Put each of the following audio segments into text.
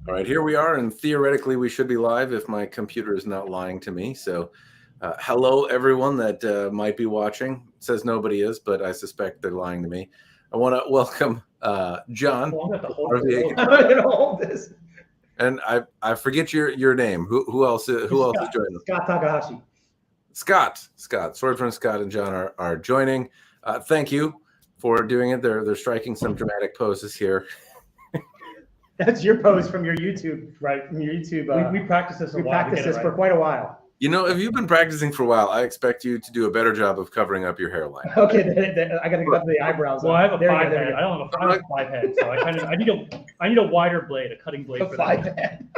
All right, here we are, and theoretically we should be live if my computer is not lying to me. So hello, everyone that might be watching. It says nobody is, but I suspect they're lying to me. I want to welcome John. I'm going to hold this. And I forget your name. Who else is joining? Scott Takahashi. Scott, Swordfriend Scott and John are joining. Thank you for doing it. They're striking some dramatic poses here. That's your pose from your YouTube, right? From your YouTube. We practiced this. We practiced this for quite a while. You know, if you've been practicing for a while, I expect you to do a better job of covering up your hairline. Okay, I got to get up to the eyebrows. Well, I have a 5 head. I don't have a 5 head, so I need a wider blade, a cutting blade for 5 head.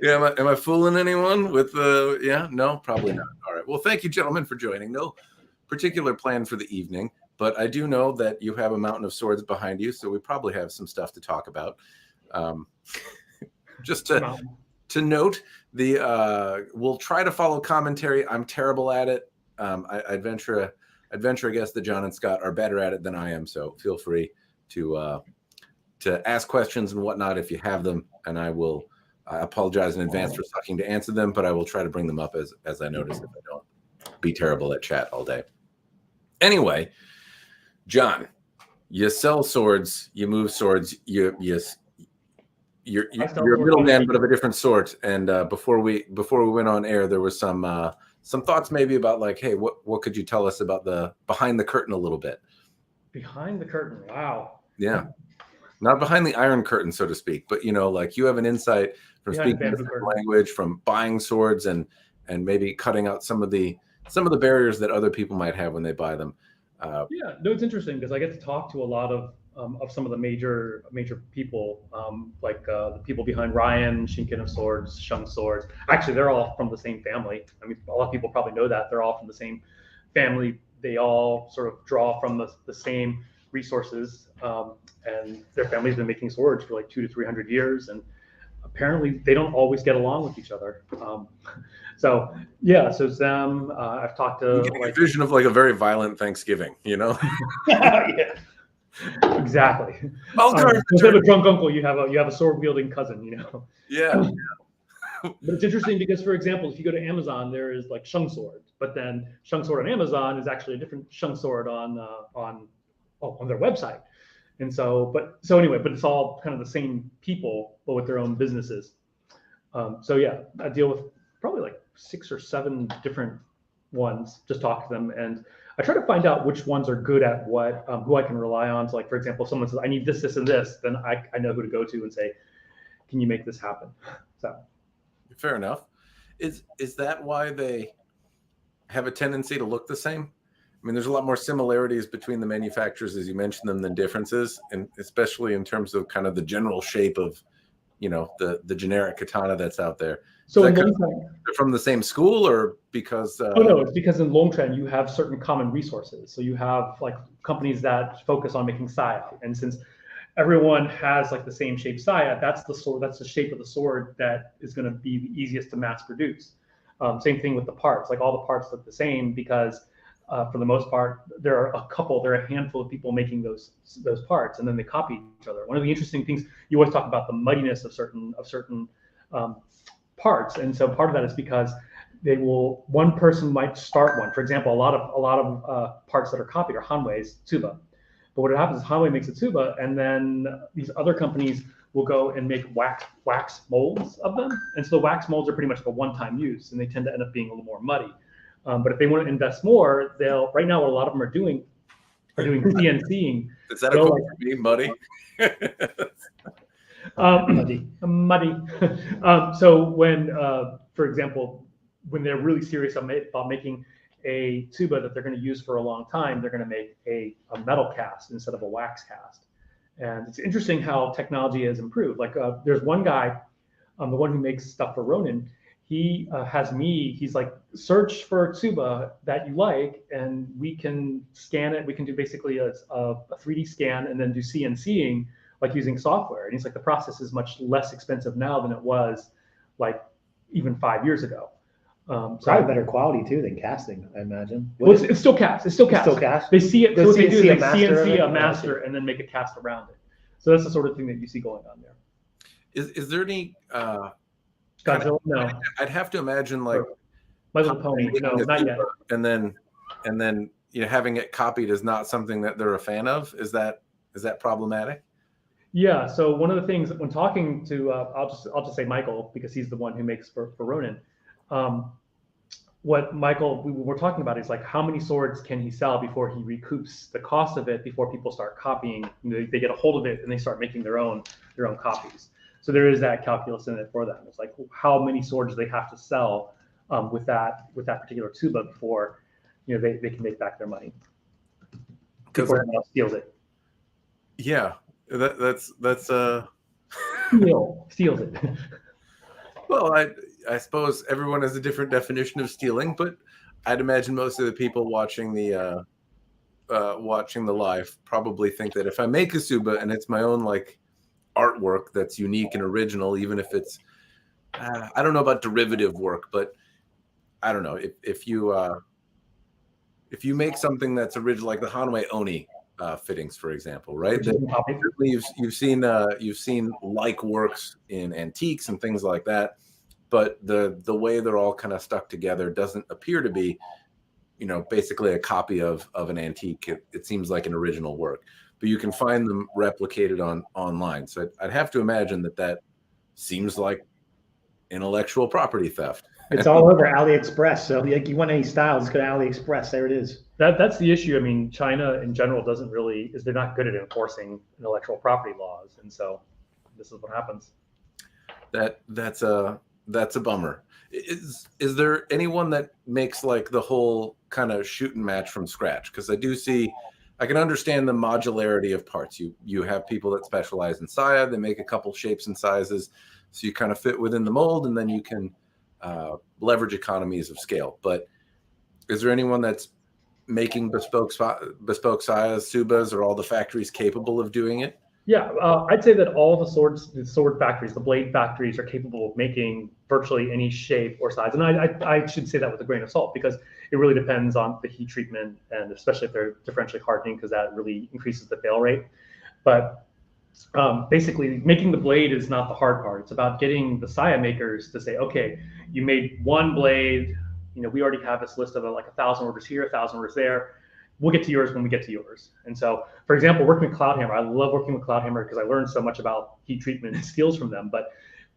Yeah, am I fooling anyone with the? Yeah, no, probably not. All right. Well, thank you, gentlemen, for joining. No particular plan for the evening, but I do know that you have a mountain of swords behind you, so we probably have some stuff to talk about. Just to note, we'll try to follow commentary. I'm terrible at it. I'd venture a guess that John and Scott are better at it than I am. So feel free to ask questions and whatnot if you have them, and I apologize in advance for sucking to answer them, but I will try to bring them up as I notice if I don't be terrible at chat all day. Anyway, John, you sell swords, you move swords, you're a middleman, but of a different sort. And before we went on air, there was some thoughts maybe about like, hey, what could you tell us about the behind the curtain a little bit? Behind the curtain, wow. Yeah, not behind the iron curtain, so to speak, but like you have an insight from speaking a different language, from buying swords, and maybe cutting out some of the barriers that other people might have when they buy them. Yeah, no, it's interesting because I get to talk to a lot of some of the major people, like the people behind Ryan, Shinken of Swords, Shung Swords. Actually, they're all from the same family. I mean, a lot of people probably know that. They're all from the same family. They all sort of draw from the same resources, and their family's been making swords for like 200 to 300 years, and apparently they don't always get along with each other. So yeah, so them, I've talked to a vision of like a very violent Thanksgiving, Yeah. Exactly. Instead of a drunk uncle, you have a sword wielding cousin, Yeah. But it's interesting because, for example, if you go to Amazon, there is like Shung Sword, but then Shung Sword on Amazon is actually a different Shung Sword on their website. And so it's all kind of the same people, but with their own businesses. So yeah, I deal with probably like 6 or 7 different ones. Just talk to them, and I try to find out which ones are good at what, who I can rely on. So like, for example, if someone says, I need this, this, and this, then I know who to go to and say, can you make this happen? So. Fair enough. Is that why they have a tendency to look the same? I mean, there's a lot more similarities between the manufacturers, as you mentioned them, than differences, and especially in terms of kind of the general shape of, the generic katana that's out there. So they're from the same school, or because? No, it's because in Longtren you have certain common resources. So you have like companies that focus on making saya, and since everyone has like the same shape saya, that's the shape of the sword that is going to be the easiest to mass produce. Same thing with the parts. Like all the parts look the same because for the most part there are a handful of people making those parts, and then they copy each other. One of the interesting things, you always talk about the muddiness of certain parts, and so part of that is because one person might start one. For example, a lot of parts that are copied are Hanwei's tsuba, but what happens is Hanwei makes a tsuba, and then these other companies will go and make wax molds of them, and so the wax molds are pretty much a one-time use, and they tend to end up being a little more muddy. But if they want to invest more, right now what a lot of them are doing CNCing. Is that a quote for me, muddy? Muddy. So when, for example, when they're really serious about making a tsuba that they're going to use for a long time, they're going to make a metal cast instead of a wax cast. And it's interesting how technology has improved. Like there's one guy, the one who makes stuff for Ronin, he's like, search for tsuba that you like, and we can scan it. We can do basically a 3D scan and then do CNCing, like using software. And he's like, the process is much less expensive now than it was like even 5 years ago. Probably better quality too than casting, I imagine. Well, it's still cast. It's still cast. They see it. So what they do, they CNC a master and then make a cast around it. So that's the sort of thing that you see going on there. Is there any Godzilla? No. I'd have to imagine like My Little Pony? No, making a not yet. tuba and then having it copied is not something that they're a fan of. Is that problematic? Yeah. So one of the things when talking to, I'll just say Michael because he's the one who makes for Ronin. What Michael we're talking about is like how many swords can he sell before he recoups the cost of it before people start copying. They get a hold of it and they start making their own copies. So there is that calculus in it for them. It's like how many swords they have to sell with that particular tuba before they can make back their money. Before someone else steals it. Yeah, that's steals it. Well, I suppose everyone has a different definition of stealing, but I'd imagine most of the people watching the live probably think that if I make a Suba and it's my own like artwork that's unique and original, even if it's I don't know about derivative work, but I don't know if you make something that's original, like the Hanwei Oni fittings, for example, right? You've seen like works in antiques and things like that, but the way they're all kind of stuck together doesn't appear to be, basically a copy of an antique. It seems like an original work, but you can find them replicated online. So I'd have to imagine that seems like intellectual property theft. It's all over AliExpress. So like you want any styles, go to AliExpress. There it is. That's the issue. I mean, China in general they're not good at enforcing intellectual property laws, and so this is what happens. That's a bummer. Is there anyone that makes like the whole kind of shoot and match from scratch? Because I can understand the modularity of parts. You have people that specialize in Saya. They make a couple shapes and sizes, so you kind of fit within the mold, and then you can leverage economies of scale. But is there anyone that's making bespoke Sayas, Subas, or all the factories capable of doing it? Yeah, I'd say that all the sword factories, the blade factories, are capable of making virtually any shape or size. And I should say that with a grain of salt because it really depends on the heat treatment, and especially if they're differentially hardening, because that really increases the fail rate. But basically, making the blade is not the hard part. It's about getting the Saya makers to say, okay, you made one blade. We already have this list of like 1,000 orders here, 1,000 orders there. We'll get to yours when we get to yours. And so, for example, working with Cloudhammer, I love working with Cloudhammer because I learned so much about heat treatment and steels from them. But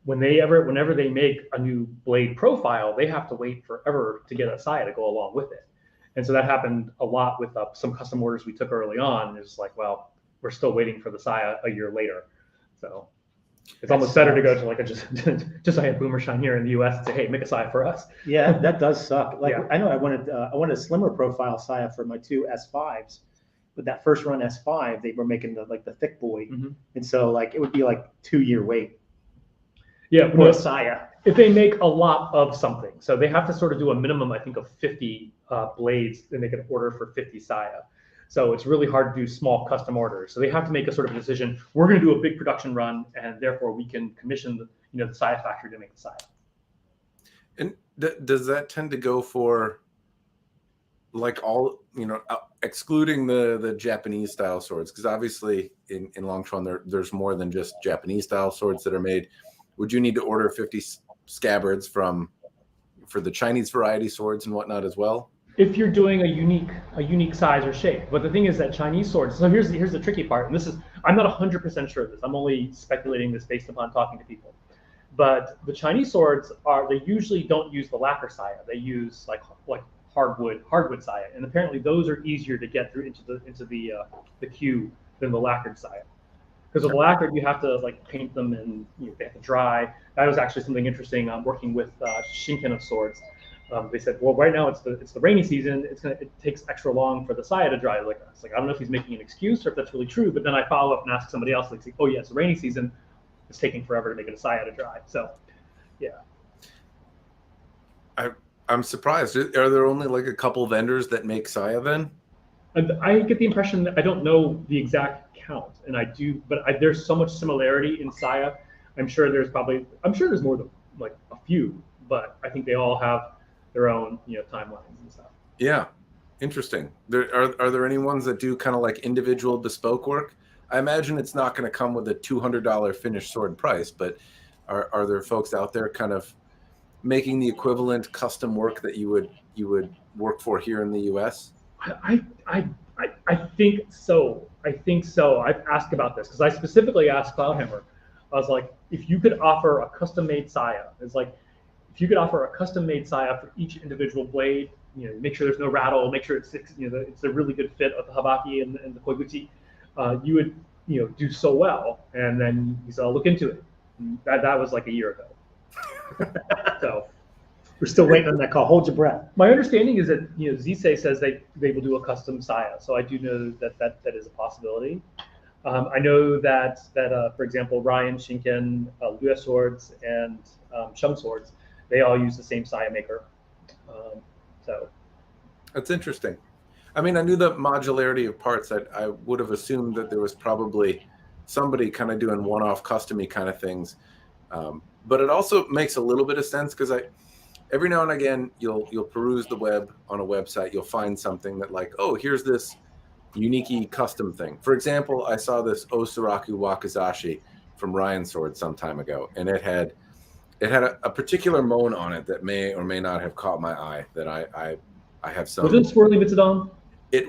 whenever they make a new blade profile, they have to wait forever to get a Saya to go along with it. And so that happened a lot with some custom orders we took early on. And it's like, well, we're still waiting for the Saya a year later. So it's almost better to go to like just I have Boomershine here in the US and say, hey, make a Saya for us. Yeah, that does suck. Like I know I wanted a slimmer profile Saya for my two S5s, but that first run S5 they were making the thick boy, and so like it would be like 2-year wait. Yeah, for a Saya. If they make a lot of something, so they have to sort of do a minimum, I think, of 50 blades, then they can order for 50 Saya. So it's really hard to do small custom orders. So they have to make a sort of decision. We're going to do a big production run, and therefore we can commission the Saya factory to make the Saya. And does that tend to go for like all excluding the Japanese style swords? Because obviously in Longchuan there's more than just Japanese style swords that are made. Would you need to order 50 scabbards for the Chinese variety swords and whatnot as well? If you're doing a unique size or shape. But the thing is that Chinese swords, so here's the tricky part, and I'm not 100% sure of this. I'm only speculating this based upon talking to people. But the Chinese swords they usually don't use the lacquer Saya. They use like hardwood Saya. And apparently those are easier to get through into the queue than the lacquered Saya. Because with the lacquered, you have to like paint them and they have to dry. That was actually something interesting. I'm working with Shinken of Swords. They said, well, right now it's the rainy season. It takes extra long for the Saya to dry. It's like I don't know if he's making an excuse or if that's really true. But then I follow up and ask somebody else, like, oh yeah, it's the rainy season. It's taking forever to make a Saya to dry. So, yeah. I'm surprised. Are there only like a couple vendors that make Saya then? I get the impression that I don't know the exact count, and I do, but there's so much similarity in Saya. I'm sure there's more than like a few, but I think they all have their own timelines and stuff. Yeah, interesting. Are there any ones that do kind of like individual bespoke work? I imagine it's not going to come with a $200 finished sword price, but are there folks out there kind of making the equivalent custom work that you would work for here in the US? I think so. I think so. I've asked about this because I specifically asked Cloudhammer. I was like, if you could offer a custom-made saya, it's like, if you could offer a custom-made saya for each individual blade, make sure there's no rattle, make sure it's it's a really good fit of the habaki and the koiguchi, you would do so well. And then he said, I'll look into it. And that was like a year ago. So. We're still waiting on that call. Hold your breath. My understanding is that Zisei says they will do a custom saya, so I do know that is a possibility. I know that for example, Ryan, Shinken, Lua swords, and Shum swords, they all use the same saya maker. So that's interesting. I mean, I knew the modularity of parts. I would have assumed that there was probably somebody kind of doing one-off custom-y kind of things, but it also makes a little bit of sense because every now and again, you'll peruse the web on a website. You'll find something that like, oh, here's this unique custom thing. For example, I saw this Osuraku Wakizashi from Ryan Sword some time ago, and it had a particular moan on it that may or may not have caught my eye. That I have some. Was it swirly Mitsudon? It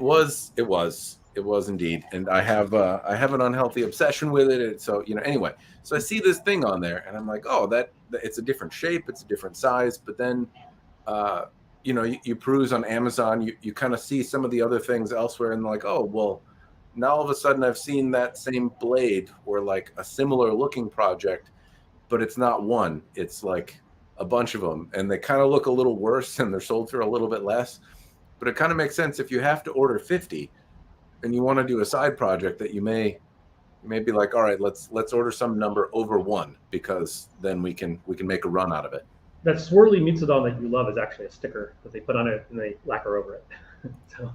was indeed, and I have an unhealthy obsession with it. So anyway, so I see this thing on there, and I'm like, oh, that it's a different shape, it's a different size. But then, you peruse on Amazon, you kind of see some of the other things elsewhere, and like, oh, well, now all of a sudden I've seen that same blade or like a similar looking project, but it's not one, it's like a bunch of them, and they kind of look a little worse, and they're sold for a little bit less. But it kind of makes sense if you have to order 50. And you want to do a side project that you may be like, all right, let's order some number over 1 because then we can make a run out of it. That swirly Mitsudon that you love is actually a sticker that they put on it and they lacquer over it. So.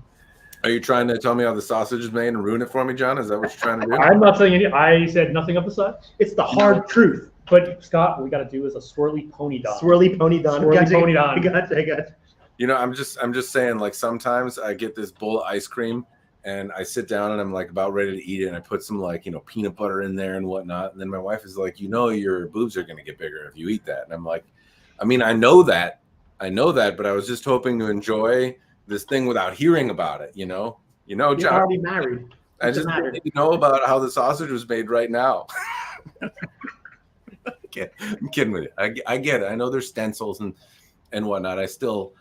Are you trying to tell me how the sausage is made and ruin it for me, John? Is that what you're trying to do? I'm not saying anything. I said nothing of the such. It's the hard truth. But Scott, what we got to do is a swirly pony don. Swirly pony don. Swirly pony don. I got. I'm just saying, like, sometimes I get this bowl of ice cream and I sit down and I'm like about ready to eat it, and I put some like peanut butter in there and whatnot, and then my wife is like, your boobs are going to get bigger if you eat that. And I'm like, I mean, I know that, but I was just hoping to enjoy this thing without hearing about it. John, You're already married. I just need to know about how the sausage was made right now. I'm kidding with you. I get it. I know there's stencils and whatnot. I still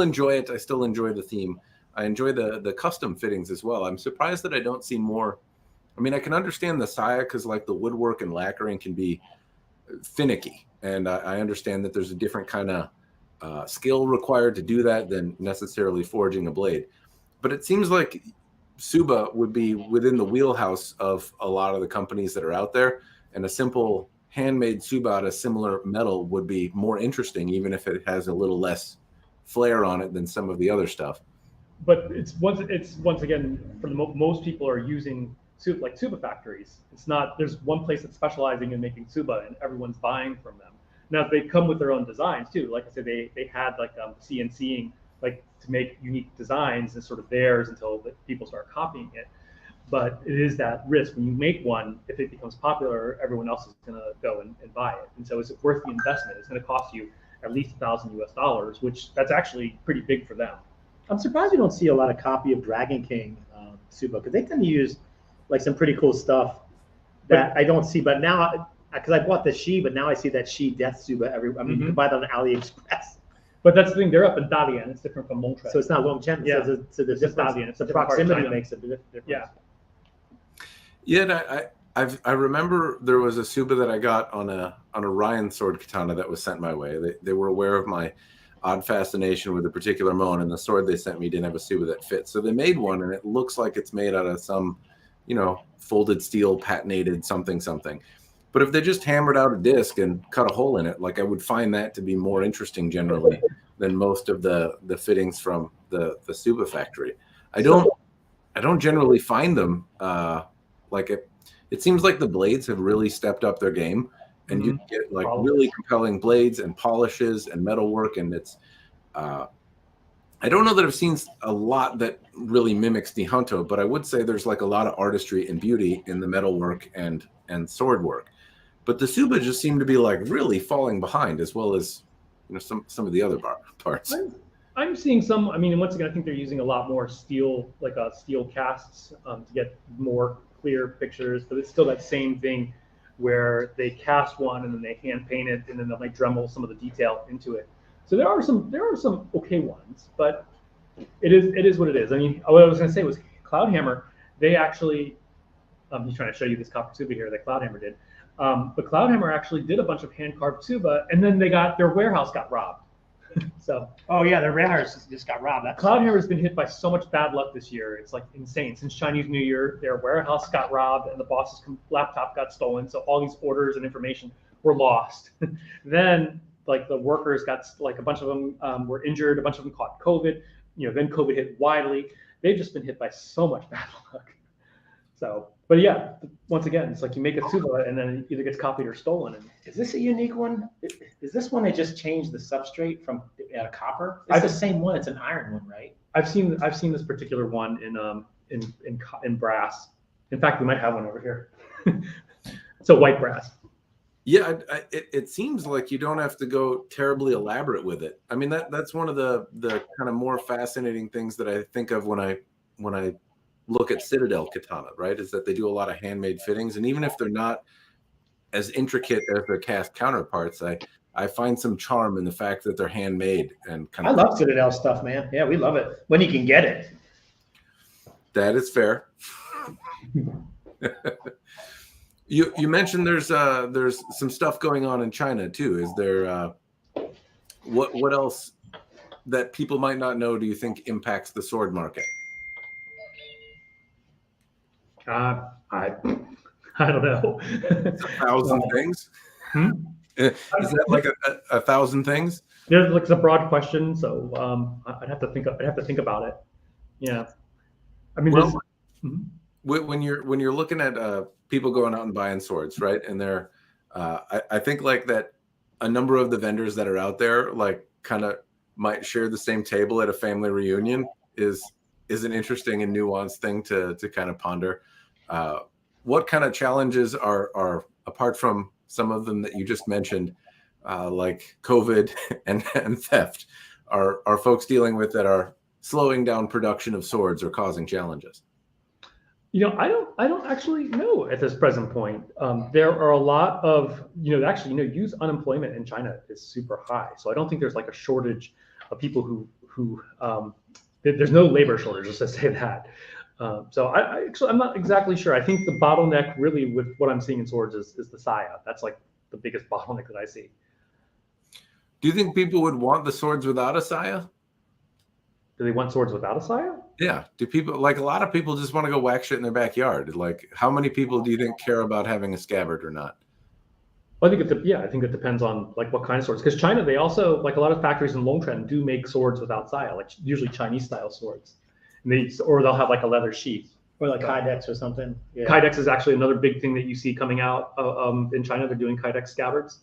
enjoy it. I still enjoy the theme. I enjoy the custom fittings as well. I'm surprised that I don't see more. I mean, I can understand the saya because like the woodwork and lacquering can be finicky, and I understand that there's a different kind of skill required to do that than necessarily forging a blade. But it seems like Tsuba would be within the wheelhouse of a lot of the companies that are out there, and a simple handmade Tsuba out of similar metal would be more interesting, even if it has a little less flair on it than some of the other stuff. But it's once again, for most people are using Tsuba factories. It's not, there's one place that's specializing in making Tsuba and everyone's buying from them. Now they come with their own designs too. Like I said, they had like CNCing like to make unique designs and sort of theirs until people start copying it. But it is that risk when you make one, if it becomes popular, everyone else is going to go and buy it. And so is it worth the investment? It's going to cost you at least $1,000 US, which that's actually pretty big for them. I'm surprised you don't see a lot of copy of Dragon King Tsuba, because they tend to use like some pretty cool stuff that I don't see. But now, because I bought the Shi, but now I see that Shi Death Tsuba you can buy it on AliExpress. But that's the thing, they're up in Dalian. It's different from Montreal. So it's not Longchen. Yeah. So the Dalian. It's the proximity makes a difference. Yeah. Yeah, I remember there was a Tsuba that I got on a Ryan sword katana that was sent my way. They were aware of my odd fascination with a particular moan, and the sword they sent me didn't have a Tsuba that fit. So they made one, and it looks like it's made out of some, folded steel, patinated something. But if they just hammered out a disc and cut a hole in it, like I would find that to be more interesting generally than most of the fittings from the Tsuba factory. I don't generally find them it seems like the blades have really stepped up their game, and you get like really compelling blades and polishes and metalwork, and it's I don't know that I've seen a lot that really mimics Nihonto, but I would say there's like a lot of artistry and beauty in the metal work and sword work. But the Tsuba just seem to be like really falling behind, as well as some of the other parts. I'm seeing some. I mean, once again, I think they're using a lot more steel, like steel casts, to get more clear pictures. But it's still that same thing where they cast one and then they hand paint it, and then they'll like Dremel some of the detail into it. So there are some okay ones, but it is what it is. I mean, what I was going to say was Cloudhammer. They actually, he's trying to show you this copper Tsuba here that Cloudhammer did. But Cloudhammer actually did a bunch of hand carved Tsuba, and then their warehouse got robbed. So. Oh yeah, their warehouse just got robbed. Cloudhammer's been hit by so much bad luck this year. It's like insane. Since Chinese New Year, their warehouse got robbed, and the boss's laptop got stolen. So all these orders and information were lost. Then. Like the workers got, like a bunch of them were injured, a bunch of them caught COVID, then COVID hit widely. They've just been hit by so much bad luck. So, but yeah, once again, it's like you make a Tsuba and then it either gets copied or stolen. And is this a unique one? Is this one they just changed the substrate from copper? It's the same one. It's an iron one, right? I've seen this particular one in brass. In fact, we might have one over here. It's a white brass. Yeah, it seems like you don't have to go terribly elaborate with it. I mean, that's one of the kind of more fascinating things that I think of when I look at Citadel Katana, right? Is that they do a lot of handmade fittings, and even if they're not as intricate as their cast counterparts, I find some charm in the fact that they're handmade and kind of. I love Citadel stuff, man. Yeah, we love it when you can get it. That is fair. You mentioned there's some stuff going on in China too. Is there what else that people might not know do you think impacts the sword market? I don't know. It's 1,000 things. Is that like a 1,000 things? Yeah, it's a broad question, so I'd have to think about it. Yeah, I mean, when you're looking at people going out and buying swords, right? And they're, I think like that a number of the vendors that are out there, like kind of might share the same table at a family reunion is an interesting and nuanced thing to kind of ponder. What kind of challenges are apart from some of them that you just mentioned, like COVID and theft, are folks dealing with that are slowing down production of swords or causing challenges? I don't actually know at this present point. There are a lot of, youth unemployment in China is super high. So I don't think there's like a shortage of people who there's no labor shortage, let's just say that. So I'm not exactly sure. I think the bottleneck really with what I'm seeing in swords is the saya. That's like the biggest bottleneck that I see. Do you think people would want the swords without a saya? Do they want swords without a saya? Yeah. Do people, like a lot of people just want to go whack shit in their backyard? Like how many people do you think care about having a scabbard or not? Well, I think it depends on like what kind of swords. Because China, they also, like a lot of factories in Longchuan do make swords without saya, like usually Chinese style swords. And or they'll have like a leather sheath. Or like Kydex or something. Yeah. Kydex is actually another big thing that you see coming out in China. They're doing Kydex scabbards.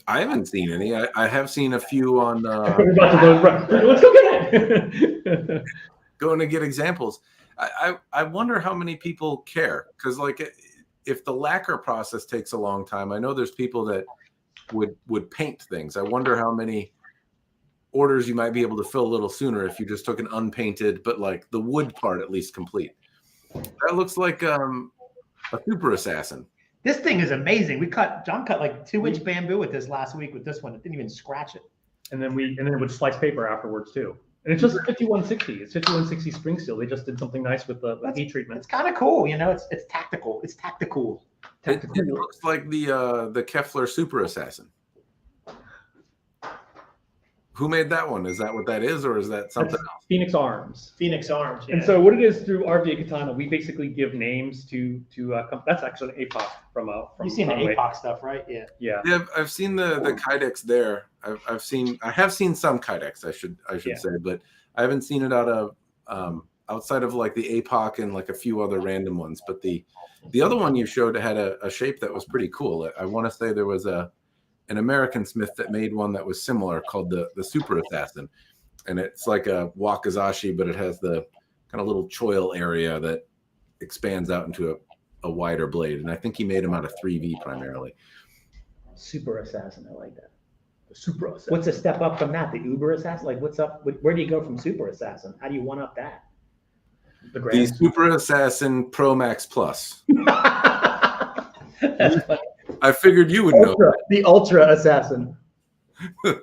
I haven't seen any. I have seen a few on. We're about to go, let's go get it. Going to get examples. I wonder how many people care, because like if the lacquer process takes a long time, I know there's people that would paint things. I wonder how many orders you might be able to fill a little sooner if you just took an unpainted, but like the wood part at least complete. That looks like a super assassin. This thing is amazing. John cut like 2-inch bamboo with this last week with this one. It didn't even scratch it. And then it would slice paper afterwards too. And it's just 5160. It's 5160 spring steel. They just did something nice with the heat treatment. It's kind of cool, It's tactical. It's tactical. It looks like the Kevlar Super Assassin. Who made that one? Is that what that is, or is that something else? Phoenix Arms. Phoenix Arms. Yeah. And so what it is through RVA Katana, we basically give names to that's actually an APOC from You've seen the APOC stuff, right? Yeah. Yeah, I've seen the Kydex there. I have seen some Kydex, I should say, but I haven't seen it out of outside of like the APOC and like a few other random ones. But the other one you showed had a shape that was pretty cool. I want to say there was an American smith that made one that was similar called the Super Assassin. and it's like a wakizashi, but it has the kind of little choil area that expands out into a wider blade. And I think he made them out of 3V primarily. Super assassin, I like that. The super assassin. What's a step up from that? The Uber assassin? Like, what's up? Where do you go from super assassin? How do you one up that? The Super Assassin Pro Max Plus. I figured you would know. The Ultra Assassin. the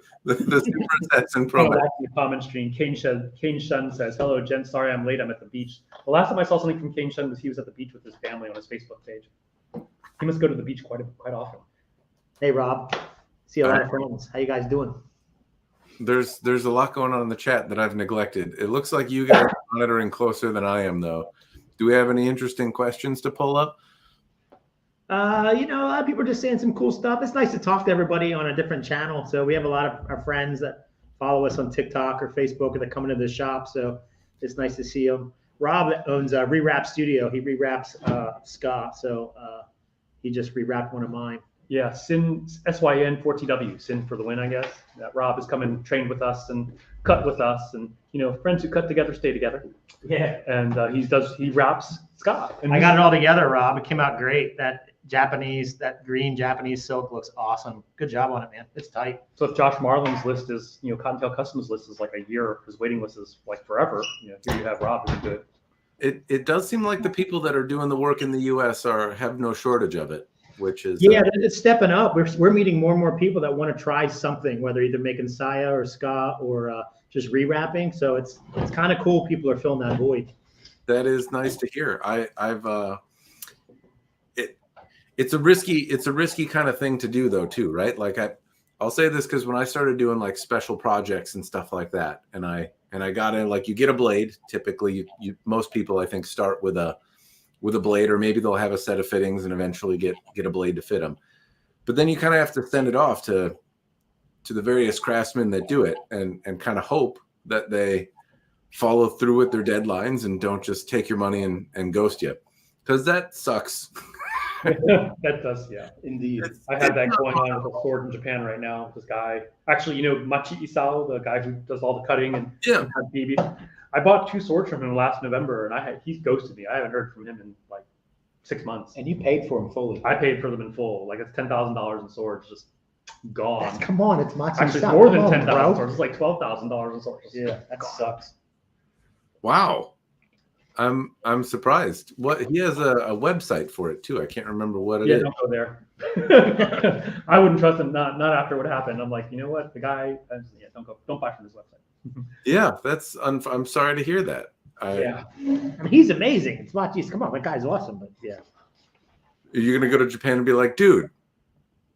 Super Assassin Pro Max. The comment stream. Kane Shun says, "Hello, Jen. Sorry I'm late. I'm at the beach." The last time I saw something from Kane Shun was he was at the beach with his family on his Facebook page. He must go to the beach quite often. Hey, Rob. See a lot of friends. How you guys doing? There's a lot going on in the chat that I've neglected. It looks like you guys are monitoring closer than I am, though. Do we have any interesting questions to pull up? A lot of people are just saying some cool stuff. It's nice to talk to everybody on a different channel. So we have a lot of our friends that follow us on TikTok or Facebook and that come into the shop. So it's nice to see them. Rob owns a Rewrap Studio. He rewraps ska. So he just rewrapped one of mine. Yeah, Sin SYN 4TW, Sin for the win, I guess. That Rob has come and trained with us and cut with us, and friends who cut together stay together. Yeah, and he wraps ska. And I got it all together, Rob. It came out great. That green Japanese silk looks awesome. Good job on it, man. It's tight. So if Josh Marlin's list is, Cottontail Customs list is like a year, his waiting list is like forever. Here you have Rob who can do it. It does seem like the people that are doing the work in the U.S. have no shortage of it. Which is it's stepping up. We're meeting more and more people that want to try something, whether either making saya or ska or just rewrapping. So it's kind of cool. People are filling that void. That is nice to hear. It's a risky kind of thing to do though too, right? Like I'll say this because when I started doing like special projects and stuff like that, and I got in, like, you get a blade. Typically, most people I think start with a blade, or maybe they'll have a set of fittings and eventually get a blade to fit them. But then you kind of have to send it off to the various craftsmen that do it and kind of hope that they follow through with their deadlines and don't just take your money and ghost you, because that sucks. That does, yeah, indeed. I have that going on with a sword in Japan right now. This guy, actually, Machi Isao, the guy who does all the cutting and has BBs. I bought 2 swords from him last November, and he's ghosted me. I haven't heard from him in like 6 months. And you paid for them fully. I paid for them in full. Like, it's $10,000 in swords, just gone. Come on, it's Machi. Actually, it's more than $10,000. It's like $12,000 in swords. Yeah, that sucks. Wow, I'm surprised. What, he has a website for it too. I can't remember what it is. Don't go there. I wouldn't trust him. Not after what happened. I'm like, you know what, the guy. Don't buy from his website. Yeah, I'm sorry to hear that. I mean, he's amazing. It's Machi's. Come on, that guy's awesome. But yeah, you're gonna go to Japan and be like, dude,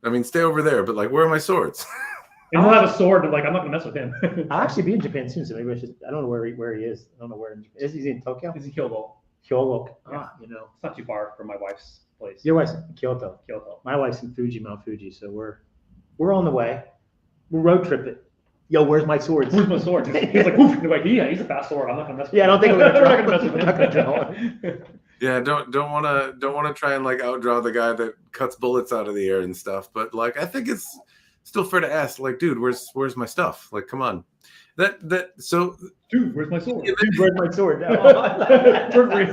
I mean, stay over there, but like, where are my swords? And he'll have a sword, and like, I'm not gonna mess with him. I'll actually be in Japan soon, so maybe I don't know where he is. I don't know where in Japan. Is he in Tokyo? He's in Kyoto. Kyoto. Yeah. It's not too far from my wife's place. Your wife's in Kyoto. My My wife's in Mount Fuji, so we're on the way. We'll road trip it. Yo, where's my swords? Where's my sword? He's like, woof. Like, he's a fast sword. I'm not gonna mess with him. Yeah, I don't think we're not gonna mess with him. Yeah, don't want to try and like outdraw the guy that cuts bullets out of the air and stuff. But like, I think it's still fair to ask, like, dude, where's my stuff? Like, come on. So Dude, where's my sword? Dude, where's my sword?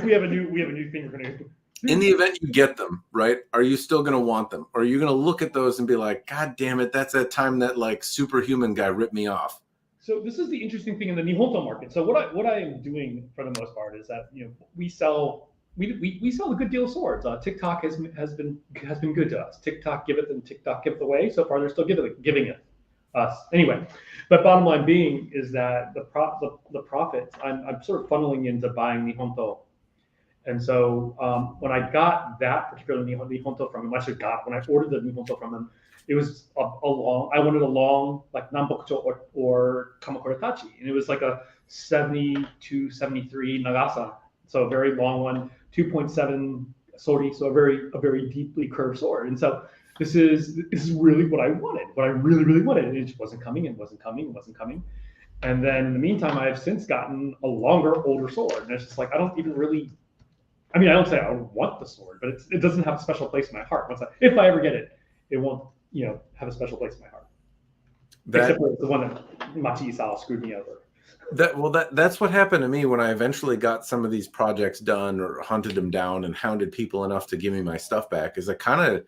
We have a new thing we're gonna do. In the event you get them, right, are you still going to want them? Or are you going to look at those and be like, God damn it, that's that time that like superhuman guy ripped me off? So this is the interesting thing in the Nihonto market. So what I am doing for the most part is that we sell a good deal of swords. TikTok has been good to us. TikTok give it and TikTok give it away. So far they're still giving it us anyway. But bottom line being is that the profits I'm sort of funneling into buying Nihonto. And so when I got that particular Nihonto from him, when I ordered the Nihonto from him, it was I wanted a long, like Nambokucho or Kamakura-tachi. And it was like a 72, 73 Nagasa. So a very long one, 2.7 sori, so a very deeply curved sword. And so this is really what I wanted, what I really, really wanted. And it just wasn't coming. And then in the meantime, I have since gotten a longer, older sword. And it's just like, I don't say I don't want the sword, but it doesn't have a special place in my heart. If I ever get it, it won't, have a special place in my heart. Except for the one that Machi Isao screwed me over. That's what happened to me when I eventually got some of these projects done or hunted them down and hounded people enough to give me my stuff back. Is I kind of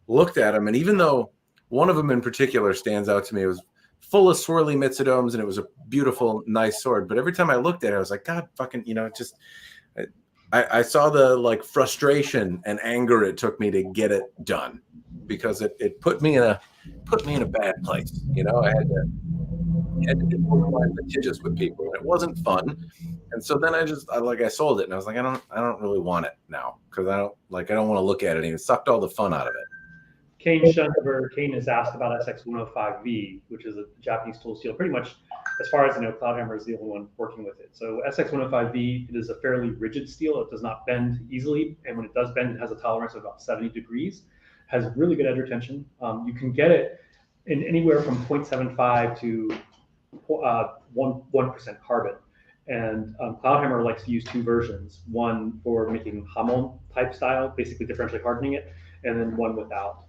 looked at them, and even though one of them in particular stands out to me, it was full of swirly mitsudomes and it was a beautiful, nice sword. But every time I looked at it, I was like, God, fucking, just. I saw the like frustration and anger it took me to get it done, because it put me in a bad place. I had to be more litigious with people, and it wasn't fun. And so then I sold it, and I was like, I don't really want it now, because I don't want to look at it. And it sucked all the fun out of it. Kane Shunter, Kane has asked about SX105V, which is a Japanese tool steel. Pretty much, as far as I know, Cloudhammer is the only one working with it. So SX105V, it is a fairly rigid steel. It does not bend easily, and when it does bend, it has a tolerance of about 70 degrees. Has really good edge retention. You can get it in anywhere from 0.75 to 1% carbon. And Cloudhammer likes to use two versions: one for making hamon type style, basically differentially hardening it, and then one without.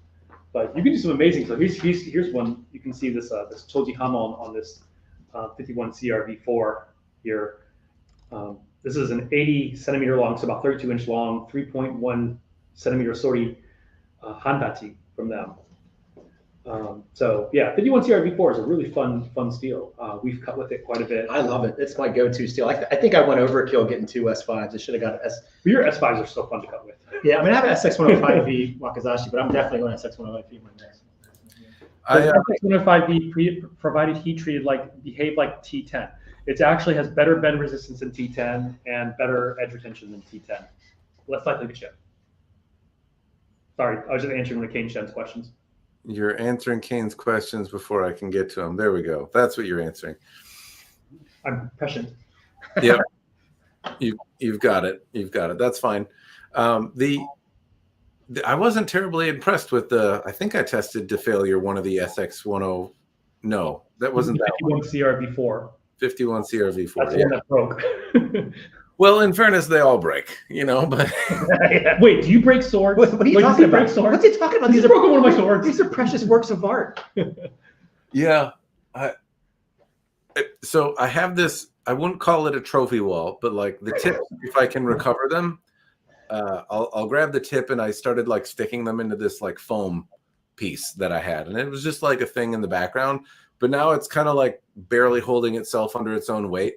But you can do some amazing. So here's one. You can see this this Choji Hamon on this 51 CRV4 here. This is an 80 centimeter long, so about 32 inch long, 3.1 centimeter sori handachi from them. So yeah, 51 CRV4 is a really fun steel. We've cut with it quite a bit. I love it. It's my go-to steel. I think I went overkill getting two S5s. I should have got an S. But your S5s are so fun to cut with. Yeah, I mean, I have an SX105V Wakazashi, but I'm definitely going to SX105V my next. SX105V provided heat treated behave like T10. It actually has better bend resistance than T10 and better edge retention than T10. Less likely to chip. Sorry, I was just answering one of Kane Shen's questions. You're answering Kane's questions before I can get to them. There we go. That's what you're answering. I'm prescient. Yeah, you've got it. You've got it. That's fine. I wasn't terribly impressed with I think I tested to failure one of the SX10. No, that wasn't that 51 CRV4. 51 CRV4. That's the one that broke. Well, in fairness, they all break, but Wait, do you break swords? What are you talking about? Swords? What's he talking about? These are broken one of my swords. These are precious works of art. Yeah. So I have this, I wouldn't call it a trophy wall, but like the tips, if I can recover them, I'll grab the tip, and I started like sticking them into this like foam piece that I had. And it was just like a thing in the background, but now it's kind of like barely holding itself under its own weight.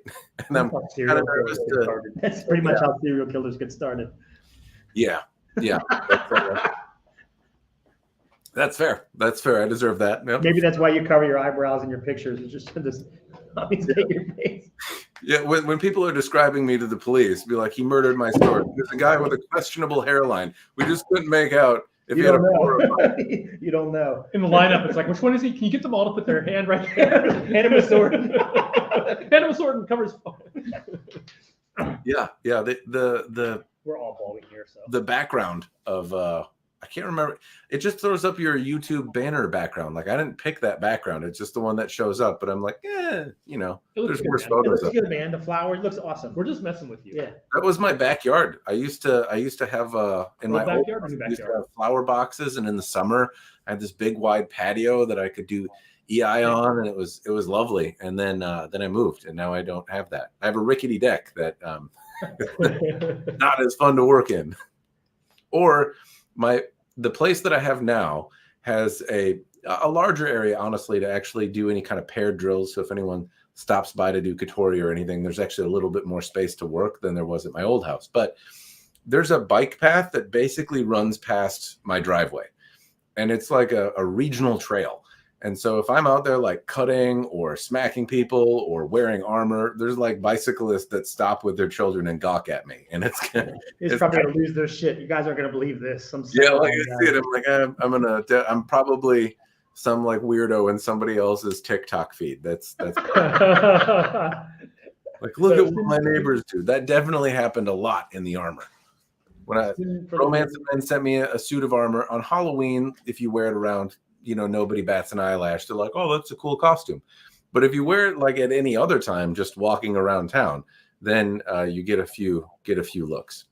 And I'm kind of nervous to... That's pretty much how serial killers get started. Yeah. That's fair. That's fair. I deserve that. Yep. Maybe that's why you cover your eyebrows in your pictures. It's just this take your face. Yeah, when people are describing me to the police, be like, he murdered my sword. There's a guy with a questionable hairline. We just couldn't make out if he had a You don't know. In the lineup, it's like, which one is he? Can you get them all to put their hand right there? Hand him a sword. Hand him a sword and cover his phone. Yeah. The We're all balding here, so the background of I can't remember. It just throws up your YouTube banner background. Like I didn't pick that background. It's just the one that shows up. But I'm like, there's worse photos. It looks good, man. The flowers looks awesome. we're just messing with you. Yeah. That was my backyard. I used to have in my old backyard, house, I used to have flower boxes, and in the summer I had this big wide patio that I could do EI on, and it was lovely. And then I moved, and now I don't have that. I have a rickety deck that not as fun to work in. Or the place that I have now has a larger area, honestly, to actually do any kind of paired drills. So if anyone stops by to do Katori or anything, there's actually a little bit more space to work than there was at my old house. But there's a bike path that basically runs past my driveway, and it's like a regional trail. And so if I'm out there like cutting or smacking people or wearing armor, there's like bicyclists that stop with their children and gawk at me. And it's probably gonna lose their shit. You guys aren't gonna believe this. Like I see it, I'm probably some like weirdo in somebody else's TikTok feed. That's like, look at what my neighbors do. That definitely happened a lot in the armor. When Romance Men sent me a suit of armor on Halloween, if you wear it around, nobody bats an eyelash. They're like, oh, that's a cool costume. But if you wear it like at any other time, just walking around town, then you get a few looks.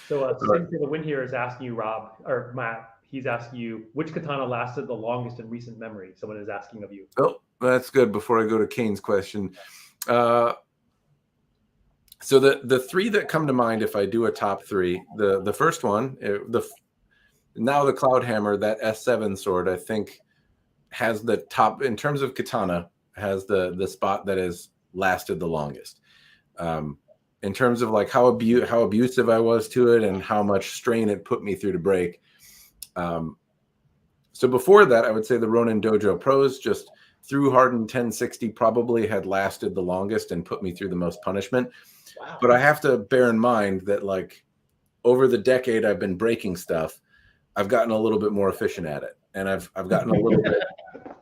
So Sitting for the Win here is asking you, Rob, or Matt, he's asking you, which katana lasted the longest in recent memory? Someone is asking of you. Oh, That's good. Before I go to Kane's question, so the three that come to mind if I do a top three, the first one, now the Cloud Hammer, that S7 sword, I think has the top in terms of katana, has the spot that has lasted the longest. In terms of like how abusive I was to it and how much strain it put me through to break. So before that, I would say the Ronin Dojo Pros, just through hardened 1060, probably had lasted the longest and put me through the most punishment. Wow. But I have to bear in mind that like over the decade I've been breaking stuff, I've gotten a little bit more efficient at it. And I've gotten a little bit,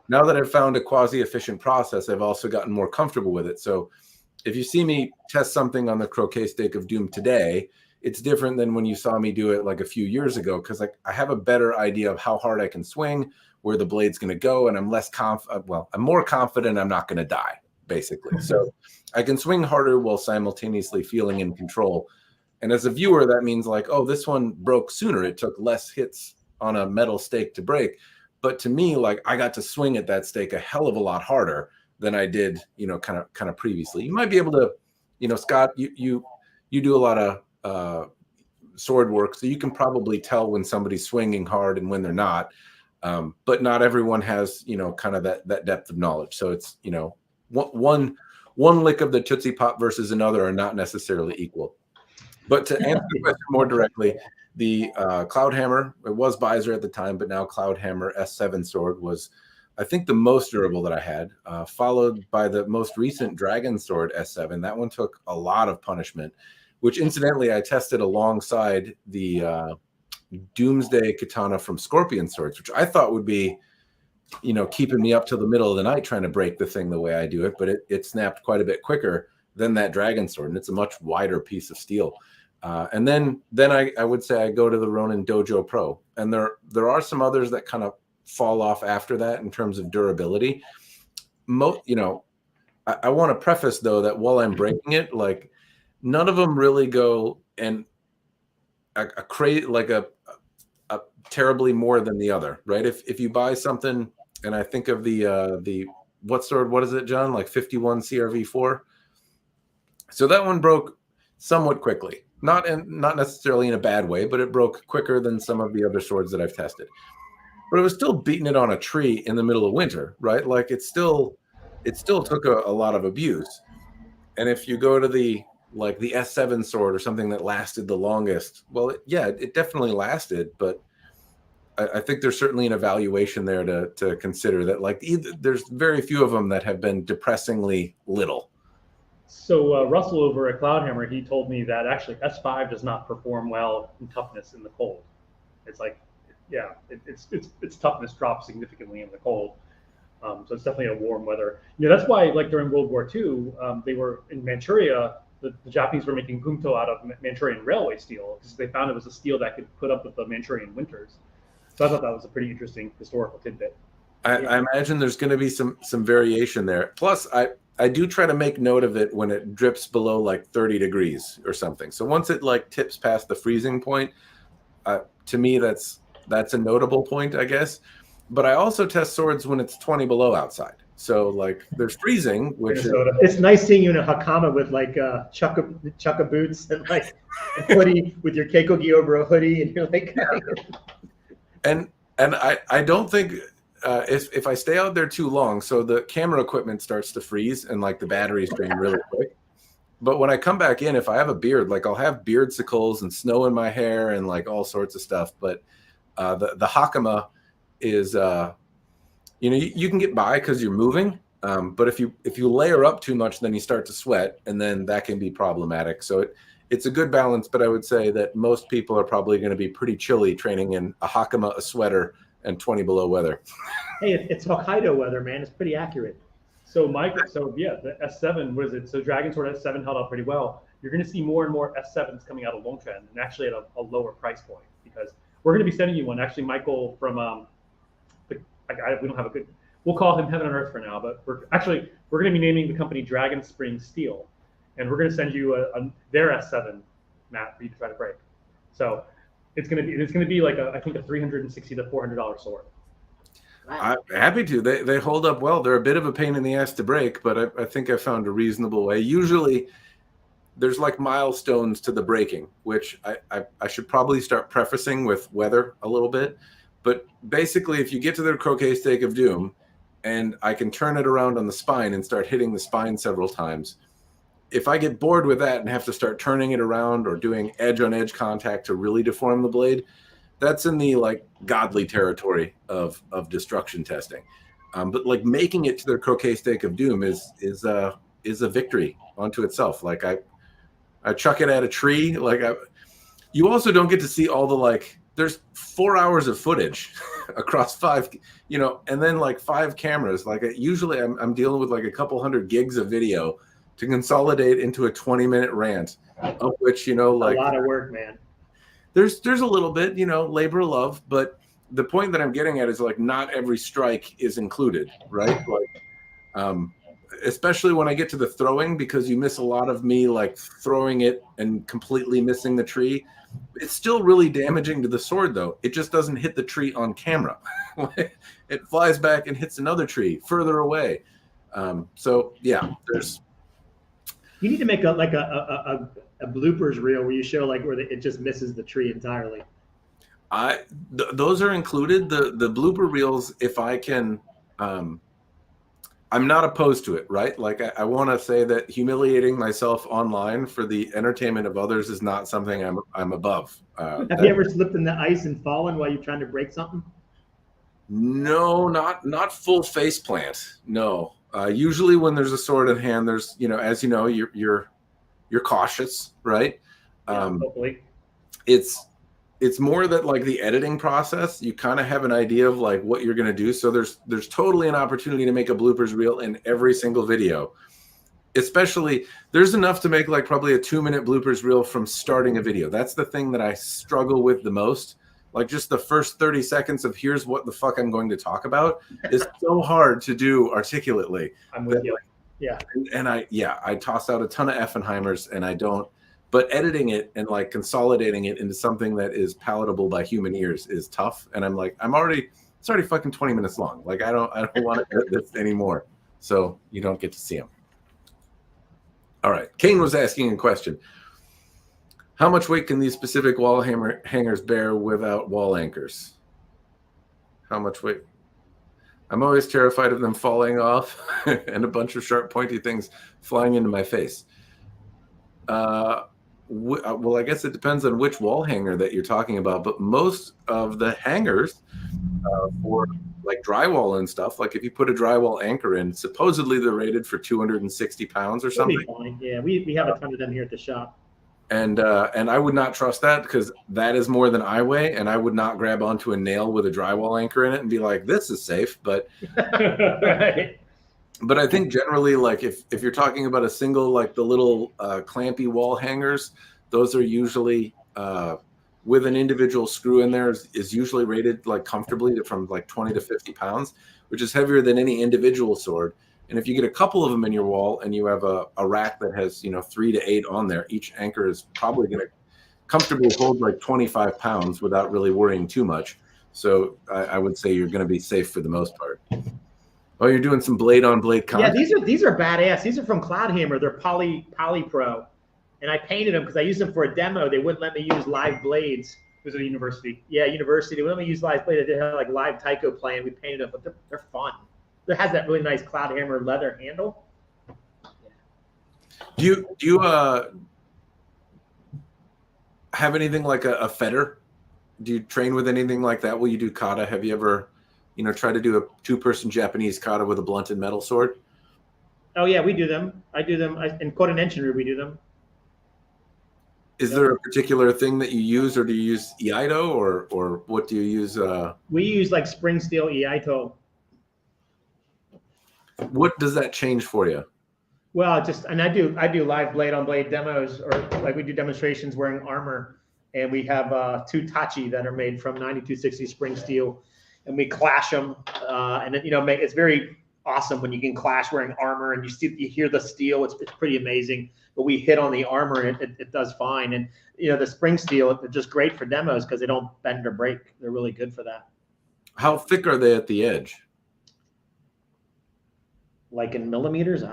now that I've found a quasi-efficient process, I've also gotten more comfortable with it. So if you see me test something on the Croquet Stake of Doom today, it's different than when you saw me do it like a few years ago, because like I have a better idea of how hard I can swing, where the blade's going to go, and I'm less confident. Well, I'm more confident I'm not going to die, basically. So I can swing harder while simultaneously feeling in control. And as a viewer, that means like, oh, this one broke sooner. It took less hits on a metal stake to break. But to me, like I got to swing at that stake a hell of a lot harder than I did, kind of previously. You might be able to, Scott, you do a lot of sword work, so you can probably tell when somebody's swinging hard and when they're not. But not everyone has, kind of that depth of knowledge. So it's, one lick of the Tootsie Pop versus another are not necessarily equal. But to answer the question more directly, the Cloud Hammer, it was Visor at the time, but now Cloud Hammer S7 sword was, I think, the most durable that I had, followed by the most recent Dragon Sword S7. That one took a lot of punishment, which incidentally I tested alongside the Doomsday Katana from Scorpion Swords, which I thought would be, keeping me up till the middle of the night trying to break the thing the way I do it, but it snapped quite a bit quicker than that Dragon Sword, and it's a much wider piece of steel. And then I would say I go to the Ronin Dojo Pro, and there are some others that kind of fall off after that in terms of durability. I want to preface though that while I'm breaking it, like none of them really go and a terribly more than the other, right? If you buy something, and I think of the what is it, John? Like 51 CRV4. So that one broke somewhat quickly, not necessarily in a bad way, but it broke quicker than some of the other swords that I've tested. But it was still beating it on a tree in the middle of winter, right? Like it still took a lot of abuse. And if you go to the S7 sword or something that lasted the longest, well, it definitely lasted, but I think there's certainly an evaluation there to consider that. Like there's very few of them that have been depressingly little. So Russell over at Cloudhammer, he told me that actually S5 does not perform well in toughness in the cold. It's like, its toughness drops significantly in the cold. So it's definitely a warm weather. That's why, like during World War II, they were in Manchuria. The Japanese were making gumto out of Manchurian railway steel because they found it was a steel that could put up with the Manchurian winters. So I thought that was a pretty interesting historical tidbit. I imagine there's going to be some variation there. Plus, I do try to make note of it when it drips below like 30 degrees or something. So once it like tips past the freezing point, to me that's a notable point, I guess. But I also test swords when it's 20 below outside. So like there's freezing, which it's nice seeing you in a hakama with like chukka boots and like a hoodie with your keikogi over a hoodie, and you're like, and I don't think if I stay out there too long, so the camera equipment starts to freeze and like the batteries drain really quick. But when I come back in, if I have a beard, like I'll have beardsicles and snow in my hair and like all sorts of stuff. But the hakama is you can get by because you're moving, but if you layer up too much, then you start to sweat, and then that can be problematic. So it's a good balance, but I would say that most people are probably going to be pretty chilly training in a hakama, a sweater, and 20 below weather. Hey, it's Hokkaido weather, man. It's pretty accurate. So the S7, what is it? So Dragon Sword S7 held up pretty well. You're going to see more and more S7s coming out of Longchen, and actually at a lower price point, because we're going to be sending you one. Actually, Michael from we don't have a good. We'll call him Heaven and Earth for now, but we're going to be naming the company Dragon Spring Steel, and we're going to send you their S7 mat for you to try to break. So it's going to be like I think a $360 to $400 sword. I'm happy to. They hold up well. They're a bit of a pain in the ass to break, but I think I found a reasonable way. Usually there's like milestones to the breaking, which I should probably start prefacing with weather a little bit. But basically, if you get to the croquet stake of doom, and I can turn it around on the spine and start hitting the spine several times, if I get bored with that and have to start turning it around or doing edge on edge contact to really deform the blade, that's in the like godly territory of destruction testing. But like making it to the croquet stake of doom is a victory unto itself. Like I chuck it at a tree. Like you also don't get to see all the like. There's 4 hours of footage across 5, and then like 5 cameras. Like usually I'm dealing with like a couple hundred gigs of video to consolidate into a 20-minute rant, of which like a lot of work, man. There's a little bit, labor of love, but the point that I'm getting at is like not every strike is included, right? Like, especially when I get to the throwing, because you miss a lot of me like throwing it and completely missing the tree. It's still really damaging to the sword, though. It just doesn't hit the tree on camera. It flies back and hits another tree further away. So yeah, there's. You need to make a bloopers reel where you show like where it just misses the tree entirely. Those are included. The blooper reels, if I can, I'm not opposed to it, right? Like I want to say that humiliating myself online for the entertainment of others is not something I'm above. Have you ever slipped in the ice and fallen while you're trying to break something? No, not full face plant. No. Usually when there's a sword in hand, there's, as you know, you're cautious, right? Hopefully. It's more that like the editing process, you kind of have an idea of like what you're going to do. So there's totally an opportunity to make a bloopers reel in every single video. Especially there's enough to make like probably a 2-minute bloopers reel from starting a video. That's the thing that I struggle with the most. Like just the first 30 seconds of here's what the fuck I'm going to talk about is so hard to do articulately. I'm with you. Yeah. And I toss out a ton of Effenheimers and I don't, but editing it and like consolidating it into something that is palatable by human ears is tough. And I'm like, it's already fucking 20 minutes long. Like I don't want to edit this anymore. So you don't get to see them. All right. Kane was asking a question. How much weight can these specific wall hangers bear without wall anchors? How much weight? I'm always terrified of them falling off and a bunch of sharp, pointy things flying into my face. Well, I guess it depends on which wall hanger that you're talking about, but most of the hangers for like drywall and stuff, like if you put a drywall anchor in, supposedly they're rated for 260 pounds or something. Yeah, we have a ton of them here at the shop. And I would not trust that because that is more than I weigh, and I would not grab onto a nail with a drywall anchor in it and be like, this is safe. But Right. But I think generally, like if you're talking about a single, like the little clampy wall hangers, those are usually with an individual screw in there is usually rated like comfortably from like 20 to 50 pounds, which is heavier than any individual sword. And if you get a couple of them in your wall and you have a rack that has 3 to 8 on there, each anchor is probably going to comfortably hold like 25 pounds without really worrying too much. So I would say you're going to be safe for the most part. Oh, you're doing some blade on blade content. Yeah, these are badass. These are from Cloudhammer. They're Poly Pro, and I painted them because I used them for a demo. They wouldn't let me use live blades. It was at a university. Yeah, university. They wouldn't let me use live blades. They had like live Tycho playing. We painted them, but they're fun. It has that really nice Cloudhammer leather handle. Do you have anything like a fetter? Do you train with anything like that? Will you do kata? Have you ever, try to do a 2-person Japanese kata with a blunted metal sword? Oh yeah, we do them. I do them in Koden Enshinru. We do them. Is there a particular thing that you use, or do you use Iaito, or what do you use? We use like spring steel Iaito. What does that change for you? Well, I do live blade on blade demos, or like we do demonstrations wearing armor, and we have 2 Tachi that are made from 9260 spring steel, and we clash them, and it's very awesome when you can clash wearing armor and you hear the steel. It's pretty amazing. But we hit on the armor and it does fine. And the spring steel, they're just great for demos because they don't bend or break. They're really good for that. How thick are they at the edge? Like in millimeters.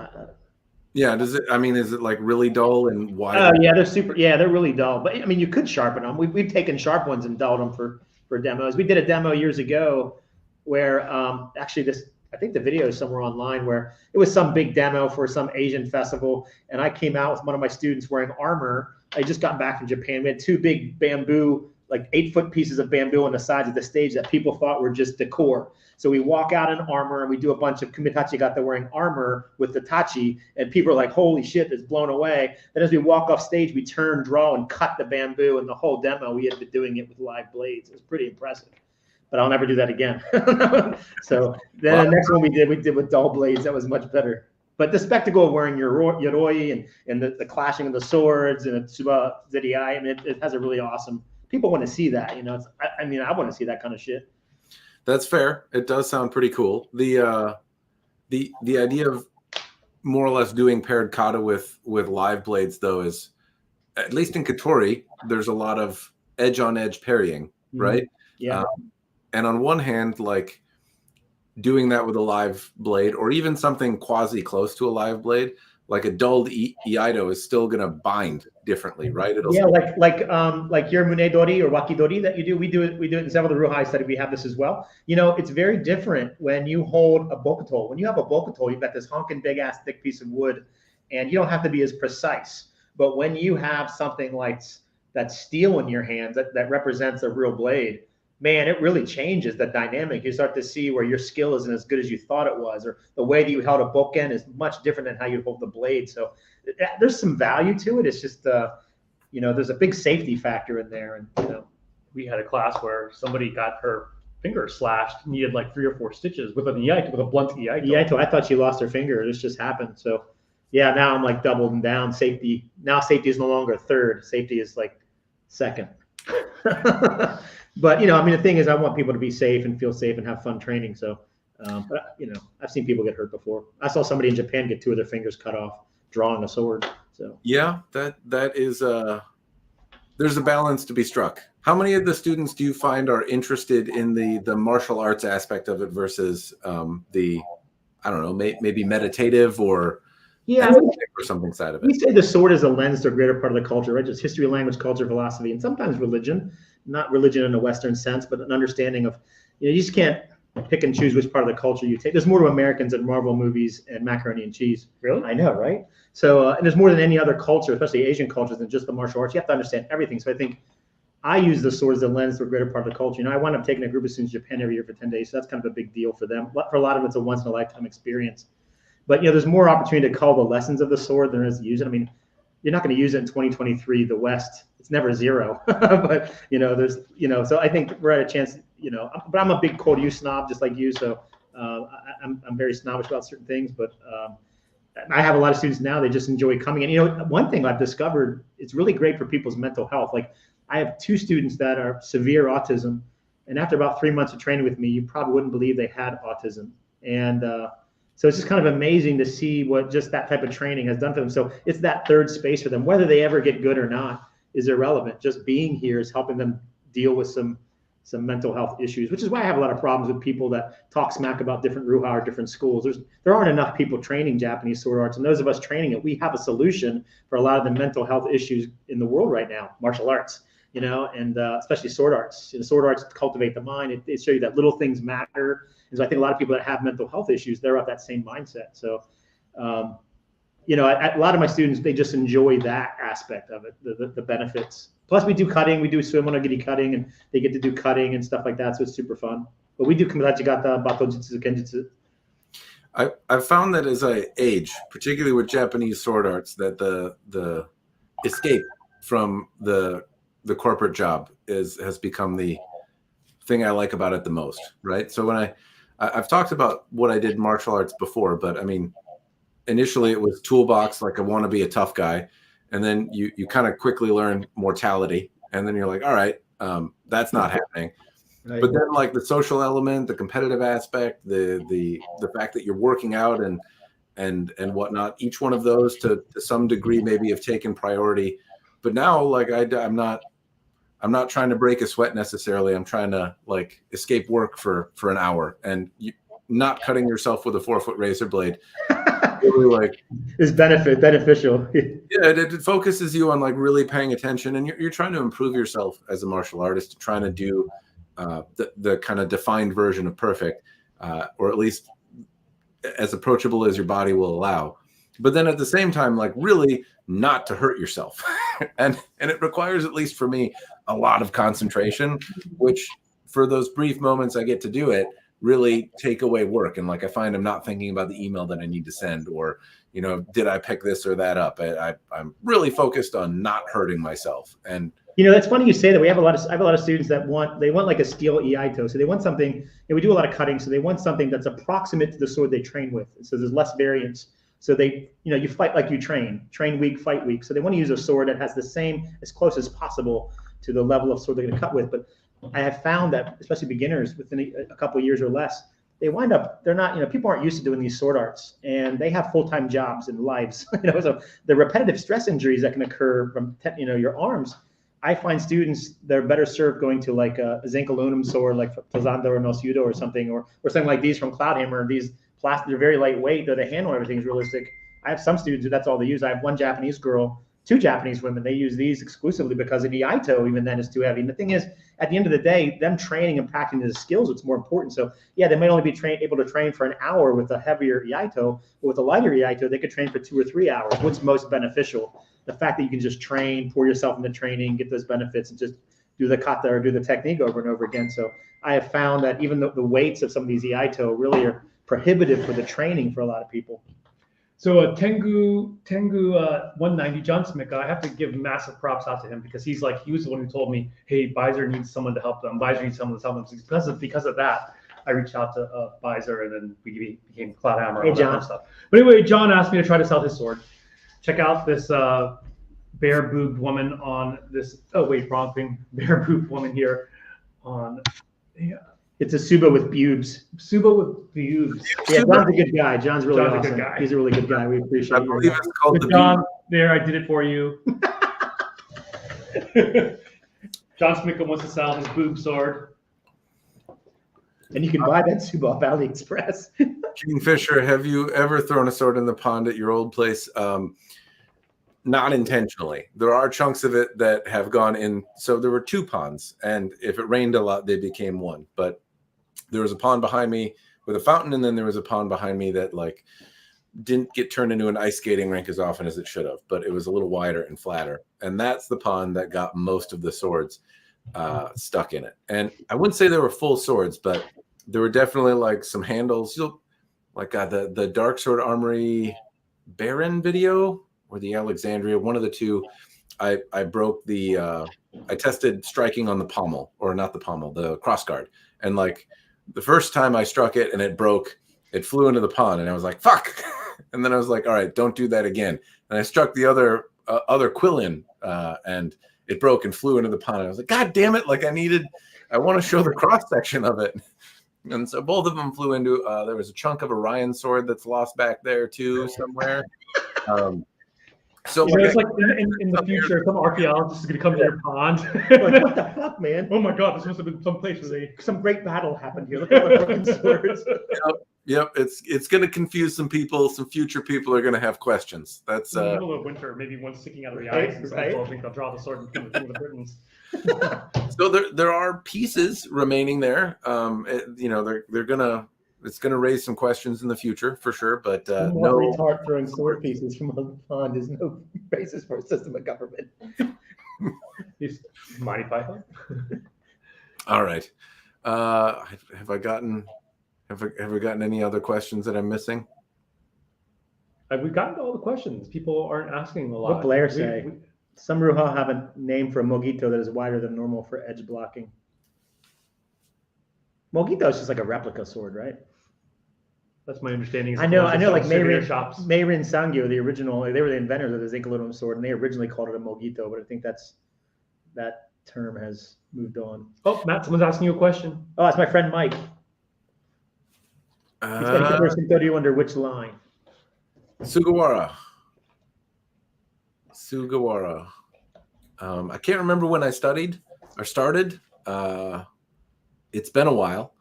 Yeah, does it? I mean, is it like really dull and wide? Oh yeah, they're super. Yeah, they're really dull. But I mean, you could sharpen them. We've taken sharp ones and dulled them for demos. We did a demo years ago where actually this, I think the video is somewhere online, where it was some big demo for some Asian festival, and I came out with one of my students wearing armor. I just got back from Japan. We had two big bamboo, like 8-foot pieces of bamboo on the sides of the stage that people thought were just decor. So we walk out in armor and we do a bunch of kumitachi gata wearing armor with the tachi, and people are like, holy shit, it's blown away. Then as we walk off stage, we turn, draw, and cut the bamboo, and the whole demo, we had been doing it with live blades. It was pretty impressive. But I'll never do that again. So then the next one we did with dull blades. That was much better. But the spectacle of wearing your yoroi and the clashing of the swords and the tsuba zedai, I mean, it has a really awesome, people want to see that, you know. I mean, I want to see that kind of shit. That's fair. It does sound pretty cool. The idea of more or less doing paired kata with live blades, though, is, at least in Katori, there's a lot of edge on edge parrying, right? Yeah. And on one hand, like doing that with a live blade, or even something quasi close to a live blade, like a dulled iaido is still going to bind differently, right? It'll like your munedori or wakidori that you do. We do it in several of the ruhai study. We have this as well. You know, it's very different when you hold a bokuto. When you have a bokuto, you've got this honking big ass thick piece of wood, and you don't have to be as precise. But when you have something like that steel in your hands that represents a real blade, man, it really changes the dynamic. You start to see where your skill isn't as good as you thought it was, or the way that you held a bookend is much different than how you hold the blade. So there's some value to it. It's just, you know, there's a big safety factor in there. And, you know, We had a class where somebody got her finger slashed, needed like 3 or 4 stitches with a blunt iaito. I thought she lost her finger. This just happened. So yeah, now I'm like doubling down. Safety is no longer third. Safety is like second. But, you know, I mean, the thing is, I want people to be safe and feel safe and have fun training. So, but, you know, I've seen people get hurt before. I saw somebody in Japan get 2 of their fingers cut off drawing a sword. So yeah, that is there's a balance to be struck. How many of the students do you find are interested in the martial arts aspect of it versus the, I don't know, maybe meditative or or something side of it? We say the sword is a lens to a greater part of the culture, right? Just history, language, culture, philosophy, and sometimes religion. Not religion in a Western sense, but an understanding of, you know, you just can't pick and choose which part of the culture you take. There's more to Americans than Marvel movies and macaroni and cheese. Really? I know, right? So, and there's more than any other culture, especially Asian cultures, than just the martial arts. You have to understand everything. So I think I use the sword as a lens to a greater part of the culture. You know, I wind up taking a group of students to Japan every year for 10 days. So that's kind of a big deal for them. For a lot of them, it's a once in a lifetime experience. But, you know, there's more opportunity to call the lessons of the sword than there is to use it. I mean, you're not going to use it in 2023, the West. It's never zero. But, you know, there's, you know, so I think we're at a chance, you know, but I'm a big Koryu snob just like you. So I'm very snobbish about certain things. But I have a lot of students now, they just enjoy coming in. You know, one thing I've discovered, it's really great for people's mental health. Like I have 2 students that are severe autism. And after about 3 months of training with me, you probably wouldn't believe they had autism. And so it's just kind of amazing to see what just that type of training has done for them. So it's that third space for them. Whether they ever get good or not is irrelevant. Just being here is helping them deal with some mental health issues, which is why I have a lot of problems with people that talk smack about different ruha or different schools. There aren't enough people training Japanese sword arts, and those of us training it, we have a solution for a lot of the mental health issues in the world right now, martial arts, you know, and especially sword arts. You know, sword arts cultivate the mind. It show you that little things matter. And so I think a lot of people that have mental health issues, they're of that same mindset. So, you know, a lot of my students, they just enjoy that aspect of it, the benefits. Plus, we do cutting. We do sumonogiri cutting, and they get to do cutting and stuff like that. So it's super fun. But we do kumitachi gata, bato jutsu, kenjutsu. I've found that as I age, particularly with Japanese sword arts, that the escape from the corporate job has become the thing I like about it the most, right? So when I've talked about what I did in martial arts before, but I mean, initially it was toolbox, like I want to be a tough guy. And then you kind of quickly learn mortality. And then you're like, all right, that's not happening. Right. But then like the social element, the competitive aspect, the fact that you're working out and whatnot, each one of those to some degree maybe have taken priority. But now like I I'm not trying to break a sweat necessarily. I'm trying to like escape work for an hour, and not cutting yourself with a 4-foot razor blade really like is beneficial. Yeah, it focuses you on like really paying attention, and you're trying to improve yourself as a martial artist, trying to do the kind of defined version of perfect, or at least as approachable as your body will allow. But then at the same time, like really not to hurt yourself, and it requires, at least for me, a lot of concentration, which for those brief moments I get to do it really take away work. And like I find I'm not thinking about the email that I need to send, or did I pick this or that up? I'm really focused on not hurting myself. And that's funny you say that. I have a lot of students that want like a steel Iaito. So they want something, and we do a lot of cutting. So they want something that's approximate to the sword they train with. So there's less variance. So they, you fight like you train week, fight week. So they want to use a sword that has the same, as close as possible to the level of sword they're going to cut with. But I have found that, especially beginners within a couple of years or less, they wind up, they're not, people aren't used to doing these sword arts, and they have full-time jobs and lives. So the repetitive stress injuries that can occur from, your arms, I find students, they're better served going to like a zinc aluminum sword, like Plazando or Mojito or something, or something like these from Cloudhammer. These plastic, they're very lightweight, though the handle and everything is realistic. I have some students who that's all they use. I have one Japanese girl, 2 Japanese women, they use these exclusively because an Iaito, even then, is too heavy. And the thing is, at the end of the day, them training and practicing the skills, it's more important. So yeah, they might only be able to train for an hour with a heavier Iaito, but with a lighter Iaito, they could train for 2 or 3 hours. What's most beneficial? The fact that you can just train, pour yourself into training, get those benefits, and just do the kata or do the technique over and over again. So I have found that even the weights of some of these Iaito really are prohibitive for the training for a lot of people. So Tengu 190, John Smicka, I have to give massive props out to him, because he was the one who told me, hey, Beiser needs someone to help them. Beiser needs someone to help them. Because of that, I reached out to Beiser, and then we became Cloudhammer. Hey, John. Stuff. But anyway, John asked me to try to sell his sword. Check out this bare-boobed woman on this. Oh wait, wrong thing. Bare-boobed woman here on. Yeah. It's a Suba with pubes. Suba with pubes. Yeah, John's a good guy. John's really awesome. A good guy. He's a really good guy. We appreciate I believe it's called the John. There, I did it for you. John Smicka wants to sell his boob sword. And you can buy that Suba off AliExpress. Kingfisher, have you ever thrown a sword in the pond at your old place? Not intentionally. There are chunks of it that have gone in. So there were 2 ponds, and if it rained a lot, they became 1. But there was a pond behind me with a fountain, and then there was a pond behind me that like didn't get turned into an ice skating rink as often as it should have, but it was a little wider and flatter. And that's the pond that got most of the swords stuck in it. And I wouldn't say they were full swords, but there were definitely like some handles. Like the Dark Sword Armory Baron video or the Alexandria, one of the two. I broke the I tested striking on the pommel, or not the pommel, the crossguard, and like the first time I struck it and it broke, it flew into the pond, and I was like, fuck. And then I was like, all right, don't do that again. And I struck the other quillin, and it broke and flew into the pond. And I was like, God damn it. Like I want to show the cross section of it. And so both of them flew into, there was a chunk of Orion sword that's lost back there too, somewhere. So it's like in the future, some archaeologist is going to come to your pond. Like, what the fuck, man? Oh my God, this must have been some place where some great battle happened here. Look at all the broken swords. Yep. It's going to confuse some people. Some future people are going to have questions. That's in the middle of winter, maybe one sticking out of the ice, and some people think they'll draw the sword and kill the Britons. So there are pieces remaining there. They're gonna. It's going to raise some questions in the future for sure, but no retard throwing sword pieces from a pond is no basis for a system of government. He's Mighty Python. All right. Have we gotten any other questions that I'm missing? We've gotten to all the questions. People aren't asking a lot. What Blair say? Some Ruha have a name for a Mojito that is wider than normal for edge blocking. Mojito is just like a replica sword, right? That's my understanding. I know. Like Meirin Sangyo, the original, they were the inventors of the zinc aluminum sword, and they originally called it a Mojito, but I think that term has moved on. Oh, Matt, someone's asking you a question. Oh, it's my friend Mike. Shinto, do you under which line? Sugawara. I can't remember when I studied, I started. It's been a while,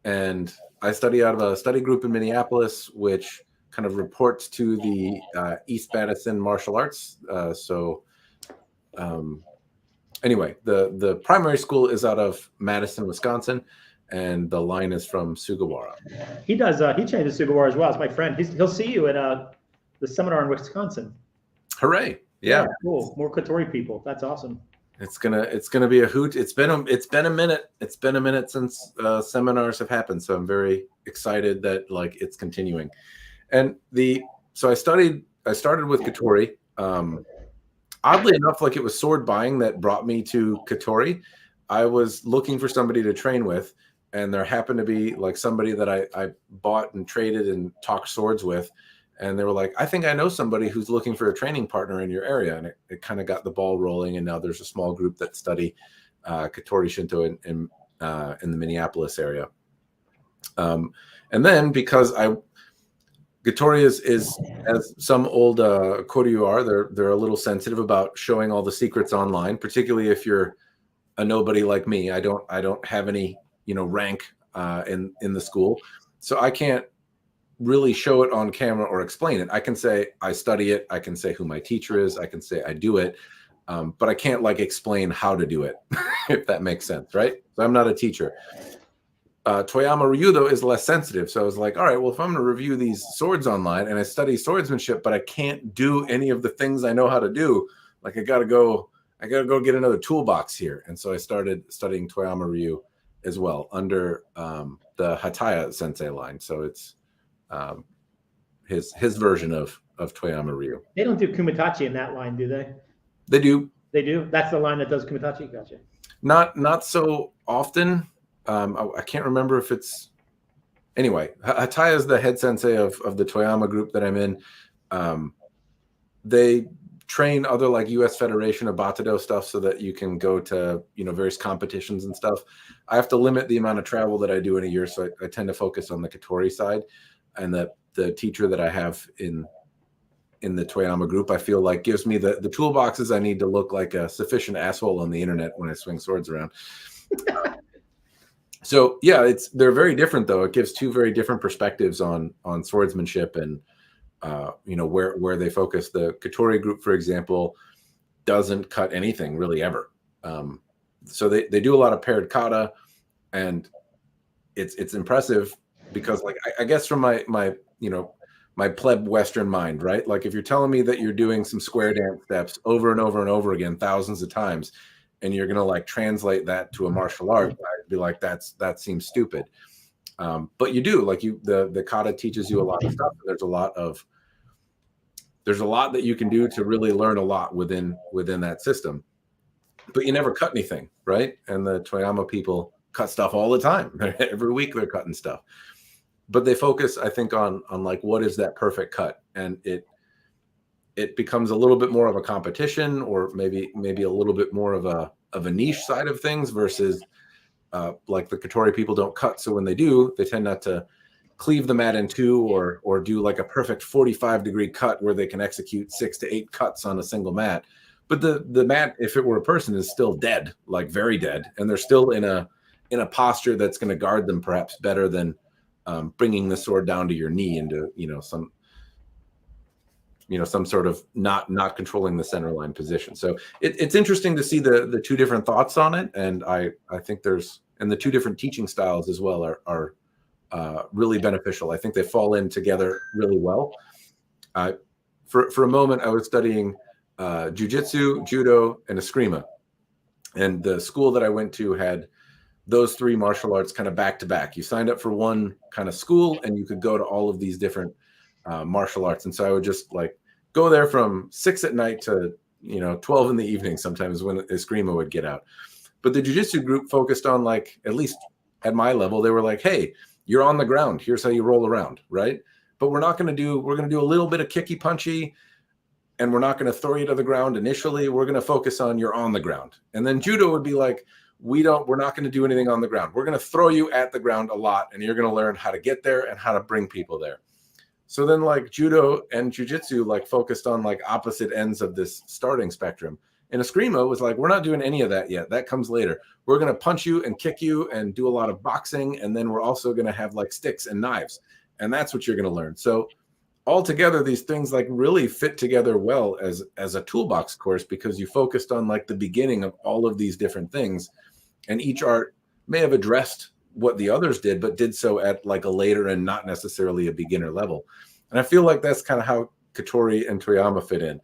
and I study out of a study group in Minneapolis, which kind of reports to the East Madison Martial Arts. Anyway, the primary school is out of Madison, Wisconsin, and the line is from Sugawara. He does. He changes Sugawara as well. It's my friend. He'll see you at the seminar in Wisconsin. Hooray! Yeah, cool. More Katori people. That's awesome. It's gonna be a hoot. It's been a minute. It's been a minute since seminars have happened, so I'm very excited that like it's continuing. And so I started with Katori. Oddly enough, like it was sword buying that brought me to Katori. I was looking for somebody to train with, and there happened to be like somebody that I bought and traded and talked swords with. And they were like, I think I know somebody who's looking for a training partner in your area. And it kind of got the ball rolling. And now there's a small group that study Toyama Shinto in the Minneapolis area. And then because Katori is as some old Koryu are, they're a little sensitive about showing all the secrets online, particularly if you're a nobody like me. I don't have any, rank in the school. So I can't really show it on camera or explain it. I can say I study it. I can say who my teacher is. I can say I do it. But I can't like explain how to do it, if that makes sense, right? So I'm not a teacher. Toyama Ryu, though, is less sensitive. So I was like, all right, well, if I'm going to review these swords online and I study swordsmanship, but I can't do any of the things I know how to do, like I got to go get another toolbox here. And so I started studying Toyama Ryu as well under the Hataya sensei line. So it's his version of Toyama Ryu. They don't do kumitachi in that line, do they? They do. They do? That's the line that does kumitachi? Gotcha. Not so often. I can't remember if it's... Anyway, Hataya is the head sensei of the Toyama group that I'm in. They train other like U.S. Federation of Batato stuff so that you can go to, various competitions and stuff. I have to limit the amount of travel that I do in a year, so I tend to focus on the Katori side. And the teacher that I have in the Toyama group, I feel like gives me the toolboxes I need to look like a sufficient asshole on the internet when I swing swords around. So yeah, they're very different though. It gives two very different perspectives on swordsmanship and where they focus. The Katori group, for example, doesn't cut anything really ever. So they do a lot of paired kata, and it's impressive because like I guess from my pleb Western mind, right? Like if you're telling me that you're doing some square dance steps over and over and over again, thousands of times, and you're gonna like translate that to a martial art, I'd be like, that seems stupid. But you do, like the kata teaches you a lot of stuff. There's a lot that you can do to really learn a lot within that system. But you never cut anything, right? And the Toyama people cut stuff all the time. Every week they're cutting stuff. But they focus, I think, on like what is that perfect cut, and it becomes a little bit more of a competition, or maybe a little bit more of a niche side of things versus like the Katori people don't cut. So when they do, they tend not to cleave the mat in two or do like a perfect 45-degree cut where they can execute 6 to 8 cuts on a single mat. But the mat, if it were a person, is still dead, like very dead, and they're still in a posture that's going to guard them perhaps better than bringing the sword down to your knee into some sort of not controlling the center line position. So it's interesting to see the two different thoughts on it, and I think and the two different teaching styles as well are really beneficial. I think they fall in together really well. For a moment, I was studying jiu-jitsu, judo, and eskrima, and the school that I went to had those three martial arts kind of back to back. You signed up for one kind of school, and you could go to all of these different martial arts. And so I would just like go there from 6 at night to 12 in the evening sometimes when eskrima would get out. But the jiu-jitsu group focused on, like, at least at my level, they were like, hey, you're on the ground, here's how you roll around, right? But we're going to do a little bit of kicky punchy, and we're not going to throw you to the ground initially. We're going to focus on you're on the ground. And then judo would be like, we're not going to do anything on the ground. We're going to throw you at the ground a lot, and you're going to learn how to get there and how to bring people there. So then like judo and jiu-jitsu like focused on like opposite ends of this starting spectrum. In Eskrima, it was like, we're not doing any of that yet. That comes later. We're going to punch you and kick you and do a lot of boxing. And then we're also going to have like sticks and knives. And that's what you're going to learn. So altogether, these things like really fit together well as a toolbox course, because you focused on like the beginning of all of these different things. And each art may have addressed what the others did, but did so at like a later and not necessarily a beginner level. And I feel like that's kind of how Katori and Toyama fit in.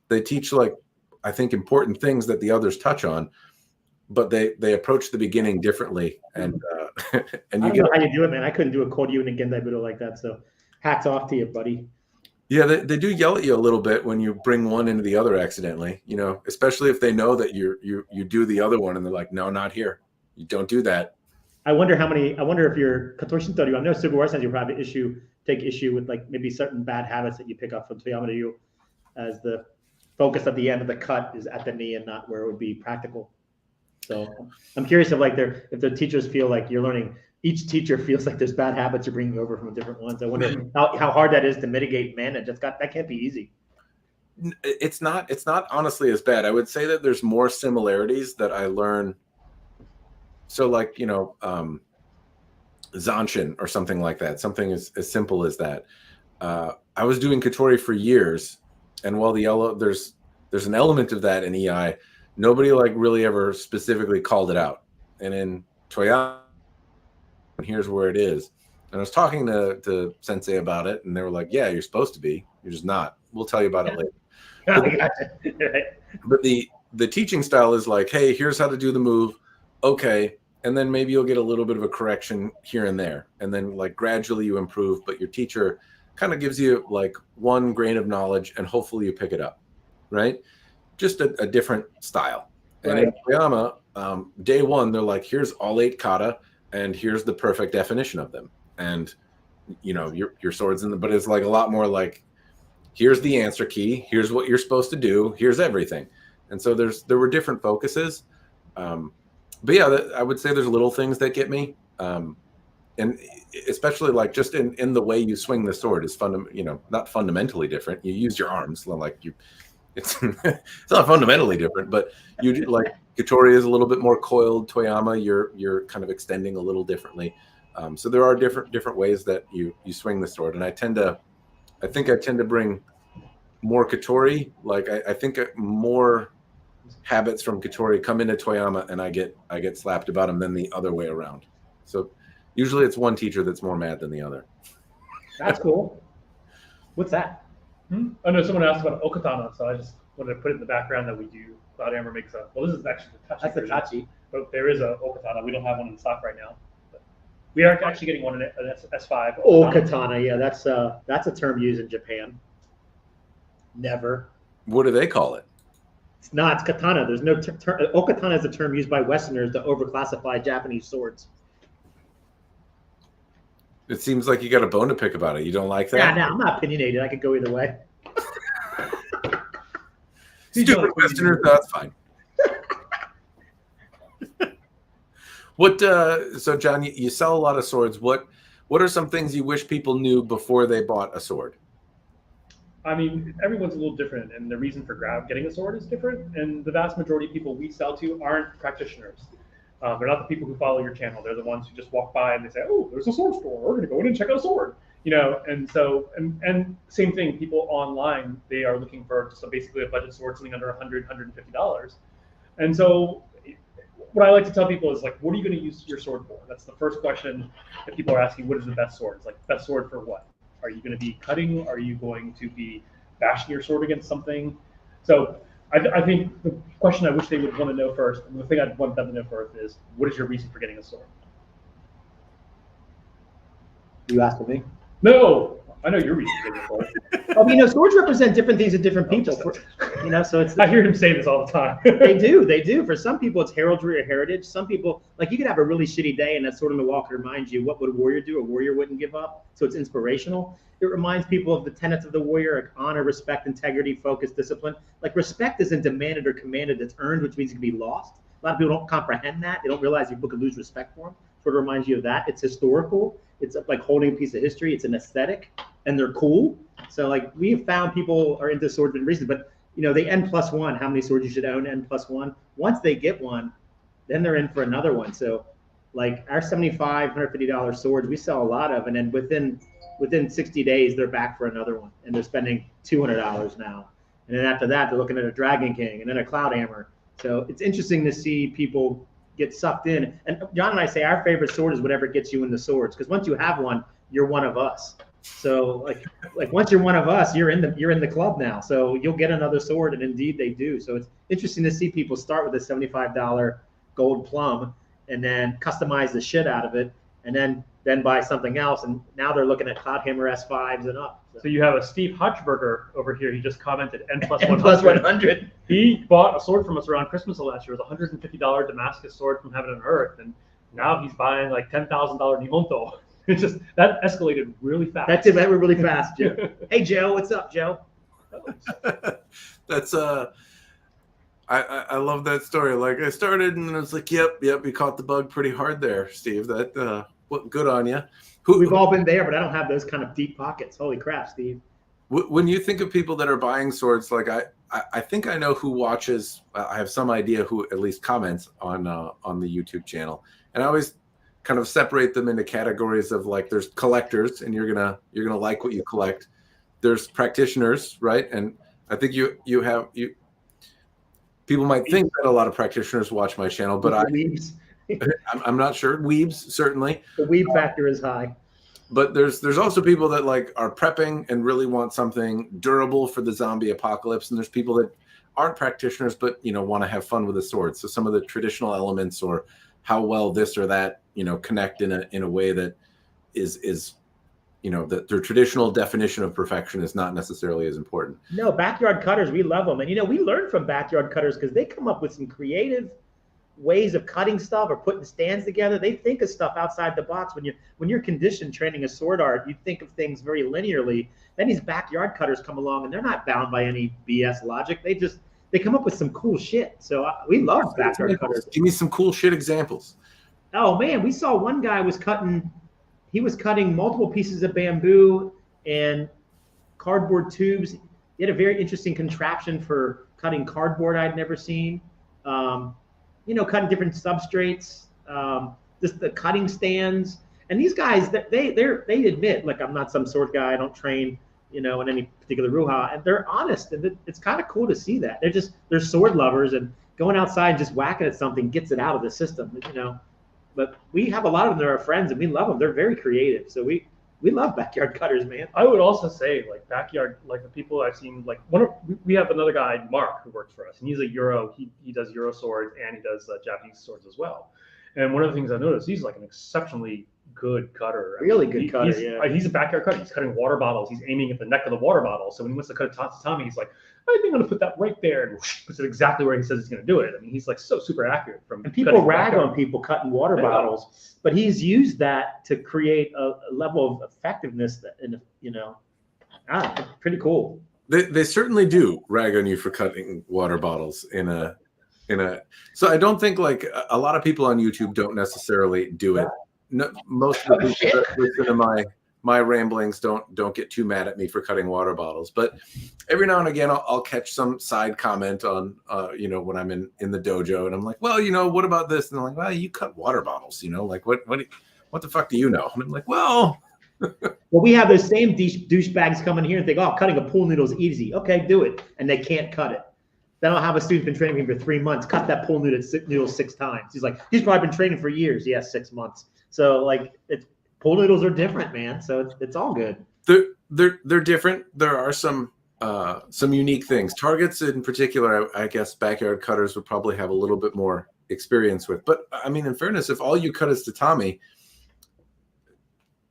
They teach like, I think, important things that the others touch on, but they approach the beginning differently. And and I don't know how you do it, man. I couldn't do a Koryu and a Gendai Budo like that. So hats off to you, buddy. Yeah, they do yell at you a little bit when you bring one into the other accidentally, you know, especially if they know that you do the other one and they're like, no, not here. You don't do that. I wonder if your Katori Shinto, I know Sugawara-san, you probably take issue with like maybe certain bad habits that you pick up from Toyama to you, as the focus at the end of the cut is at the knee and not where it would be practical. So I'm curious if the teachers feel like you're learning, each teacher feels like there's bad habits you're bringing over from different ones. I wonder how hard that is to mitigate, manage. That can't be easy. It's not honestly as bad. I would say that there's more similarities that I learn. So like, you know, Zanshin or something like that, something as simple as that. I was doing Katori for years, and while there's an element of that in EI, nobody like really ever specifically called it out. And in Toyama, here's where it is. And I was talking to Sensei about it, and they were like, yeah, you're supposed to be. You're just not. We'll tell you about it later. But the teaching style is like, hey, here's how to do the move. Okay. And then maybe you'll get a little bit of a correction here and there. And then like gradually you improve, but your teacher kind of gives you like one grain of knowledge and hopefully you pick it up, right? Just a different style. And in Toyama, day one, they're like, here's all 8 kata and here's the perfect definition of them. And, you know, your swords but it's like a lot more like, here's the answer key. Here's what you're supposed to do. Here's everything. And so there were different focuses. But yeah, I would say there's little things that get me. And especially like just in the way you swing the sword is not fundamentally different. You use your arms like it's not fundamentally different, but you do, like Katori is a little bit more coiled. Toyama, you're kind of extending a little differently. So there are different ways that you swing the sword. And I think I tend to bring more Katori. Like I think more habits from Katori come into Toyama and I get slapped about them than the other way around. So usually it's one teacher that's more mad than the other. That's cool. What's that? I know someone asked about Okatana, so I just wanted to put it in the background that we do. Cloud Hammer makes this is actually the Tachi. That's the Tachi. But there is a Okatana. We don't have one in stock right now. But we are actually getting one in an S5. Okatana, yeah, that's a term used in Japan. Never. What do they call it? It's not. It's katana. There's no term. Okatana is a term used by Westerners to overclassify Japanese swords. It seems like you got a bone to pick about it. You don't like that? Yeah, no, I'm not opinionated. I could go either way. Stupid Westerners, that's fine. So John, you sell a lot of swords. What are some things you wish people knew before they bought a sword? I mean, everyone's a little different, and the reason for getting a sword is different. And the vast majority of people we sell to aren't practitioners. They're not the people who follow your channel. They're the ones who just walk by and they say, "Oh, there's a sword store. We're going to go in and check out a sword." You know, and so and same thing. People online, they are looking for just basically a budget sword, something under $100, $150. And so, what I like to tell people is like, what are you going to use your sword for? That's the first question that people are asking. What is the best sword? It's like, best sword for what? Are you going to be cutting? Are you going to be bashing your sword against something? So I think the question I wish they would want to know first, and the thing I'd want them to know first is, what is your reason for getting a sword? You asking me? No, I know your reason for getting a sword. You know, swords represent different things to different people. You know, so it's. I hear him say this all the time. They do. For some people, it's heraldry or heritage. Some people, like, you could have a really shitty day, and that sword in the wall could remind you what would a warrior do. A warrior wouldn't give up, so it's inspirational. It reminds people of the tenets of the warrior, like honor, respect, integrity, focus, discipline. Like, respect isn't demanded or commanded; it's earned, which means it can be lost. A lot of people don't comprehend that. They don't realize people could lose respect for them. Sort of reminds you of that. It's historical. It's like holding a piece of history. It's an aesthetic, and they're cool. So, like, we have found people are into swords for reasons, but they N+1, how many swords you should own, N+1. Once they get one, then they're in for another one. So like our $75, $150 swords, we sell a lot of, and then within 60 days, they're back for another one, and they're spending $200 now. And then after that, they're looking at a Dragon King and then a Cloud Hammer. So it's interesting to see people get sucked in. And John and I say our favorite sword is whatever gets you in the swords, because once you have one, you're one of us. So like once you're one of us, you're in the club now. So you'll get another sword, and indeed they do. So it's interesting to see people start with a $75 gold plum and then customize the shit out of it, and then buy something else. And now they're looking at Cloud Hammer S5s and up. So you have a Steve Hutchberger over here. He just commented N+100. N+100. He bought a sword from us around Christmas of last year. It was a $150 Damascus sword from Heaven and Earth, and now he's buying like $10,000 Nihonto. It's just that escalated really fast. That did really fast, Joe. Hey Joe, what's up, Joe? That's I love that story. Like I started and I was like, yep, you caught the bug pretty hard there, Steve. That good on you. We've all been there, but I don't have those kind of deep pockets. Holy crap, Steve. When you think of people that are buying swords, like I think I know who watches. I have some idea who at least comments on the YouTube channel, and I always kind of separate them into categories of like there's collectors, and you're gonna like what you collect. There's practitioners, right? And I think you people might think that a lot of practitioners watch my channel, but I'm not sure. Weebs, certainly. The weeb factor is high. But there's also people that like are prepping and really want something durable for the zombie apocalypse, and there's people that aren't practitioners but want to have fun with the sword. So some of the traditional elements or how well this or that connect in a way that is that their traditional definition of perfection is not necessarily as important. No, backyard cutters, we love them. And, we learn from backyard cutters because they come up with some creative ways of cutting stuff or putting stands together. They think of stuff outside the box. When you're conditioned training a sword art, you think of things very linearly. Then these backyard cutters come along and they're not bound by any BS logic. They come up with some cool shit. So we love backyard cutters. Give me some cool shit examples. Oh man, we saw one guy was cutting multiple pieces of bamboo and cardboard tubes. He had a very interesting contraption for cutting cardboard I'd never seen. Cutting different substrates, just the cutting stands. And these guys, they admit, like, I'm not some sword guy. I don't train, in any particular ruha. And they're honest, and it's kind of cool to see that. They're sword lovers, and going outside and just whacking at something gets it out of the system, But we have a lot of them that are our friends, and we love them. They're very creative. So we love backyard cutters, man. I would also say, like, backyard, like the people I've seen, like we have another guy, Mark, who works for us, and he's a Euro. He does Euro swords and he does Japanese swords as well. And one of the things I noticed, he's like an exceptionally good cutter. Really good cutter. He's a backyard cutter. He's cutting water bottles. He's aiming at the neck of the water bottle. So when he wants to cut a tatami, he's like, I think I'm going to put that right there, and whoosh, puts it exactly where he says he's going to do it. I mean, he's like so super accurate. And people rag on people cutting water bottles, but he's used that to create a level of effectiveness that, pretty cool. They certainly do rag on you for cutting water bottles in a. So I don't think like a lot of people on YouTube don't necessarily do it. No, most of the people that listen to my ramblings don't get too mad at me for cutting water bottles, but every now and again I'll catch some side comment on when I'm in the dojo, and I'm like, well, what about this? And they're like, well, you cut water bottles, like what the fuck do you know? And I'm like, well, we have those same douchebags come in here and think, oh, cutting a pool noodle is easy. Okay, do it, and they can't cut it. Then I'll have a student been training me for 3 months, cut that pool noodle 6 times. He's like, he's probably been training for years. Yeah, 6 months. So like pool noodles are different, man. So it's all good. They're different. There are some unique things. Targets in particular, I guess backyard cutters would probably have a little bit more experience with. But I mean, in fairness, if all you cut is tatami,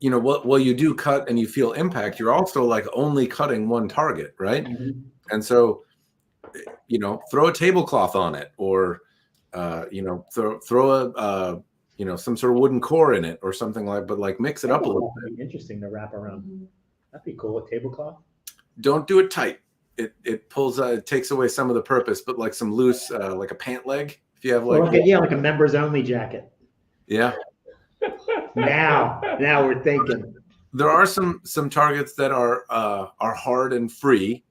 while you do cut and you feel impact, you're also like only cutting one target, right? Mm-hmm. And so, throw a tablecloth on it, or throw a some sort of wooden core in it or something but mix it up a little bit. Interesting to wrap around. That'd be cool. A tablecloth. Don't do it tight. It pulls. It takes away some of the purpose. But like some loose, like a pant leg. If you have like like a members only jacket. Yeah. Now we're thinking. There are some targets that are hard and free.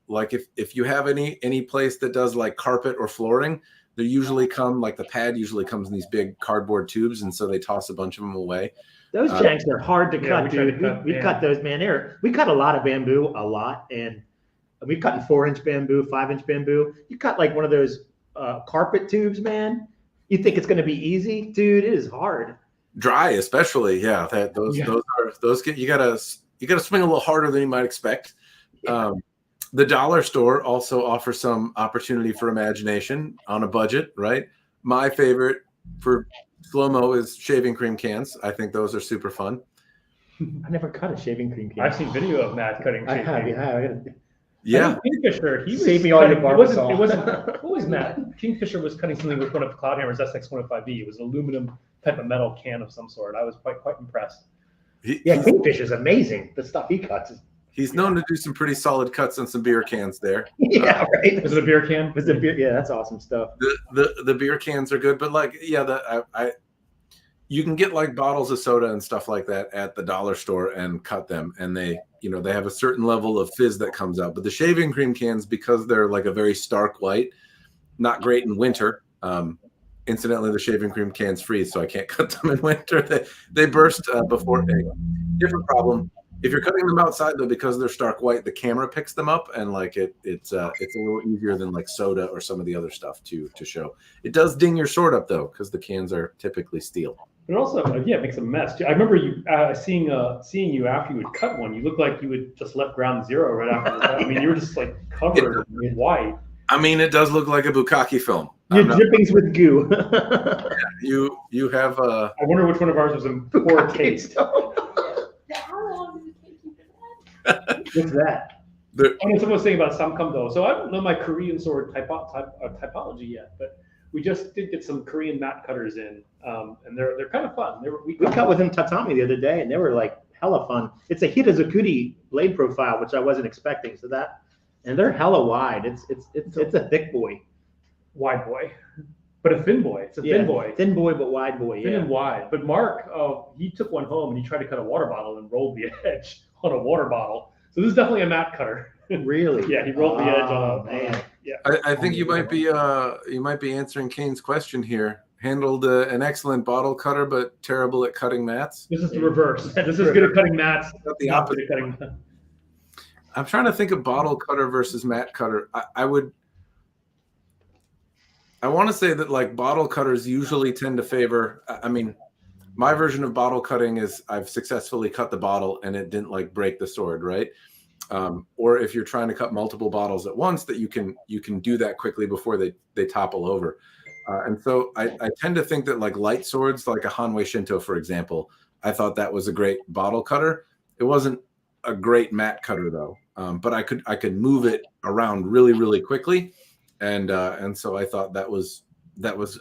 Like if you have any place that does like carpet or flooring, they usually come like the pad usually comes in these big cardboard tubes, and so they toss a bunch of them away. Those janks are hard to cut, we tried dude. to cut, We yeah. cut those, man. We cut a lot of bamboo, and we've cut in 4-inch bamboo, 5-inch bamboo. You cut like one of those carpet tubes, man. You think it's going to be easy, dude? It is hard. Dry, especially, yeah. Those get you gotta swing a little harder than you might expect. The dollar store also offers some opportunity for imagination on a budget, right? My favorite for slow-mo is shaving cream cans. I think those are super fun. I never cut a shaving cream can. I've seen video of Matt cutting. I have, Yeah. Kingfisher, he was Save me all your cutting, barbecue it wasn't, what was Matt? Kingfisher was cutting something with one of Cloudhammer's SX105B. It was an aluminum type of metal can of some sort. I was quite impressed. Kingfisher's amazing. The stuff he cuts is. He's known to do some pretty solid cuts on some beer cans there. Yeah, right. Was it a beer can? Was it beer? Yeah, that's awesome stuff. The beer cans are good, but like, yeah, you can get like bottles of soda and stuff like that at the dollar store and cut them, and they have a certain level of fizz that comes out. But the shaving cream cans, because they're like a very stark white, not great in winter. Incidentally, the shaving cream cans freeze, so I can't cut them in winter. They burst before. Anyway, different problem. If you're cutting them outside though, because they're stark white, the camera picks them up, and like it's a little easier than like soda or some of the other stuff to show. It does ding your sword up though, because the cans are typically steel. But also, it makes a mess. I remember you seeing you after you would cut one. You looked like you had just left ground zero right after that. I mean, you were just like covered in white. I mean, it does look like a bukkake film. Your drippings with goo. You have a. I wonder which one of ours was in poor taste. What's that? I mean, someone was saying about samkum though. So I don't know my Korean sword typology yet, but we just did get some Korean mat cutters in, and they're kind of fun. We cut with them tatami the other day, and they were like hella fun. It's a Hitazukuri blade profile, which I wasn't expecting. So and they're hella wide. It's a thick boy, wide boy, but a thin boy. It's a thin boy, but wide boy. Thin and wide. But Mark, he took one home and he tried to cut a water bottle and rolled the edge on a water bottle. So this is definitely a mat cutter. Really? Yeah, he rolled the edge on a man. Yeah. I think you might be answering Kane's question here. Handled an excellent bottle cutter, but terrible at cutting mats. This is the reverse. This is good at cutting mats. Not the opposite. Cutting. I'm trying to think of bottle cutter versus mat cutter. I want to say that like bottle cutters usually tend to favor. I mean, my version of bottle cutting is I've successfully cut the bottle and it didn't like break the sword, right? Or if you're trying to cut multiple bottles at once, that you can do that quickly before they topple over. And so I tend to think that like light swords, like a Hanwei Shinto, for example, I thought that was a great bottle cutter. It wasn't a great mat cutter though, but I could move it around really, really quickly, and so I thought that was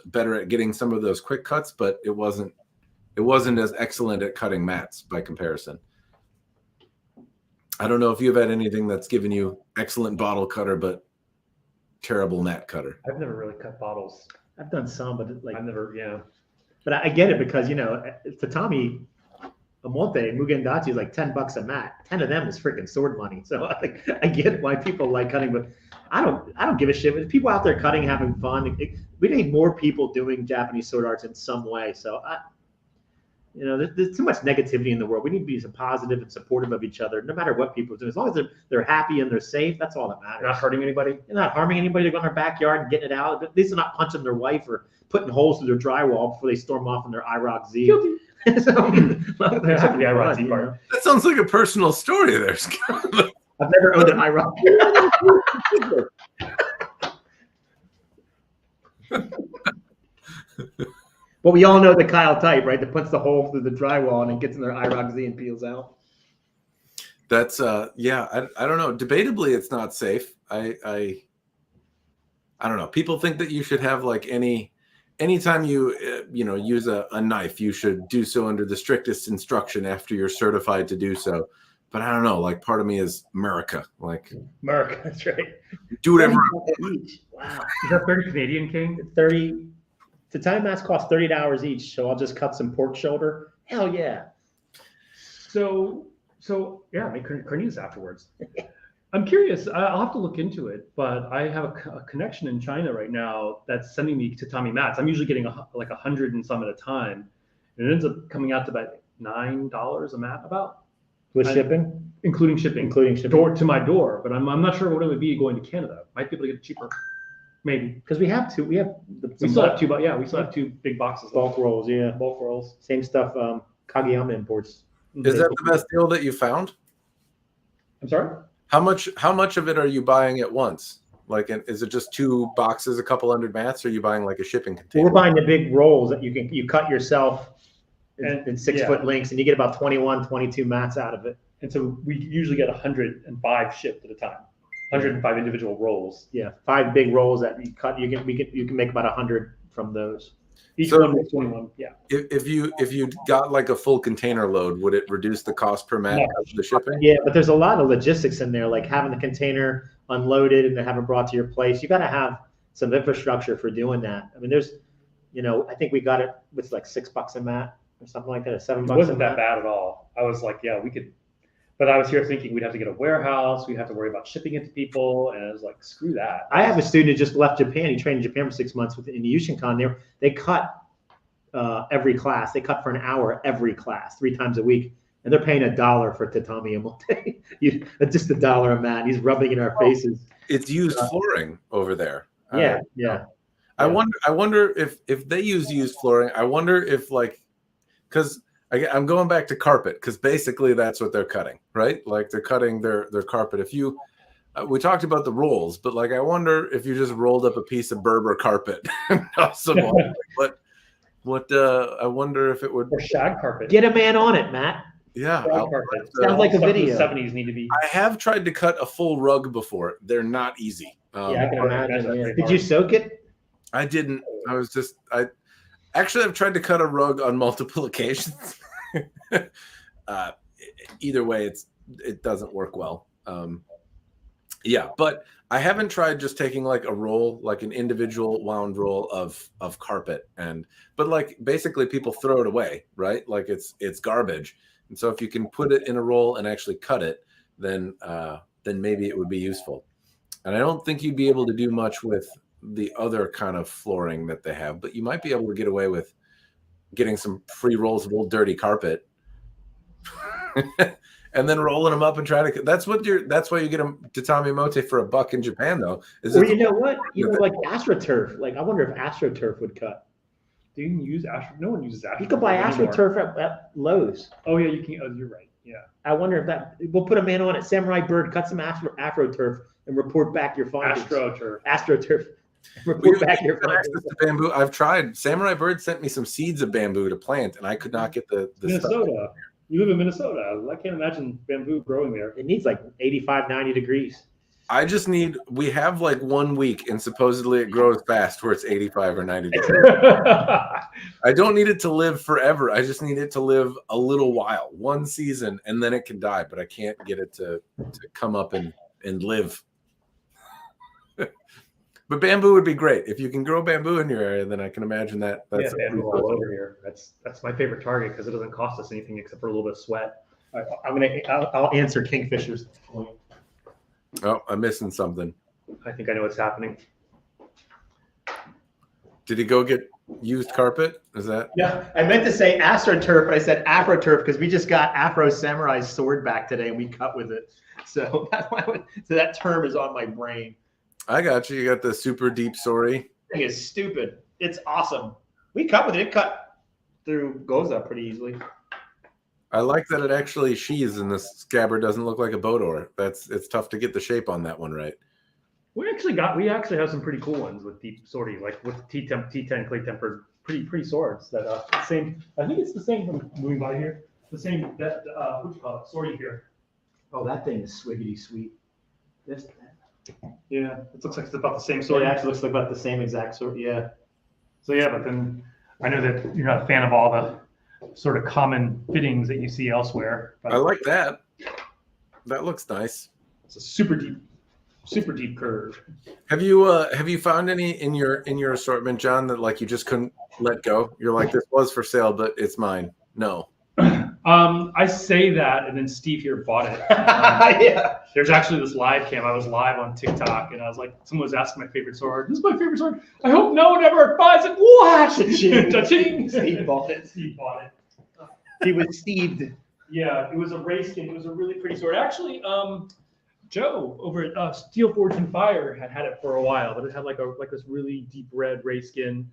better at getting some of those quick cuts, but it wasn't as excellent at cutting mats by comparison. I don't know if you've had anything that's given you excellent bottle cutter, but terrible mat cutter. I've never really cut bottles. I've done some, but like I've never, yeah. But I get it because tatami, a monte, Mugendachi is like $10 a mat. 10 of them is freaking sword money. So I get why people like cutting, but I don't give a shit. There's people out there cutting, having fun. We need more people doing Japanese sword arts in some way. So there's too much negativity in the world. We need to be positive and supportive of each other, no matter what people do. As long as they're happy and they're safe, that's all that matters. You're not hurting anybody? They're not harming anybody. They're going in their backyard and getting it out. At least they're not punching their wife or putting holes through their drywall before they storm off in their IROC Z. Guilty. They're happy the IROC fun, Z part. That sounds like a personal story there, Scott. I've never owned an IROC. But we all know the Kyle type, right? That puts the hole through the drywall and it gets in their IROC Z and peels out. That's I don't know. Debatably, it's not safe. I don't know. People think that you should have like anytime you use a knife, you should do so under the strictest instruction after you're certified to do so. But I don't know. Like part of me is America. Like America, that's right. Do whatever. Each. Wow. Is that 30 Canadian, King? 30. Tatami mats cost $30 each, so I'll just cut some pork shoulder. Hell yeah. So yeah, make carnitas afterwards. I'm curious. I'll have to look into it, but I have a connection in China right now that's sending me tatami mats. I'm usually getting like 100 and some at a time, and it ends up coming out to about $9 a mat, about With shipping? including shipping, door to my door. But I'm not sure what it would be going to Canada. Might be able to get it cheaper, maybe. Because we have two. We still have two, but yeah, we still have two big boxes. Bulk rolls, yeah. Bulk rolls. Same stuff. Kageyama imports. Is that the best deal that you found? I'm sorry? How much of it are you buying at once? Like, is it just 2 boxes, a couple hundred mats, or are you buying like a shipping container? We're buying the big rolls that you cut yourself in 6-foot lengths, and you get about 21, 22 mats out of it. And so we usually get 105 shipped at a time. 105 individual rolls. Yeah, 5 big rolls that you cut. You can make about 100 from those. Each one is 21. Yeah. If you got like a full container load, would it reduce the cost per mat of the shipping? Yeah, but there's a lot of logistics in there, like having the container unloaded and then have it brought to your place. You got to have some infrastructure for doing that. I mean, there's, I think we got it with like $6 a mat or something like that, or $7. It wasn't that bad at all. I was like, yeah, we could. But I was here thinking we'd have to get a warehouse. We'd have to worry about shipping it to people. And I was like, screw that. I have a student who just left Japan. He trained in Japan for 6 months in the Yushinkan. They cut every class. They cut for an hour every class, 3 times a week. And they're paying $1 for tatami emote. Just $1 a mat. He's rubbing in our faces. It's used flooring over there. Yeah. I wonder if they use used flooring. I wonder if because I'm going back to carpet, because basically that's what they're cutting, right? Like they're cutting their carpet. If you, we talked about the rolls, but like I wonder if you just rolled up a piece of Berber carpet and I wonder if it would. Or shag carpet. Get a man on it, Matt. Yeah. Sounds like a video. The 70s need to be. I have tried to cut a full rug before. They're not easy. I can imagine. Yeah. Did you soak it? I didn't. I've tried to cut a rug on multiple occasions. Either way, it doesn't work well. But I haven't tried just taking like a roll, like an individual wound roll of carpet, but like basically people throw it away, right? Like it's garbage. And so if you can put it in a roll and actually cut it, then maybe it would be useful. And I don't think you'd be able to do much with the other kind of flooring that they have, but you might be able to get away with getting some free rolls of old dirty carpet and then rolling them up and trying to. That's why you get them tatami emote for $1 in Japan, though. Or you know what? Like AstroTurf. Like I wonder if AstroTurf would cut. Do you use Astro? No one uses Astro. You could buy AstroTurf at Lowe's. Oh yeah, you can. Oh, you're right. Yeah. I wonder if that. We'll put a man on it. Samurai Bird, cut some AstroTurf and report back your findings. AstroTurf. Report back your findings. Access to bamboo. I've tried. Samurai Bird sent me some seeds of bamboo to plant, and I could not get the Minnesota. stuff. You live in Minnesota. I can't imagine bamboo growing there. It needs like 85, 90 degrees. We have like 1 week, and supposedly it grows fast where it's 85 or 90 degrees. I don't need it to live forever. I just need it to live a little while, 1 season, and then it can die. But I can't get it to come up and live. But bamboo would be great. If you can grow bamboo in your area, then I can imagine that. That's bamboo all over here. That's my favorite target because it doesn't cost us anything except for a little bit of sweat. I'll answer Kingfisher's point. Oh, I'm missing something. I think I know what's happening. Did he go get used carpet? Is that? Yeah, I meant to say AstroTurf, but I said AfroTurf because we just got Afro Samurai's sword back today and we cut with it. So that's why. So that term is on my brain. I got you. You got the super deep sorry. Thing is stupid. It's awesome. We cut with it. It cut through Goza pretty easily. I like that it actually sheathes and the scabbard doesn't look like a boat oar. It's tough to get the shape on that one right. We actually have some pretty cool ones with deep sortie, like with T10 clay tempered pretty swords that same. I think it's the same from moving by here. The same that what do you call it? Sortie here. Oh, that thing is swiggity sweet. Yeah, it looks like it's about the same So sort. it actually looks like about the same exact sort. Yeah. So yeah, but then I know that you're not a fan of all the sort of common fittings that you see elsewhere. But I like that. That looks nice. It's a super deep curve. Have you found any in your assortment, John, that like you just couldn't let go? You're like, this was for sale, but it's mine. No. I say that, and then Steve here bought it. Yeah. There's actually this live cam. I was live on TikTok, and I was like, someone was asking my favorite sword. This is my favorite sword. I hope no one ever buys it. What? Cha-ching. Steve bought it. Steve bought it. He was Steved. Yeah, it was a race skin. It was a really pretty sword. Actually, Joe over at Steel Forge and Fire had it for a while, but it had like this really deep red race skin,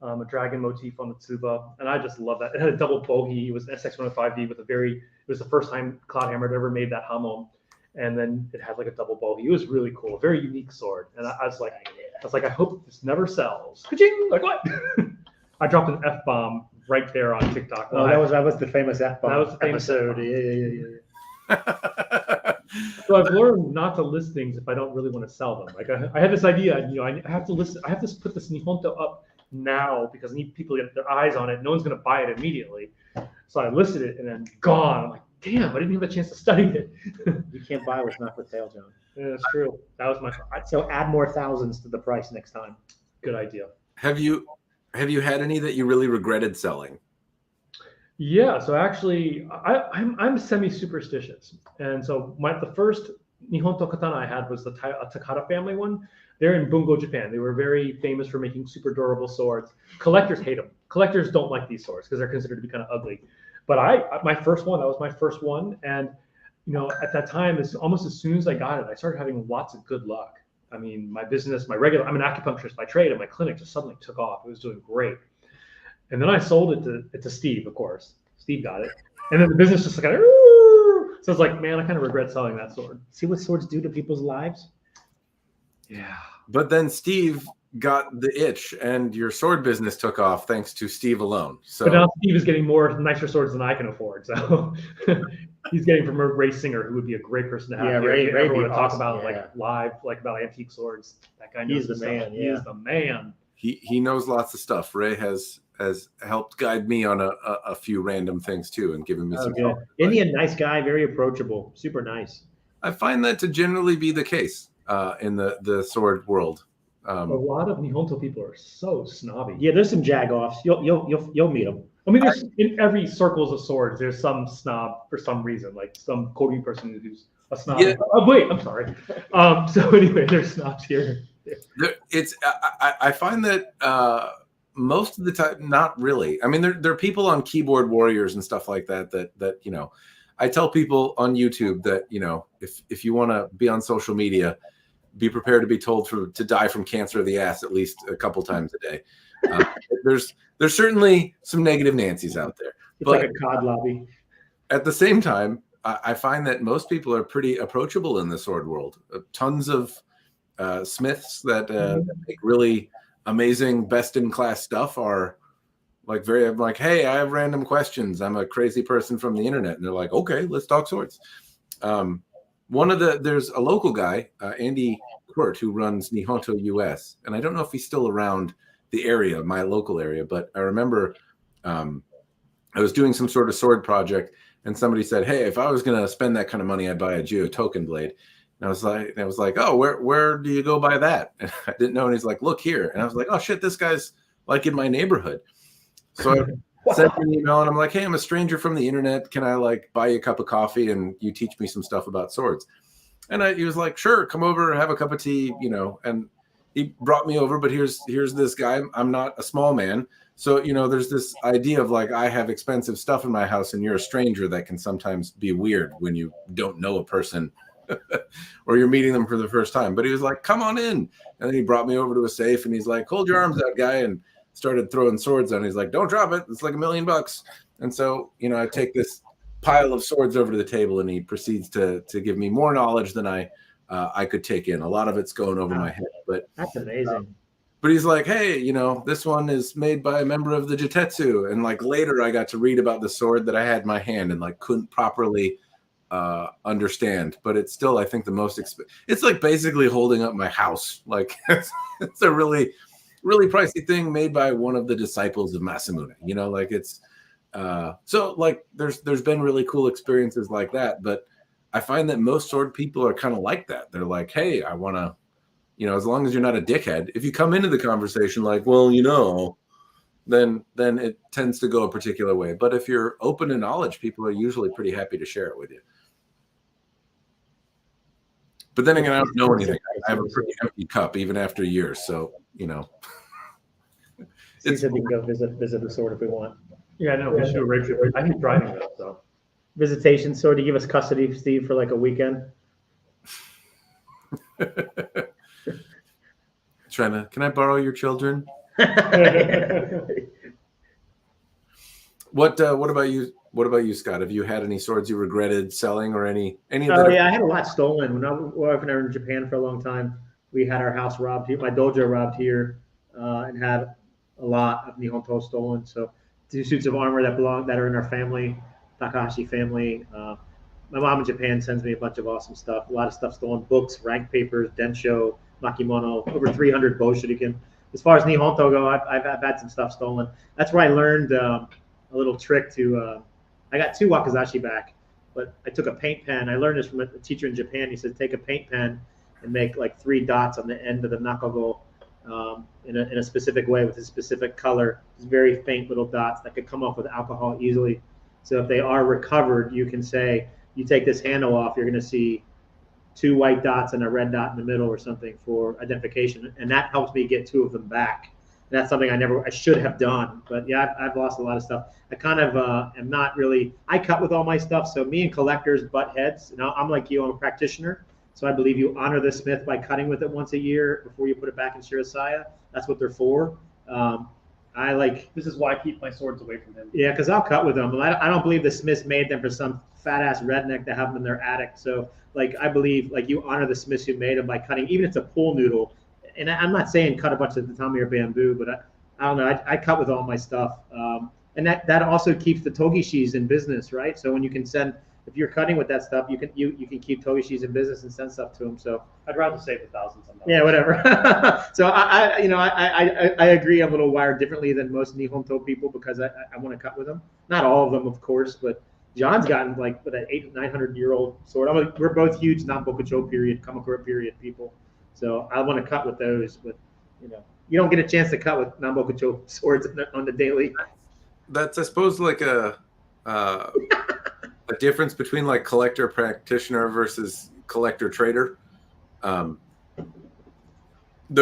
a dragon motif on the tsuba, and I just love that. It had a double bogey. It was an SX105V with it was the first time Cloudhammer had ever made that hamon, and then it had like a double bogey. It was really cool, a very unique sword, and I was like, I hope this never sells. Ka-ching! Like what? I dropped an F-bomb right there on TikTok. Oh, that was the famous F-bomb. That was the famous episode. F-bomb. Yeah. So I've learned not to list things if I don't really want to sell them. Like I had this idea, I have to put this Nihonto up now because I need people to get their eyes on it. No one's going to buy it immediately. So I listed it and then gone. I'm like, damn, I didn't even have a chance to study it. You can't buy what's not for sale, John. Yeah, that's true. That was my So add more thousands to the price next time. good idea. Have you had any that you really regretted selling? Yeah, so actually, I'm semi-superstitious, and so the first Nihonto katana I had was the Takata family one. They're in Bungo, Japan. They were very famous for making super durable swords. Collectors hate them. Collectors don't like these swords because they're considered to be kind of ugly. But that was my first one, and at that time, almost as soon as I got it, I started having lots of good luck. I mean, my business, I'm an acupuncturist by trade, and my clinic just suddenly took off. It was doing great. And then I sold it to Steve, of course. Steve got it. And then the business just kind of, so it's like, man, I kind of regret selling that sword. See what swords do to people's lives? Yeah. But then Steve got the itch and your sword business took off thanks to Steve alone. So But now Steve is getting more nicer swords than I can afford. So he's getting from a Ray Singer, who would be a great person to have. Yeah, here. Ray If you ever would want be to talk awesome, about yeah. live, about antique swords. That guy knows He's the his stuff. man, He yeah. is the man. he knows lots of stuff. Ray has helped guide me on a few random things too and given me some help. Indian, nice guy, very approachable, super nice. I find that to generally be the case in the sword world. A lot of Nihonto people are so snobby. Yeah, there's some jagoffs. You'll meet them. I mean, there's in every circles of swords, there's some snob for some reason, like some Korean person who's a snob. Yeah. Oh, wait, I'm sorry. So anyway, there's snobs here. I find that most of the time, not really. I mean, there are people on keyboard warriors and stuff like that I tell people on YouTube that if you want to be on social media, be prepared to be told to die from cancer of the ass at least a couple times a day. There's certainly some negative Nancy's out there. It's But like a COD lobby. at the same time, I find that most people are pretty approachable in the sword world. Tons of smiths that make really amazing, best-in-class stuff are I'm like, hey, I have random questions. I'm a crazy person from the internet. And they're like, okay, let's talk swords. There's a local guy, Andy Court, who runs Nihonto US. And I don't know if he's still around the area, my local area, but I remember I was doing some sort of sword project and somebody said, hey, if I was going to spend that kind of money, I'd buy a Geo token blade. And I was like, oh, where do you go buy that? And I didn't know. And he's like, look here. And I was like, oh shit, this guy's like in my neighborhood. So I sent him an email and I'm like, hey, I'm a stranger from the internet. Can I buy you a cup of coffee and you teach me some stuff about swords? And he was like, sure, come over, have a cup of tea, and he brought me over, but here's this guy. I'm not a small man. So, there's this idea of I have expensive stuff in my house and you're a stranger that can sometimes be weird when you don't know a person or you're meeting them for the first time. But he was like, come on in. And then he brought me over to a safe and he's like, hold your arms out, guy. And started throwing swords on. He's like, don't drop it. It's like $1 million. And so, I take this pile of swords over to the table and he proceeds to give me more knowledge than I could take in. A lot of it's going over my head, but That's amazing. But he's like, hey, this one is made by a member of the Jitetsu. And later I got to read about the sword that I had in my hand and couldn't properly understand. But it's still, I think, the most it's basically holding up my house. It's a really, really pricey thing made by one of the disciples of Masamune. It's there's been really cool experiences like that. But I find that most sword people are kind of like that. They're like, hey, I want to, as long as you're not a dickhead, if you come into the conversation well, then it tends to go a particular way. But if you're open to knowledge, people are usually pretty happy to share it with you. But then again, I don't know anything. I have a pretty empty cup even after years. So, you know. Steve said we can go visit the sword if we want. Yeah, no, we should do a road trip. I hate driving though, so. Visitation sword to give us custody, Steve, for like a weekend. Can I borrow your children? What about you? What about you, Scott? Have you had any swords you regretted selling, or any? Oh yeah, I had a lot stolen when I were in Japan for a long time. We had our house robbed here, my dojo robbed here, and had a lot of Nihonto stolen. So 2 suits of armor that are in our family, Takahashi family. My mom in Japan sends me a bunch of awesome stuff. A lot of stuff stolen: books, rank papers, densho, makimono, over 300 bow shuriken. As far as Nihonto go, I've had some stuff stolen. That's where I learned a little trick to. I got 2 wakizashi back, but I took a paint pen. I learned this from a teacher in Japan. He said take a paint pen and make like 3 dots on the end of the nakago in a specific way with a specific color. Just very faint little dots that could come off with alcohol easily. So if they are recovered, you can say, you take this handle off, you're going to see 2 white dots and a red dot in the middle or something for identification. And that helps me get 2 of them back. And that's something I should have done. But yeah, I've lost a lot of stuff. I kind of am not really, I cut with all my stuff. So me and collectors butt heads. And I'm like you, I'm a practitioner. So I believe you honor the smith by cutting with it once a year before you put it back in Shirasaya. That's what they're for. This is why I keep my swords away from him. Yeah, because I'll cut with them. I don't believe the smiths made them for some fat ass redneck to have them in their attic. So like I believe like you honor the smiths who made them by cutting, even if it's a pool noodle. And I'm not saying cut a bunch of tatami or bamboo, but I don't know. I cut with all my stuff, and that also keeps the togishis in business, right? So when you can send, if you're cutting with that stuff, you can keep togishis in business and send stuff to them. So I'd rather save $1,000 sometimes. Yeah, whatever. So I agree. I'm a little wired differently than most Nihonto people because I want to cut with them. Not all of them, of course, but John's gotten like with an 800-900-year-old sword. We're both huge Nanbokucho period, Kamakura period people. So I want to cut with those, but you don't get a chance to cut with Nanbokucho swords on the daily. That's, I suppose, like a difference between like collector practitioner versus collector trader. There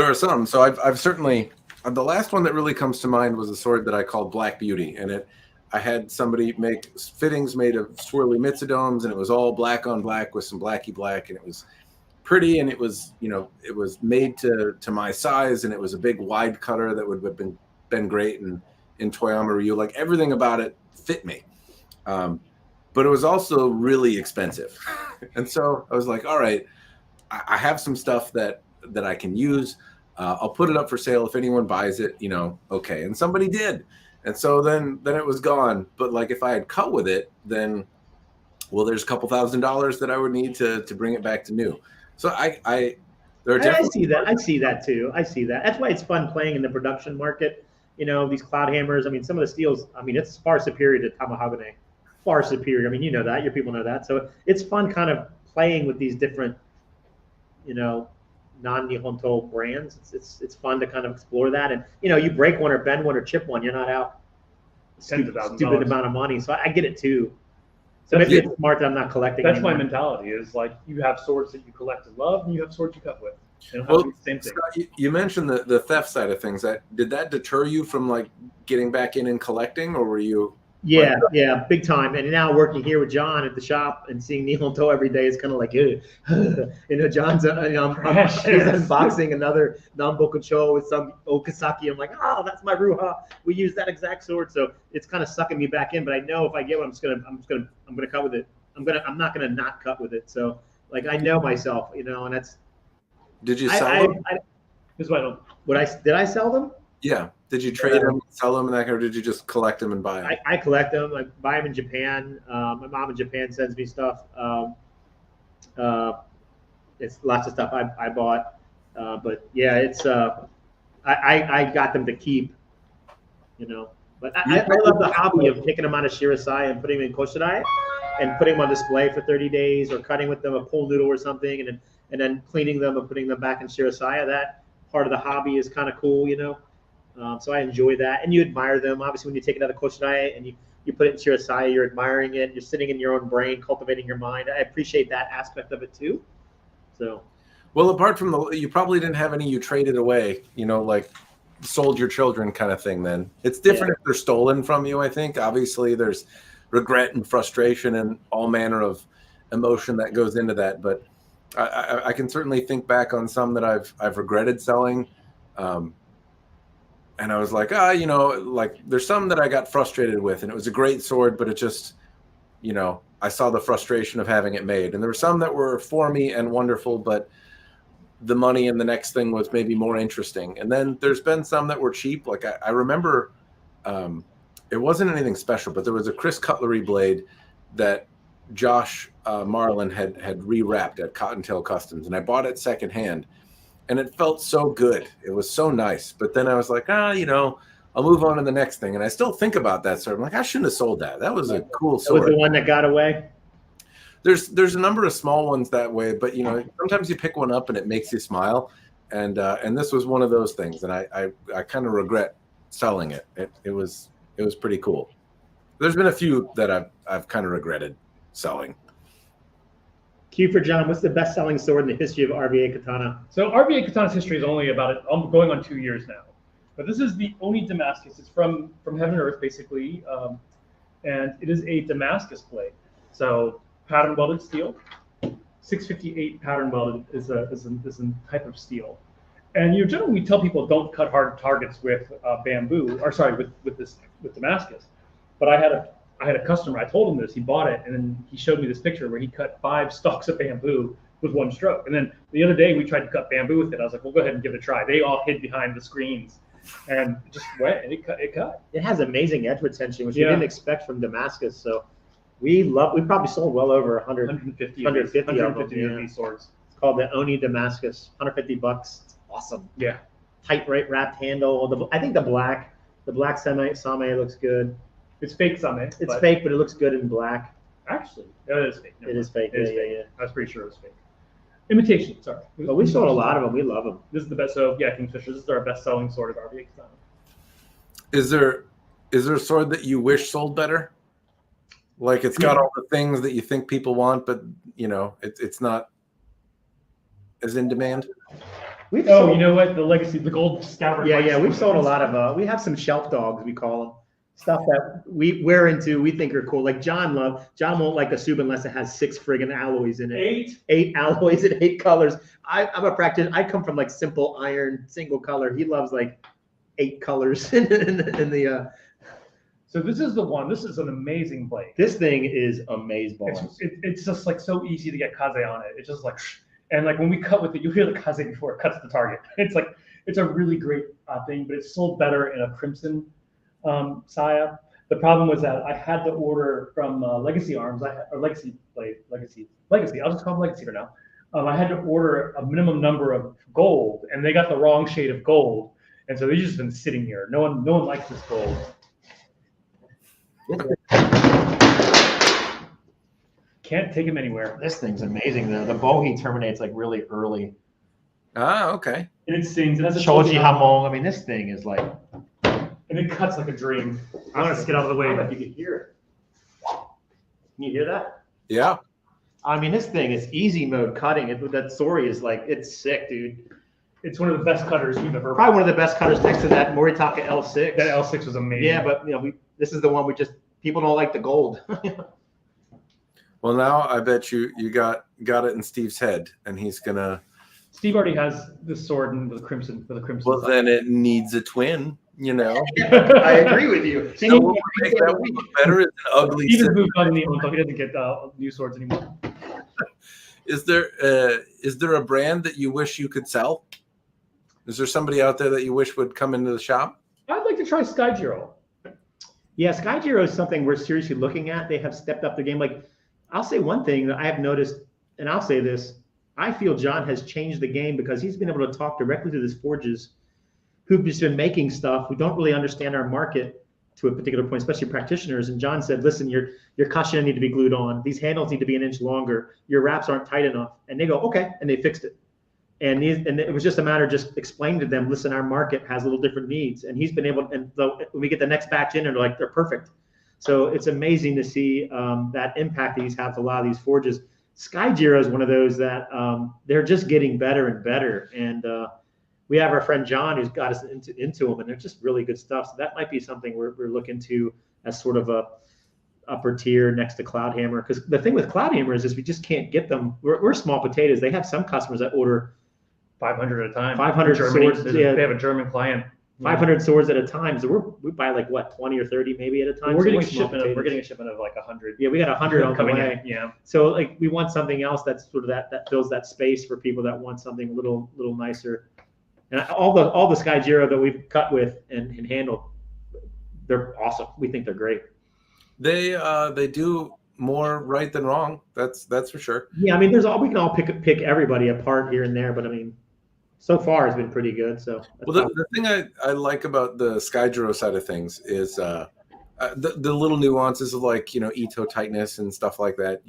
are some. So I've certainly, the last one that really comes to mind was a sword that I called Black Beauty, and I had somebody make fittings made of swirly mitsudomes, and it was all black on black with some blacky black, and it was pretty, and it was it was made to my size, and it was a big wide cutter that would have been great in Toyama Ryu. Like everything about it fit me, but it was also really expensive, and so I was like, all right, I have some stuff that I can use. I'll put it up for sale if anyone buys it. Okay, and somebody did, and so then it was gone. But like if I had cut with it, then there's a couple $1,000s that I would need to bring it back to new. So I see that. I see that too. I see that. That's why it's fun playing in the production market. These cloud hammers. I mean, some of the steels. I mean, it's far superior to Tamahagane. Far superior. I mean, you know that. Your people know that. So it's fun kind of playing with these different, non-Nihonto brands. It's fun to kind of explore that. And you break one or bend one or chip one, you're not out stupid amount of money. So I get it too. So maybe it's smart that I'm not collecting. That's anymore. My mentality is like you have swords that you collect and love, and you have swords you cut with. Same thing. Scott, you mentioned the theft side of things. Did that deter you from like getting back in and collecting, or were you? Yeah, big time. And now working here with John at the shop and seeing Nihonto every day is kind of like, John's he's unboxing another Nanbokucho with some Okasaki. I'm like, oh, that's my Ruha. We use that exact sword, so it's kind of sucking me back in. But I know if I get one, I'm gonna cut with it. I'm not gonna not cut with it. So like I know myself, and that's. Did you sell them? This is why I don't. Did I sell them? Yeah. Did you trade them, sell them, or did you just collect them and buy them? I collect them. I buy them in Japan. My mom in Japan sends me stuff. It's lots of stuff I bought. But yeah, it's I got them to keep. But I love the hobby of taking them out of Shirasai and putting them in Koshirai and putting them on display for 30 days or cutting with them a pool noodle or something and then cleaning them and putting them back in Shirasai. That part of the hobby is kind of cool, So I enjoy that. And you admire them. Obviously, when you take another Koshinai and you put it into your Asaya, you're admiring it. You're sitting in your own brain, cultivating your mind. I appreciate that aspect of it too. So, well, apart from you probably didn't have any you traded away, like sold your children kind of thing. Then it's different if they're stolen from you. I think obviously there's regret and frustration and all manner of emotion that goes into that. But I can certainly think back on some that I've regretted selling. And I was like, like there's some that I got frustrated with, and it was a great sword, but it just, I saw the frustration of having it made. And there were some that were for me and wonderful, but the money and the next thing was maybe more interesting. And then there's been some that were cheap. Like I remember, it wasn't anything special, but there was a Chris Cutlery blade that Josh Marlin had rewrapped at Cottontail Customs, and I bought it secondhand. And it felt so good. It was so nice. But then I was like, I'll move on to the next thing. And I still think about that. So I'm like, I shouldn't have sold that. That was a cool sword. That was the one that got away? There's a number of small ones that way. But, sometimes you pick one up and it makes you smile. And this was one of those things. And I kind of regret selling it. It was pretty cool. There's been a few that I've kind of regretted selling. Q for John, what's the best-selling sword in the history of RVA Katana? So RVA Katana's history is only I'm going on 2 years now. But this is the Oni Damascus. It's from Heaven and Earth, basically. And it is a Damascus blade. So pattern welded steel. 658 pattern welded is a type of steel. And generally we tell people don't cut hard targets with bamboo, or sorry, with Damascus. But I had a customer, I told him this, he bought it, and then he showed me this picture where he cut 5 stalks of bamboo with one stroke. And then the other day we tried to cut bamboo with it. I was like, well, go ahead and give it a try. They all hid behind the screens and it just went, and it cut. It has amazing edge retention, which we didn't expect from Damascus. So we probably sold well over 150 of these swords. It's called the Oni Damascus, $150. It's awesome. Yeah. Tight wrapped handle. I think the black Same looks good. It's fake Same. It's fake, but it looks good in black. Actually, it is fake. It is fake. Yeah. I was pretty sure it was fake. Imitation, sorry. But we sold a lot of them. We love them. This is the best. So yeah, Kingfisher. This is our best-selling sword of RVA Katana. Is there a sword that you wish sold better? Like it's got all the things that you think people want, but it's not as in demand. You know what? The legacy, the gold scabbard. Yeah. We've sold a lot of. We have some shelf dogs, we call them. Stuff that we're into, we think are cool. Like John won't like a Suba unless it has 6 friggin' alloys in it. 8 alloys in 8 colors. I'm a practitioner. I come from like simple iron, single color. He loves like 8 colors in the. So this is the one. This is an amazing blade. This thing is amazeballs. It's just like so easy to get kaze on it. It's just like, and like when we cut with it, you hear the kaze before it cuts the target. It's a really great thing, but it's sold better in a crimson saya. The problem was that I had to order from Legacy Arms, or Legacy Blade, Legacy. I'll just call them Legacy for now. I had to order a minimum number of gold, and they got the wrong shade of gold, and so they've just been sitting here. No one likes this gold. Can't take them anywhere. This thing's amazing though. The bohi terminates like really early. Ah, okay. And it sings. It has a Shoji Hamon. I mean, this thing is like. And it cuts like a dream. I'm gonna get out of the way, but you can hear it. Can you hear that? Yeah. I mean, this thing is easy mode cutting. That Sori is like, it's sick, dude. It's one of the best cutters you've ever. Probably one of the best cutters next to that Moritaka L6. That L6 was amazing. Yeah, but this is the one people don't like the gold. Well, now I bet you got it in Steve's head, and he's gonna. Steve already has this sword with a crimson. Well, then it needs a twin. I agree with you. So what would make that one look better is an ugly. Even moved on the until he doesn't get new swords anymore. Is there a brand that you wish you could sell? Is there somebody out there that you wish would come into the shop? I'd like to try Skygiro. Yeah, Skygiro is something we're seriously looking at. They have stepped up their game. Like, I'll say one thing that I have noticed, and I'll say this: I feel John has changed the game because he's been able to talk directly to these forges who've just been making stuff, who don't really understand our market to a particular point, especially practitioners. And John said, listen, your kashina need to be glued on. These handles need to be an inch longer. Your wraps aren't tight enough. And they go, okay. And they fixed it. And it was just a matter of just explaining to them, listen, our market has a little different needs. And he's been able, and when we get the next batch in, and they're perfect. So it's amazing to see that impact that he's had to a lot of these forges. Skygiro is one of those that they're just getting better and better. And we have our friend John who's got us into them, and they're just really good stuff. So that might be something we're looking to as sort of a upper tier next to Cloudhammer. Because the thing with Cloudhammer is we just can't get them. We're small potatoes. They have some customers that order 500 at a time. 500 swords. Yeah. They have a German client. 500 swords at a time. So we buy like what, 20 or 30 maybe at a time. We're so getting a shipment of like 100. Yeah, we got 100 on the way. Yeah. So like we want something else that's sort of that fills that space for people that want something a little nicer. And all the Skygiro that we've cut with and handled, they're awesome. We think they're great. They do more right than wrong. That's for sure. Yeah, I mean, we can all pick everybody apart here and there, but I mean, so far it's been pretty good. So the thing I like about the Skygiro side of things is the little nuances of like, you know, Ito tightness and stuff like that.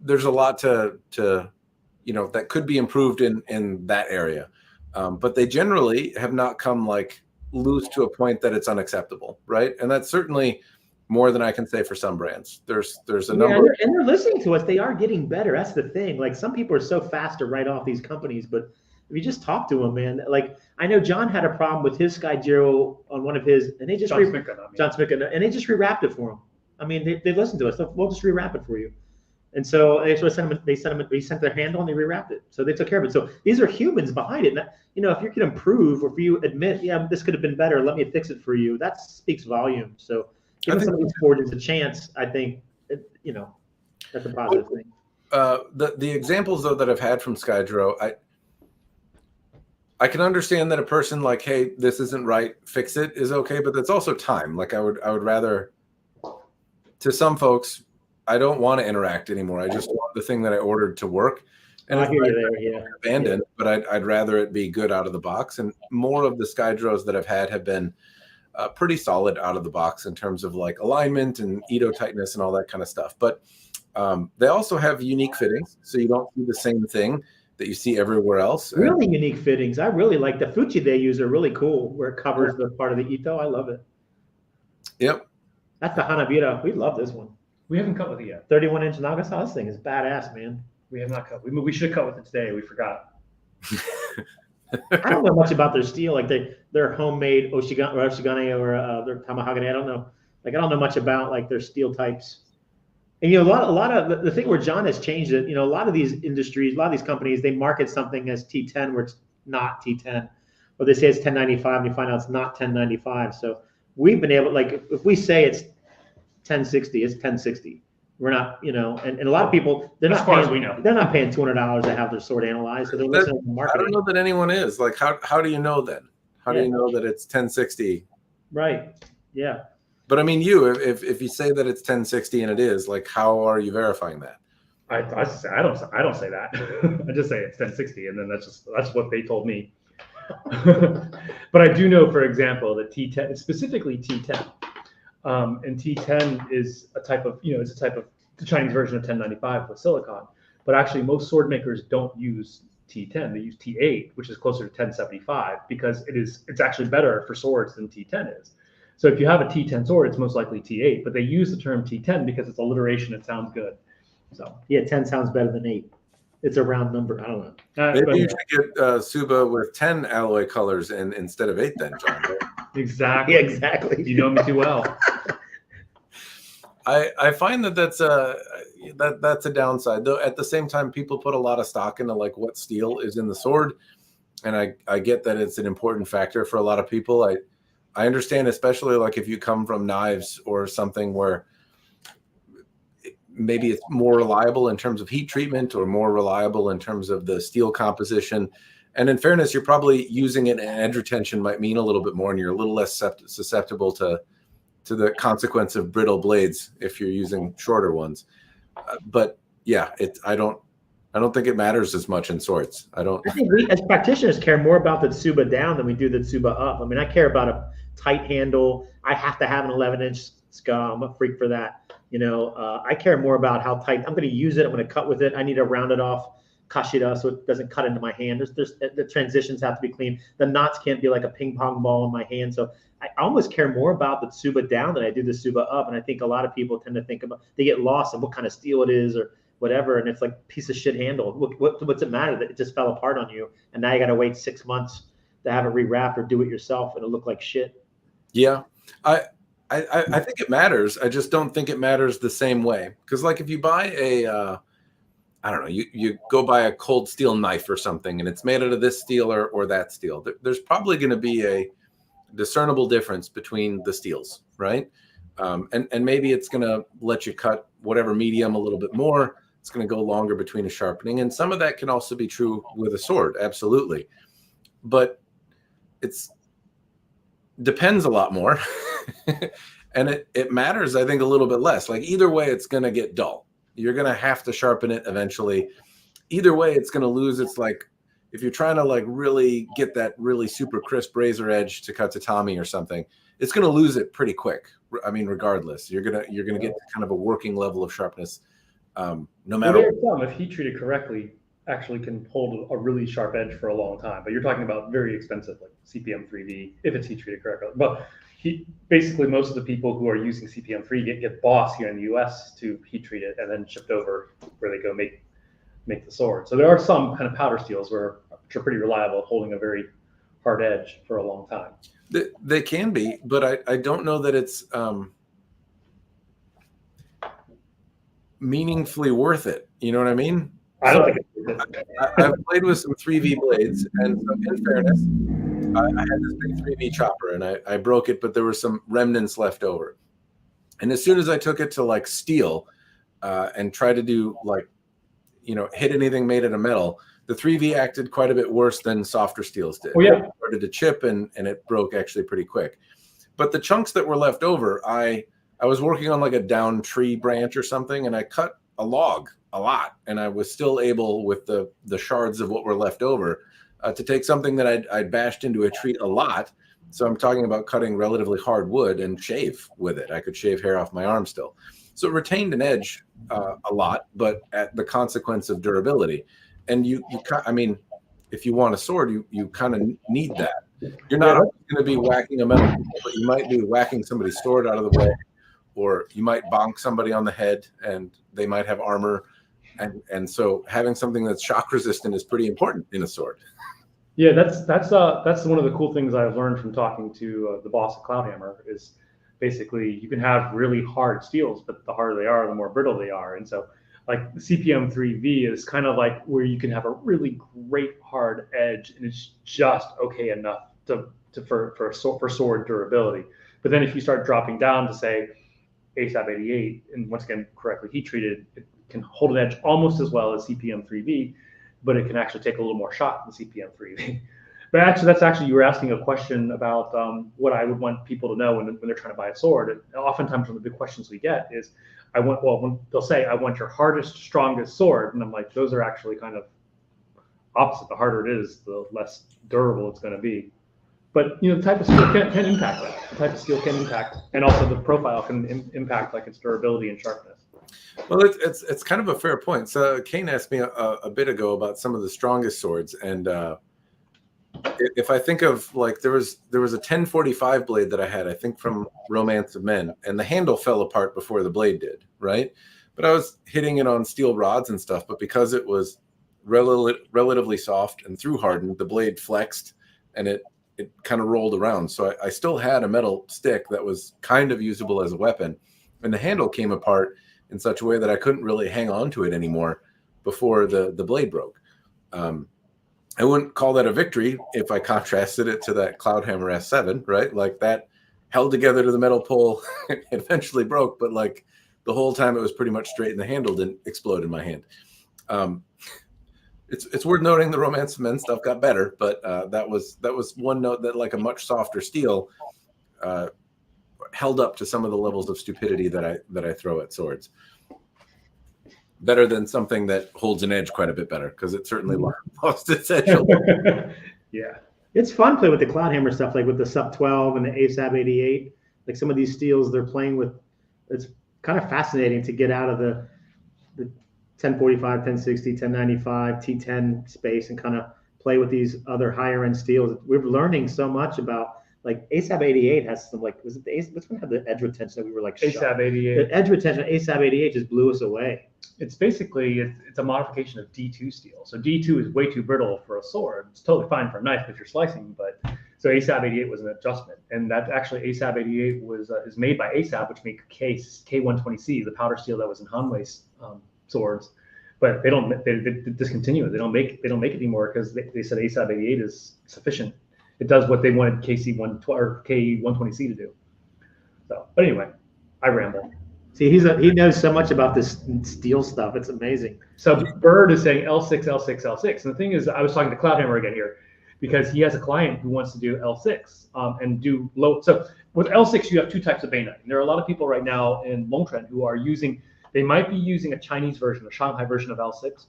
There's a lot to you know, that could be improved in that area, but they generally have not come like loose to a point that it's unacceptable, right? And that's certainly more than I can say for some brands. There's a number, and they're listening to us. They are getting better. That's the thing. Like some people are so fast to write off these companies, but if you just talk to them, man, like I know John had a problem with his Skygiro on one of his, and they just John Smicka, and they just rewrapped it for him. I mean, they listened to us. So we'll just rewrap it for you. And so they sent their handle and they rewrapped it. So they took care of it. So these are humans behind it. And, you know, if you can improve, or if you admit, yeah, this could have been better, let me fix it for you. That speaks volumes. So giving some of these forges a chance, I think, you know, that's a positive thing. The examples though that I've had from Skygiro, I can understand that a person like, hey, this isn't right, fix it, is okay, but that's also time. Like I would rather, to some folks, I don't want to interact anymore. I just want the thing that I ordered to work. And I hear you there, yeah. Abandoned, but I'd rather it be good out of the box. And more of the Skygiros that I've had have been pretty solid out of the box in terms of like alignment and Ito tightness and all that kind of stuff. But they also have unique fittings, so you don't see the same thing that you see everywhere else. Really unique fittings. I really like the Fuji they use are really cool, where it covers the part of the Ito. I love it. Yep. That's the Hanabira. We love this one. We haven't cut with it yet. 31-inch Nagasa. This thing is badass, man. We have not cut. We should have cut with it today. We forgot. I don't know much about their steel. Like their homemade Oshigane or their Tamahagane. I don't know. Like I don't know much about like their steel types. And you know, a lot of the thing where John has changed it. You know, a lot of these industries, a lot of these companies, they market something as T10 where it's not T10, or they say it's 1095 and you find out it's not 1095. So we've been able, like, if we say it's 1060, it's 1060. We're not, you know, and a lot of people, they're not paying, they're not paying $200 to have their sword analyzed. So they're listening to the market. I don't know that anyone is. Like, how do you know then? How do you know that it's 1060? Right. Yeah. But I mean, if you say that it's 1060 and it is, like, how are you verifying that? I don't say that. I just say it's 1060, and then that's what they told me. But I do know, for example, that T10, specifically T10, and T10 is a type of, it's a type of the Chinese version of 1095 with silicon. But actually, most sword makers don't use T10. They use T8, which is closer to 1075, because it's actually better for swords than T10 is. So if you have a T10 sword, it's most likely T8, but they use the term T10 because it's alliteration. It sounds good. So yeah, 10 sounds better than 8. It's a round number. I don't know. Maybe you should get Suba with 10 alloy colors instead of 8 then, John. Right? Exactly. Yeah, exactly. You know me too well. I find that's a downside. Though at the same time, people put a lot of stock into like what steel is in the sword. And I get that it's an important factor for a lot of people. I understand, especially like if you come from knives or something where maybe it's more reliable in terms of heat treatment or more reliable in terms of the steel composition. And in fairness, you're probably using it, and edge retention might mean a little bit more, and you're a little less susceptible to the consequence of brittle blades if you're using shorter ones. But yeah, I don't think it matters as much in swords. I think we as practitioners care more about the Tsuba down than we do the Tsuba up. I mean, I care about a tight handle. I have to have an 11-inch scull. I'm a freak for that. I care more about how tight. I'm going to use it. I'm going to cut with it. I need a rounded off kashida, so it doesn't cut into my hand. There's the transitions have to be clean. The knots can't be like a ping pong ball in my hand. So I almost care more about the tsuba down than I do the tsuba up. And I think a lot of people tend to think about, they get lost in what kind of steel it is or whatever, and it's like piece of shit handle. What's it matter that it just fell apart on you, and now you got to wait 6 months to have it rewrapped or do it yourself, and it'll look like shit. Yeah, I think it matters. I just don't think it matters the same way. Because like if you buy a, I don't know, you go buy a cold steel knife or something, and it's made out of this steel or that steel. There's probably going to be a discernible difference between the steels, right? And maybe it's going to let you cut whatever medium a little bit more. It's going to go longer between a sharpening. And some of that can also be true with a sword, absolutely. But it's depends a lot more. And it matters, I think, a little bit less. Like either way, it's going to get dull. You're going to have to sharpen it eventually. Either way, it's going to lose its, like, if you're trying to like really get that really super crisp razor edge to cut tatami or something, it's going to lose it pretty quick. I mean, regardless, you're gonna get kind of a working level of sharpness. No matter. There are some, if heat treated correctly, actually can hold a really sharp edge for a long time. But you're talking about very expensive, like CPM 3V, if it's heat treated correctly. But basically, most of the people who are using CPM 3 get Boss here in the US to heat treat it and then shipped over where they go make the sword. So there are some kind of powder steels which are pretty reliable at holding a very hard edge for a long time. They can be, but I don't know that it's meaningfully worth it. You know what I mean? I don't think it's I've played with some 3V blades, and so in fairness, I had this big 3V chopper, and I broke it, but there were some remnants left over. And as soon as I took it to like steel and try to do like, hit anything made out of metal, the 3V acted quite a bit worse than softer steels did. Oh, yeah. It started to chip and it broke actually pretty quick. But the chunks that were left over, I was working on like a down tree branch or something, and I cut a log a lot, and I was still able with the shards of what were left over to take something that I'd bashed into a tree a lot. So I'm talking about cutting relatively hard wood and shave with it. I could shave hair off my arm still. So it retained an edge a lot, but at the consequence of durability. And I mean, if you want a sword, you kind of need that. You're not going to be whacking a metal, but you might be whacking somebody's sword out of the way, or you might bonk somebody on the head and they might have armor. And so having something that's shock resistant is pretty important in a sword. Yeah, that's one of the cool things I've learned from talking to the boss of Cloudhammer is basically you can have really hard steels, but the harder they are, the more brittle they are. And so like the CPM 3V is kind of like where you can have a really great hard edge, and it's just okay enough for sword durability. But then if you start dropping down to say ASAP 88, and once again correctly heat treated, it can hold an edge almost as well as CPM 3V, but it can actually take a little more shot than CPM 3V. But actually, you were asking a question about what I would want people to know when they're trying to buy a sword. And oftentimes, one of the big questions we get is, when they'll say, I want your hardest, strongest sword. And I'm like, those are actually kind of opposite. The harder it is, the less durable it's going to be. But, the type of steel can impact that. The type of steel can impact, and also the profile can impact like its durability and sharpness. Well, it's kind of a fair point. So Kane asked me a bit ago about some of the strongest swords, and if I think of like there was a 1045 blade that I had, I think from Romance of Men, and the handle fell apart before the blade did, right? But I was hitting it on steel rods and stuff, but because it was relatively soft and through hardened, the blade flexed and it kind of rolled around. So I still had a metal stick that was kind of usable as a weapon, and the handle came apart in such a way that I couldn't really hang on to it anymore before the blade broke. I wouldn't call that a victory if I contrasted it to that Cloudhammer S7, right? Like that held together to the metal pole, it eventually broke, but like the whole time it was pretty much straight and the handle didn't explode in my hand. It's worth noting the Romance of Men stuff got better, but that was one note that like a much softer steel held up to some of the levels of stupidity that I throw at swords. Better than something that holds an edge quite a bit better, because it certainly lost its edge. Yeah, it's fun playing with the Cloudhammer stuff, like with the Sub 12 and the ASAP 88. Like some of these steels they're playing with, it's kind of fascinating to get out of 1045, 1060, 1095, T10 space, and kind of play with these other higher end steels. We're learning so much about, like, ASAB 88 has some, like, was it the which one had the edge retention that we were like ASAB 88. The edge retention ASAB 88 just blew us away. It's basically it's a modification of D2 steel. So D2 is way too brittle for a sword. It's totally fine for a knife if you're slicing, but so ASAB 88 was an adjustment, and that actually ASAB 88 was is made by ASAB, which make K120C, the powder steel that was in Hanwei's swords, but they discontinue it. They don't make it anymore because they said ASAB 88 is sufficient. It does what they wanted KC1 or K120C to do. So, but anyway, I ramble. See, he knows so much about this steel stuff. It's amazing. So Bird is saying L6, L6, L6. And the thing is, I was talking to Cloudhammer again here because he has a client who wants to do L6 and do low. So with L6, you have two types of bayonet. And there are a lot of people right now in Longtren who are they might be using a Chinese version, a Shanghai version of L6,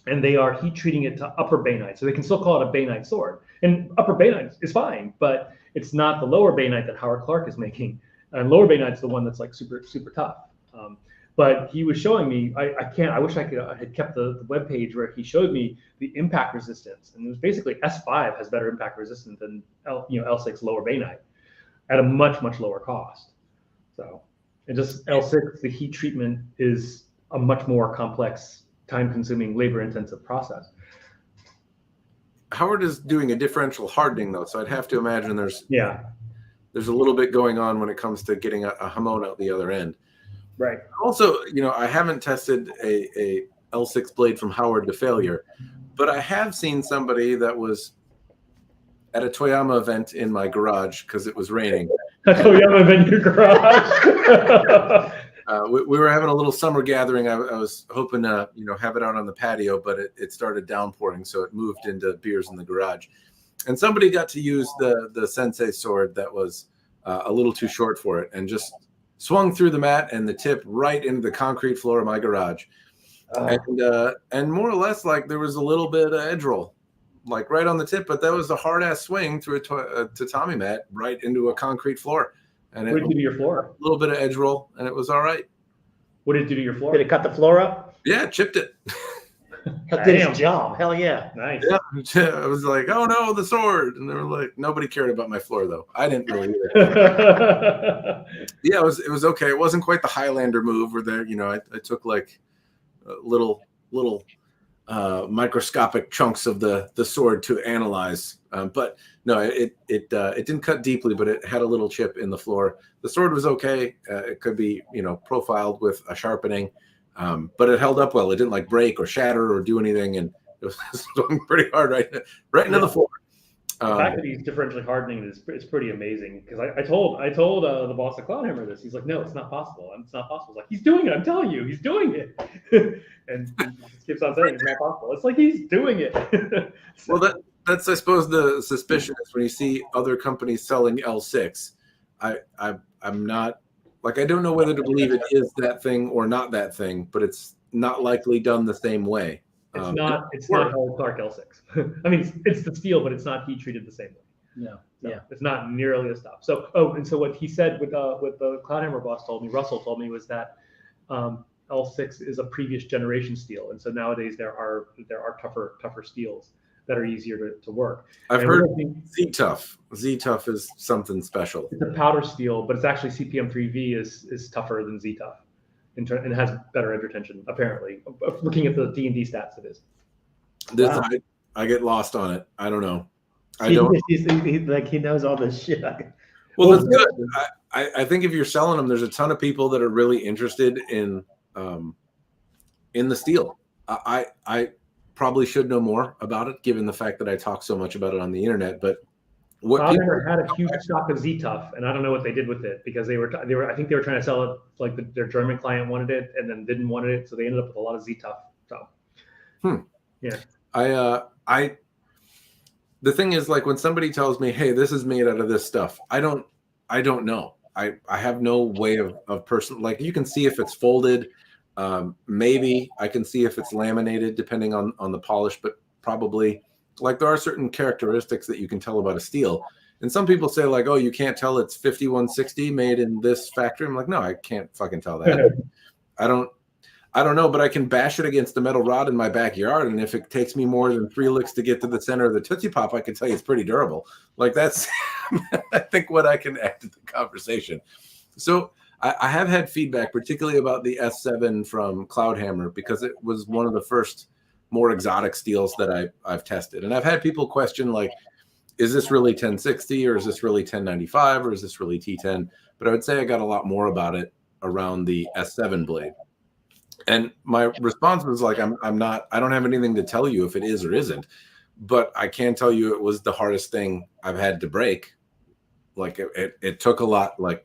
and they are heat treating it to upper bayonet. So they can still call it a bayonet sword. And upper bayonet is fine, but it's not the lower bayonet that Howard Clark is making. And lower bayonet is the one that's like super, super tough. But he was showing me, I wish I had kept the web page where he showed me the impact resistance. And it was basically S5 has better impact resistance than L6 lower bayonet at a much, much lower cost. So, and just L6, the heat treatment is a much more complex, time-consuming, labor-intensive process. Howard is doing a differential hardening though, so I'd have to imagine there's a little bit going on when it comes to getting a hamon out the other end. Right. Also, I haven't tested a L6 blade from Howard to failure, but I have seen somebody that was at a Toyama event in my garage because it was raining. A Toyama event in your garage. We were having a little summer gathering. I was hoping to, have it out on the patio, but it started downpouring, so it moved into beers in the garage. And somebody got to use the Sensei sword that was a little too short for it, and just swung through the mat and the tip right into the concrete floor of my garage. And more or less, like, there was a little bit of edge roll, like right on the tip, but that was a hard ass swing through a tatami mat right into a concrete floor. And what did it do to your floor? A little bit of edge roll, and it was all right. What did it do to your floor? Did it cut the floor up? Yeah, chipped it. That did its job. Hell yeah. Nice. Yeah, I was like, oh no, the sword. And they were like, nobody cared about my floor though. I didn't really either. Yeah, it was okay. It wasn't quite the Highlander move where there, I took like little microscopic chunks of the sword to analyze. But no, it didn't cut deeply, but it had a little chip in the floor. The sword was okay. It could be, profiled with a sharpening. But it held up well. It didn't like break or shatter or do anything, and it was going pretty hard right into the floor. The fact that he's differentially hardening is pretty amazing, because I told the boss of Cloudhammer this. He's like, no, it's not possible. It's not possible. It's like, he's doing it. I'm telling you, he's doing it. And he just keeps on saying it's not possible. It's like he's doing it. So, well, that's I suppose the suspicion is when you see other companies selling L6. I'm not. Like, I don't know whether to believe it is that thing or not that thing, but it's not likely done the same way. It's not Howard Clark L6. I mean, it's the steel, but it's not heat treated the same way. No. Yeah. It's not nearly as tough. So, and so what he said with the Cloudhammer boss told me, Russell told me, was that L6 is a previous generation steel, and so nowadays there are tougher steels that are easier to work. I've heard Z-Tough. Z-Tough is something special. It's a powder steel, but it's actually CPM3V is tougher than Z-Tough, and has better edge retention, apparently. Looking at the D&D stats, it is. Wow. I get lost on it. I don't know. He knows all this shit. Well, that's good. I think if you're selling them, there's a ton of people that are really interested in the steel. I probably should know more about it, given the fact that I talk so much about it on the internet. But Cloudhammer had a huge stock of Z-Tough, and I don't know what they did with it, because they were I think they were trying to sell it, like their German client wanted it and then didn't want it, so they ended up with a lot of Z-Tough. So, yeah. The thing is, like, when somebody tells me, "Hey, this is made out of this stuff," I don't know. I have no way of person, like, you can see if it's folded. Maybe I can see if it's laminated, depending on the polish, but probably, like, there are certain characteristics that you can tell about a steel. And some people say, like, oh, you can't tell it's 5160 made in this factory. I'm like, no, I can't fucking tell that. I don't know, but I can bash it against the metal rod in my backyard, and if it takes me more than 3 licks to get to the center of the Tootsie Pop, I can tell you it's pretty durable. Like that's, I think, what I can add to the conversation. So I have had feedback, particularly about the S7 from Cloudhammer, because it was one of the first more exotic steels that I've tested. And I've had people question, like, is this really 1060 or is this really 1095 or is this really T10? But I would say I got a lot more about it around the S7 blade. And my response was like, I don't have anything to tell you if it is or isn't, but I can tell you it was the hardest thing I've had to break. Like it took a lot. Like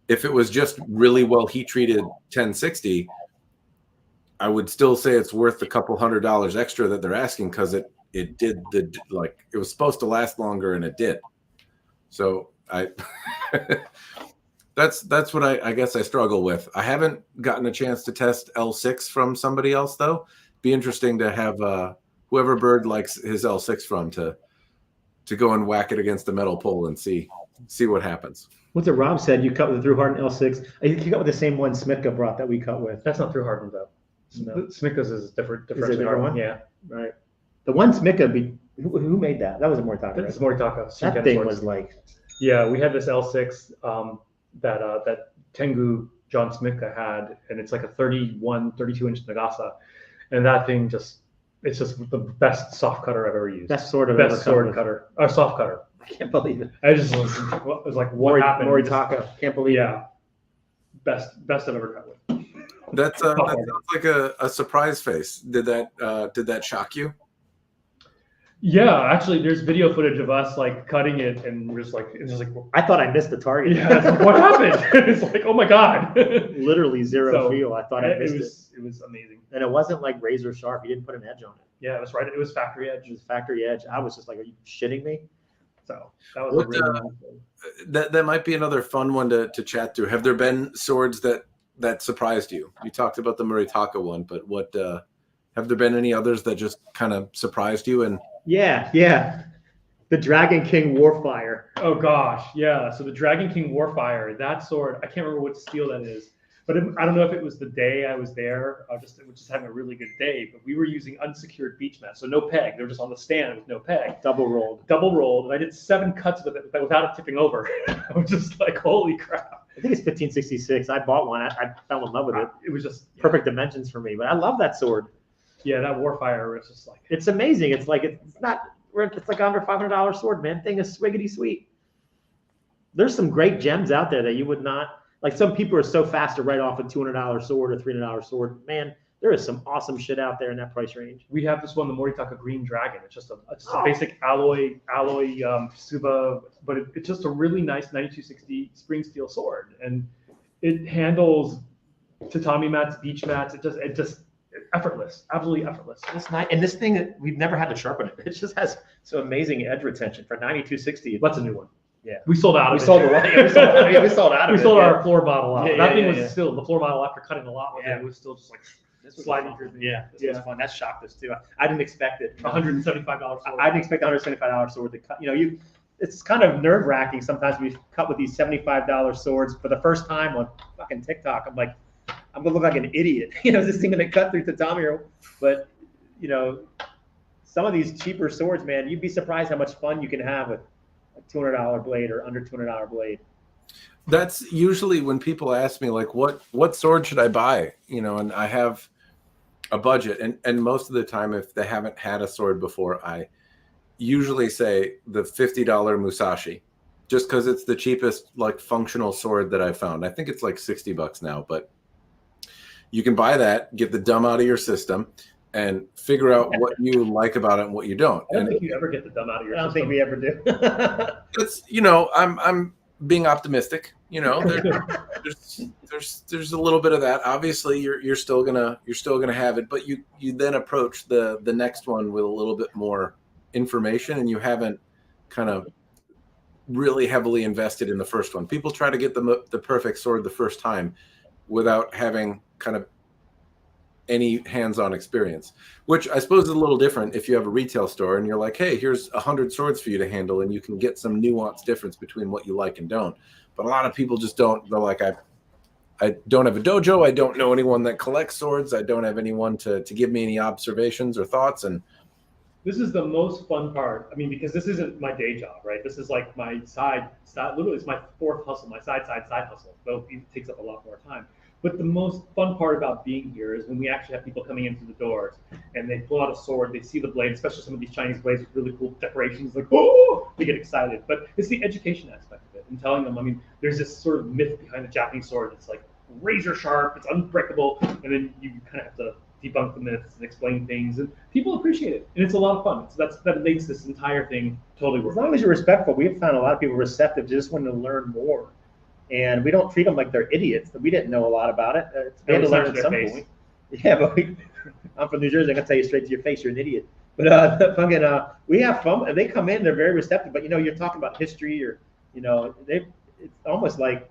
if it was just really well heat treated 1060, I would still say it's worth a couple $100 extra that they're asking, because it did it was supposed to last longer and it did. So that's what I guess I struggle with. I haven't gotten a chance to test L6 from somebody else though. Be interesting to have whoever Bird likes his L6 from to go and whack it against the metal pole and see what happens. What's it Rob said? You cut with the through hardened L6. You cut with the same one Smitka brought that we cut with. That's not through hardened though. No. Smitka's is different. Is it a different one? Yeah. Right. The one Smitka, who made that? That was a Moritaka. It's Moritaka. That thing was like. Yeah, we had this L6 that Tengu John Smitka had, and it's like a 32-inch Nagasa, and that thing it's just the best soft cutter I've ever used. Best sword I've best ever sword cutter or soft cutter. I can't believe it. I just was like, what happened? Moritaka. Can't believe it. Yeah, best I've ever cut with. That sounds like a surprise face. Did that shock you? Yeah, actually, there's video footage of us like cutting it, and we're just like, it's just like, I thought I missed the target. yeah, like, what happened? It's like, oh my god, literally zero feel. I thought I missed it. It was amazing, and it wasn't like razor sharp. You didn't put an edge on it. Yeah, it was right. It was factory edge. It was factory edge. I was just like, are you shitting me? So that was a really that might be another fun one to chat through. Have there been swords that surprised you? You talked about the Muritaka one, but what have there been any others that just kind of surprised you? And yeah, the Dragon King Warfire. Oh gosh, yeah. So the Dragon King Warfire, that sword, I can't remember what steel that is, but I don't know if it was the day I was there. I was just having a really good day, but we were using unsecured beach mats, so no peg. They were just on the stand with no peg. Double rolled, and I did 7 cuts with it without it tipping over. I was just like, holy crap. I think it's 1566. I bought one. I fell in love with it. It was just perfect dimensions for me, but I love that sword. Yeah, that Warfire was just like, it's amazing. It's like it's like under $500 sword, man. Thing is swiggity sweet. There's some great gems out there that you would not like. Some people are so fast to write off a $200 sword or $300 sword. Man, there is some awesome shit out there in that price range. We have this one, the Moritaka Green Dragon. It's just a basic alloy Tsuba, but it's just a really nice 9260 spring steel sword, and it handles tatami mats, beach mats. It just effortless, absolutely effortless. It's nice, and this thing we've never had to sharpen it. It just has some amazing edge retention for 9260. That's a new one. Yeah, we sold out. We sold our floor model out. That thing was still the floor model after cutting a lot with it. It was still just like sliding through. This was fun. That shocked us too. I didn't expect it. $175. I didn't expect $175 sword to cut. It's kind of nerve wracking sometimes. We cut with these $75 swords for the first time on fucking TikTok. I'm like, I'm gonna look like an idiot. Is this thing gonna cut through tatami? But some of these cheaper swords, man, you'd be surprised how much fun you can have with a $200 blade or under $200 blade. That's usually when people ask me, like, what sword should I buy? And I have a budget, and most of the time, if they haven't had a sword before, I usually say the $50 Musashi, just because it's the cheapest like functional sword that I've found. I think it's like $60 now, but you can buy that, get the dumb out of your system, and figure out what you like about it and what you don't. I don't think you ever get the dumb out of your system. I don't think we ever do. It's I'm being optimistic. There's a little bit of that. Obviously, you're still gonna have it, but you then approach the next one with a little bit more information, and you haven't kind of really heavily invested in the first one. People try to get the perfect sword the first time without having kind of any hands-on experience, which I suppose is a little different if you have a retail store and you're like, hey, here's 100 swords for you to handle, and you can get some nuanced difference between what you like and don't. But a lot of people just don't. They're like, I don't have a dojo. I don't know anyone that collects swords. I don't have anyone to give me any observations or thoughts. And this is the most fun part. I mean, because this isn't my day job, right? This is like my side literally it's my fourth hustle, my side hustle. Though it takes up a lot more time. But the most fun part about being here is when we actually have people coming in through the doors and they pull out a sword, they see the blade, especially some of these Chinese blades with really cool decorations, like, oh, they get excited. But it's the education aspect of it and telling them, I mean, there's this sort of myth behind the Japanese sword. It's like razor sharp, it's unbreakable, and then you kind of have to debunk the myths and explain things, and people appreciate it, and it's a lot of fun. So that makes this entire thing totally worth it. As long as you're respectful, we've found a lot of people receptive to just wanting to learn more. And we don't treat them like they're idiots. We didn't know a lot about it. They had to learn at some point. Yeah, but I'm from New Jersey. I'm gonna tell you straight to your face, you're an idiot. But we have fun. They come in, they're very receptive. But you're talking about history, or it's almost like,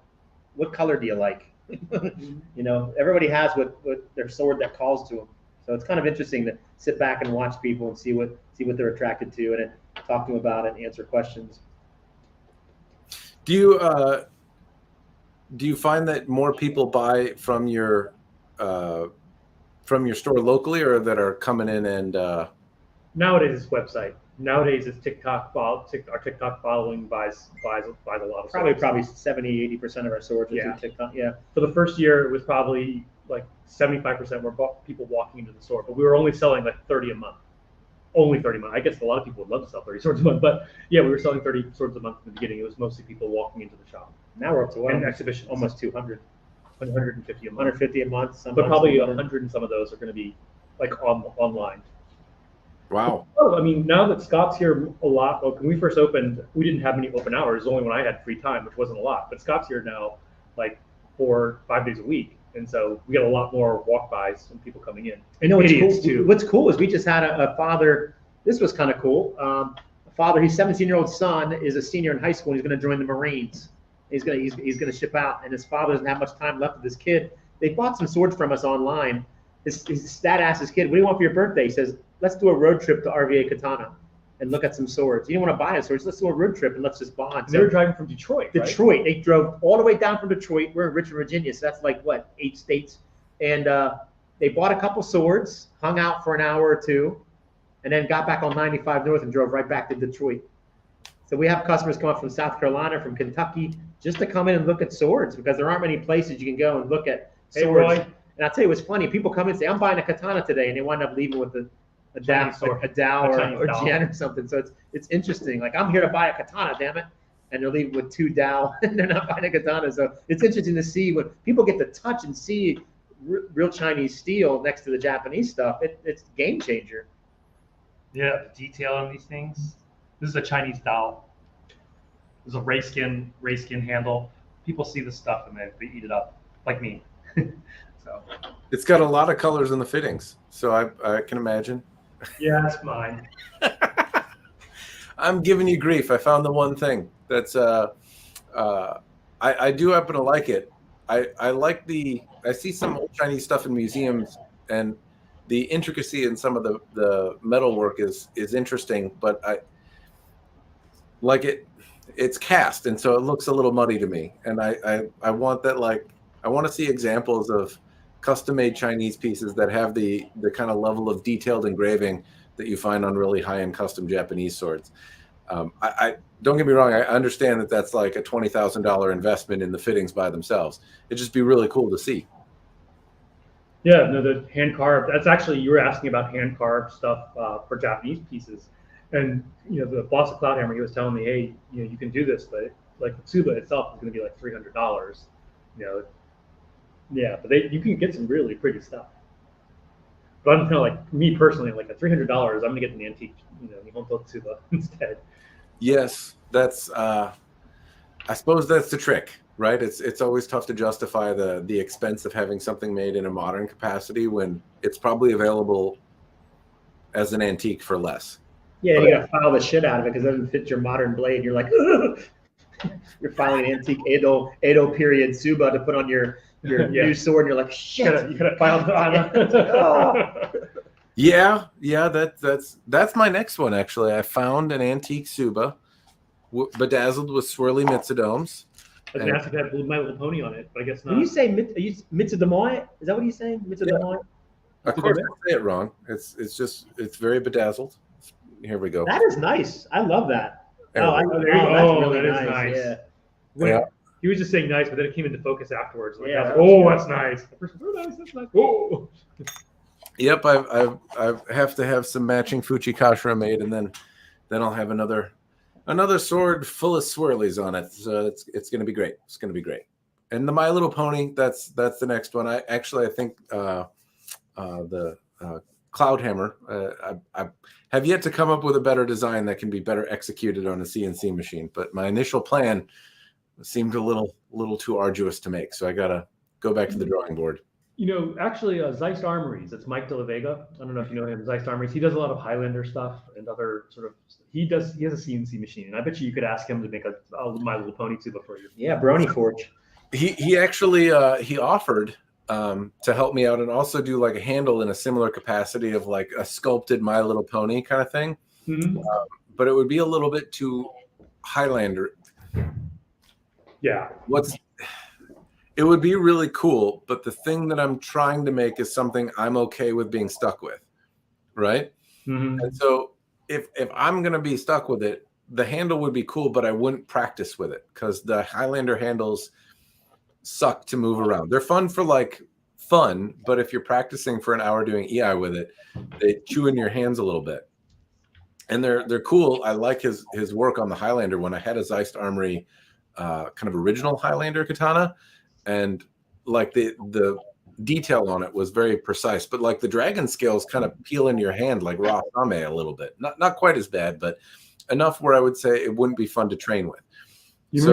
what color do you like? Everybody has what their sword that calls to them. So it's kind of interesting to sit back and watch people and see what they're attracted to, and then talk to them about it and answer questions. Do you find that more people buy from your store locally, or that are coming in and Nowadays it's website. Nowadays it's TikTok. Our TikTok following buys a lot of Probably swords. 70-80% of our swords are through TikTok. Yeah. For the first year, it was probably like 75% were people walking into the store, but we were only selling like 30 a month. Only 30 a month. I guess a lot of people would love to sell 30 swords a month, but yeah, we were selling 30 swords a month in the beginning. It was mostly people walking into the shop. Now we're up to exhibitions, almost 200. 150 a month. 150 a month. But probably 100 and some of those are going to be like online. Wow. Oh, I mean, now that Scott's here a lot, well, when we first opened, we didn't have many open hours, only when I had free time, which wasn't a lot. But Scott's here now like 4 or 5 days a week. And so we got a lot more walk-bys and people coming in. What's cool, what's cool is we just had a father, this was kind of cool. A father, his 17-year-old son is a senior in high school, and he's going to join the Marines. He's going to ship out, and his father doesn't have much time left with his kid. They bought some swords from us online. His dad asked his kid, "What do you want for your birthday?" He says, "Let's do a road trip to RVA Katana and look at some swords." You don't want to buy a sword. Let's do a road trip and let's just bond. They were driving from Detroit. Detroit. Right? They drove all the way down from Detroit. We're in Richmond, Virginia, so that's like, what, 8 states? And they bought a couple swords, hung out for an hour or two, and then got back on 95 North and drove right back to Detroit. So we have customers come up from South Carolina, from Kentucky, just to come in and look at swords, because there aren't many places you can go and look at swords. Hey, Roy. And I'll tell you what's funny. People come in and say, "I'm buying a katana today," and they wind up leaving with a Dow or Jen or something. So it's interesting. Like, I'm here to buy a katana, damn it. And they're leaving with 2 Dow, and they're not buying a katana. So it's interesting to see when people get to touch and see real Chinese steel next to the Japanese stuff. It's a game changer. Yeah, the detail on these things. This is a Chinese Dow. There's a ray skin handle. People see this stuff and they eat it up, like me. So it's got a lot of colors in the fittings, so I can imagine. Yeah, that's mine. I'm giving you grief. I found the one thing that's I do happen to like it. I like I see some old Chinese stuff in museums, and the intricacy in some of the metalwork is interesting, but I like it. It's cast, and so it looks a little muddy to me. And I want that, like, I want to see examples of custom-made Chinese pieces that have the kind of level of detailed engraving that you find on really high-end custom Japanese swords. I don't get me wrong. I understand that that's like a $20,000 investment in the fittings by themselves. It'd just be really cool to see. Yeah, no, the hand carved. That's actually, you were asking about hand carved stuff for Japanese pieces, and the boss of Cloudhammer, he was telling me, hey, you can do this, but like the Tsuba itself is going to be like $300. Yeah, but you can get some really pretty stuff. But I'm kind of like, me personally, like at $300, I'm going to get an antique, Nihonto Tsuba instead. Yes, that's. I suppose that's the trick, right? It's always tough to justify the expense of having something made in a modern capacity when it's probably available as an antique for less. Yeah, you got to file the shit out of it because it doesn't fit your modern blade. You're like, you're filing an antique Edo period Tsuba to put on your new sword, and you're like, shit. You gotta file the Yeah, that's my next one, actually. I found an antique Tsuba bedazzled with swirly mitsudomes. I was going to ask if it had My Little Pony on it, but I guess not. When you say Mitsudomoi, is that what he's saying? Mitsudomoi? Of course, I say it wrong. It's very bedazzled. Here we go. That is nice. I love that. There Oh, we go. there you go. that's Oh, really that is nice. nice. Yeah. When he was just saying nice, but then it came into focus afterwards. Like, Yeah, that's, that was that's nice. The person, nice, that's nice. Whoa. Yep, I have to have some matching Fuchikashira made, and then I'll have another sword full of swirlies on it. So it's going to be great. It's going to be great. And the My Little Pony, that's the next one. I think the Cloud Hammer. I have yet to come up with a better design that can be better executed on a CNC machine. But my initial plan seemed a little too arduous to make, so I got to go back to the drawing board. Actually, Zeist Armories. It's Mike De La Vega. I don't know if you know him. Zeist Armories. He does a lot of Highlander stuff and other sort of. He has a CNC machine, and I bet you could ask him to make a My Little Pony tuba for you. Yeah, Brony Forge. He actually he offered to help me out and also do like a handle in a similar capacity of like a sculpted My Little Pony kind of thing. Mm-hmm. But it would be a little bit too Highlander. Yeah. It would be really cool, but the thing that I'm trying to make is something I'm okay with being stuck with, right? Mm-hmm. And so if I'm going to be stuck with it, the handle would be cool, but I wouldn't practice with it because the Highlander handles suck to move around. They're fun for like fun, but if you're practicing for an hour doing EI with it, they chew in your hands a little bit. And they're cool. I like his work on the Highlander one. I had a Zeist Armory kind of original Highlander katana, and like the detail on it was very precise, but like the dragon scales kind of peel in your hand like raw same a little bit. Not quite as bad, but enough where I would say it wouldn't be fun to train with. You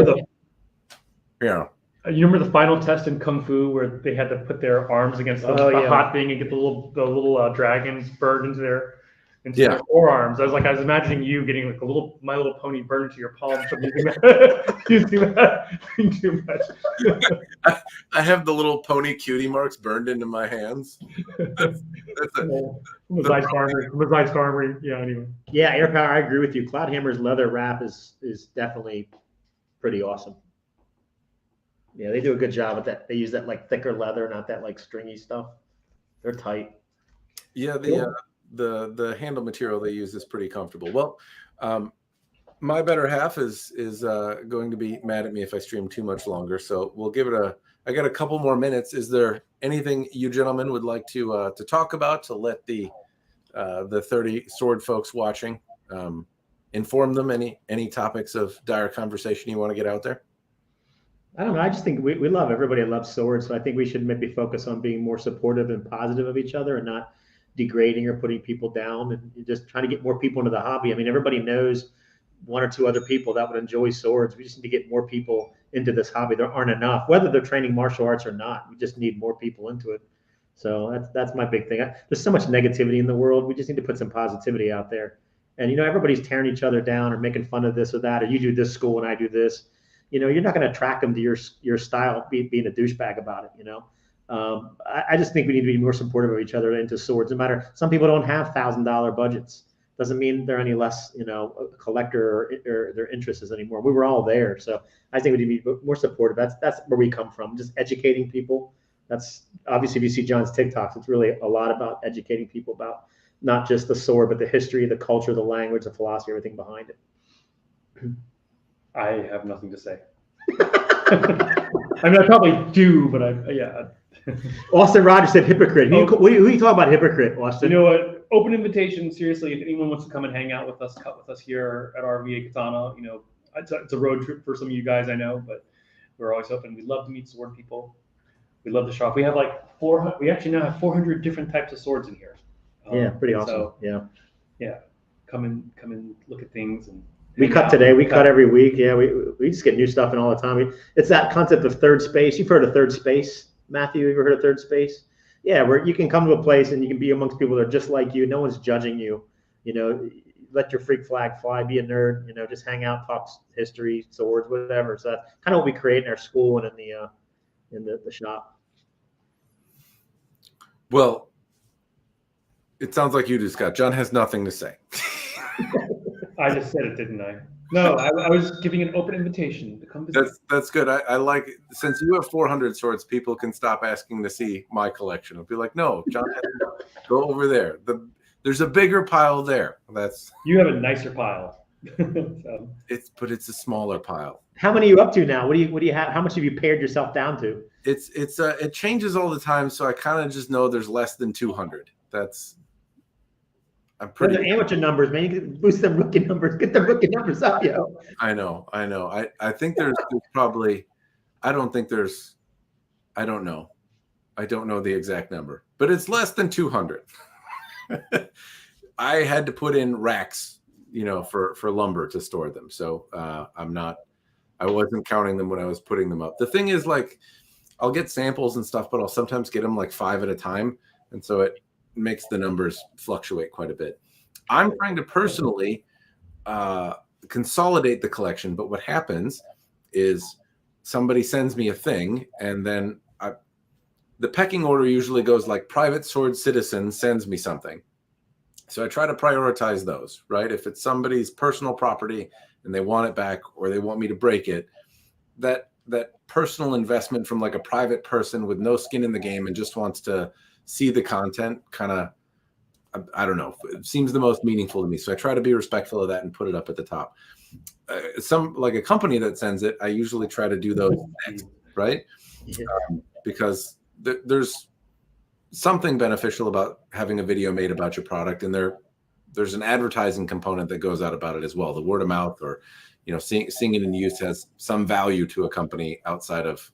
remember the final test in Kung Fu where they had to put their arms against the hot thing and get the little dragons burned into their forearms. I was imagining you getting like a little My Little Pony burned into your palm from using that too much. I have the little pony cutie marks burned into my hands. That's from the Zeist Armory. Yeah, anyway. Yeah, Air Power, I agree with you. Cloud Hammer's leather wrap is definitely pretty awesome. Yeah, they do a good job with that. They use that like thicker leather, not that like stringy stuff. They're tight. Yeah, the handle material they use is pretty comfortable. Well, my better half is going to be mad at me if I stream too much longer. So we'll give it I got a couple more minutes. Is there anything you gentlemen would like to talk about to let the 30 sword folks watching inform them any topics of dire conversation you want to get out there? I don't know. I just think we love everybody loves swords. So I think we should maybe focus on being more supportive and positive of each other and not degrading or putting people down, and just trying to get more people into the hobby. I mean, everybody knows one or two other people that would enjoy swords. We just need to get more people into this hobby. There aren't enough, whether they're training martial arts or not. We just need more people into it. So that's my big thing. There's so much negativity in the world. We just need to put some positivity out there. And, everybody's tearing each other down or making fun of this or that, or you do this school and I do this. You're not going to attract them to your style, being a douchebag about it, I just think we need to be more supportive of each other into swords. No matter, some people don't have $1,000 budgets. Doesn't mean they're any less, a collector or their interest is anymore. We were all there. So I think we need to be more supportive. That's where we come from, just educating people. That's obviously, if you see John's TikToks, it's really a lot about educating people about not just the sword, but the history, the culture, the language, the philosophy, everything behind it. I have nothing to say. I mean, I probably do, but Austin Rogers said hypocrite. Who you talk about hypocrite, Austin? You know what? Open invitation. Seriously, if anyone wants to come and hang out with us, cut with us here at RVA Katana, it's a road trip for some of you guys, I know, but we're always open. We love to meet sword people. We love to shop. We have like 400. We actually now have 400 different types of swords in here. Yeah, pretty awesome. So, yeah. Come and look at things and. We cut today. We cut every week. Yeah, we just get new stuff in all the time. It's that concept of third space. You've heard of third space, Matthew? You ever heard of third space? Yeah, where you can come to a place and you can be amongst people that are just like you. No one's judging you. Let your freak flag fly. Be a nerd. Just hang out, talk history, swords, whatever. So that's kind of what we create in our school and in the shop. Well, it sounds like you do, Scott. John has nothing to say. I just said it, didn't I? No, I was giving an open invitation to come visit. That's good. I like, since you have 400 swords, people can stop asking to see my collection. I'll be like, no, John, go over there. There's a bigger pile there. You have a nicer pile. So. But it's a smaller pile. How many are you up to now? What do you have? How much have you pared yourself down to? It changes all the time, so I kind of just know there's less than 200. I'm pretty. The amateur numbers, man. You can boost them rookie numbers. Get the rookie numbers up, yo. I know. I think there's probably. I don't know. I don't know the exact number, but it's less than 200. I had to put in racks, for lumber to store them. So I wasn't counting them when I was putting them up. The thing is, like, I'll get samples and stuff, but I'll sometimes get them like 5 at a time. And so it makes the numbers fluctuate quite a bit. I'm trying to personally consolidate the collection. But what happens is somebody sends me a thing, and then the pecking order usually goes like private sword citizen sends me something. So I try to prioritize those, right? If it's somebody's personal property and they want it back, or they want me to break it, that personal investment from like a private person with no skin in the game and just wants to see the content, kind of, I don't know, it seems the most meaningful to me. So I try to be respectful of that and put it up at the top. Some, like a company that sends it, I usually try to do those next, right? Yeah. Because there's something beneficial about having a video made about your product, and there's an advertising component that goes out about it as well. The word of mouth, or seeing it in use has some value to a company outside of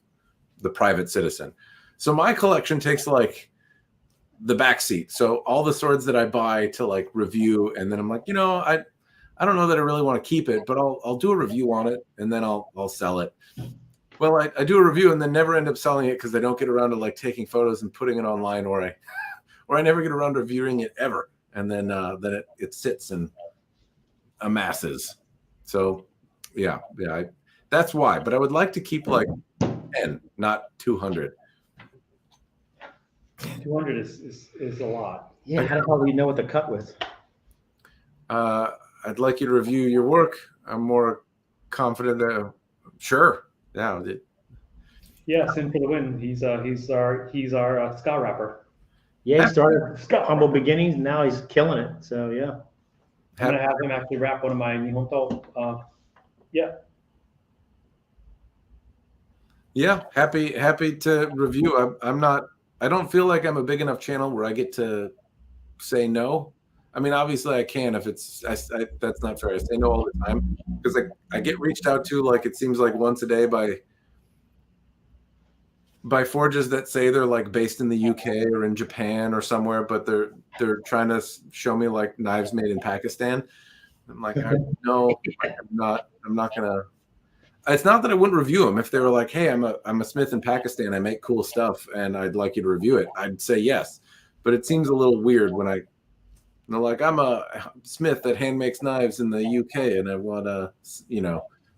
the private citizen. So my collection takes like the back seat. So all the swords that I buy to like review, and then I'm like, I don't know that I really want to keep it, but I'll do a review on it, and then I'll sell it. Well, I do a review and then never end up selling it because I don't get around to like taking photos and putting it online, or I never get around to reviewing it ever. And then it sits and amasses. So yeah, that's why. But I would like to keep like 10, not 200. 200 is a lot. Yeah, how the hell do you know what to cut with? I'd like you to review your work. I'm more confident that sure. Yeah. Yeah, Sin for the win. He's our ska rapper. Yeah, he started humble beginnings, and now he's killing it. So yeah, I'm gonna have him actually rap one of my Nihonto. Yeah. Yeah, happy to review. I don't feel like I'm a big enough channel where I get to say no. I mean, obviously I can if it's that's not fair. I say no all the time because I get reached out to, like, it seems like once a day by forges that say they're like based in the UK or in Japan or somewhere, but they're trying to show me like knives made in Pakistan. I'm like, no, I'm not gonna. It's not that I wouldn't review them. If they were like, hey, I'm a smith in Pakistan, I make cool stuff, and I'd like you to review it, I'd say yes. But it seems a little weird when they're like, I'm a smith that hand makes knives in the UK, and I want to,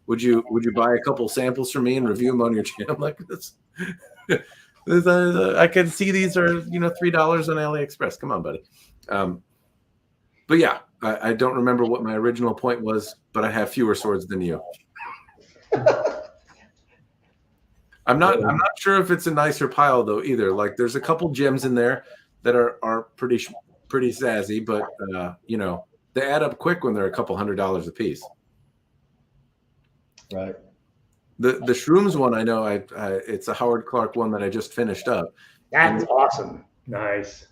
would you buy a couple samples from me and review them on your channel? I'm like, this, I can see these are $3 on AliExpress. Come on, buddy. But yeah, I don't remember what my original point was, but I have fewer swords than you. I'm not sure if it's a nicer pile though either. Like, there's a couple gems in there that are pretty sassy, but they add up quick when they're a couple $100s a piece. Right. The shrooms one, I know, it's a Howard Clark one that I just finished up. That's awesome. Nice.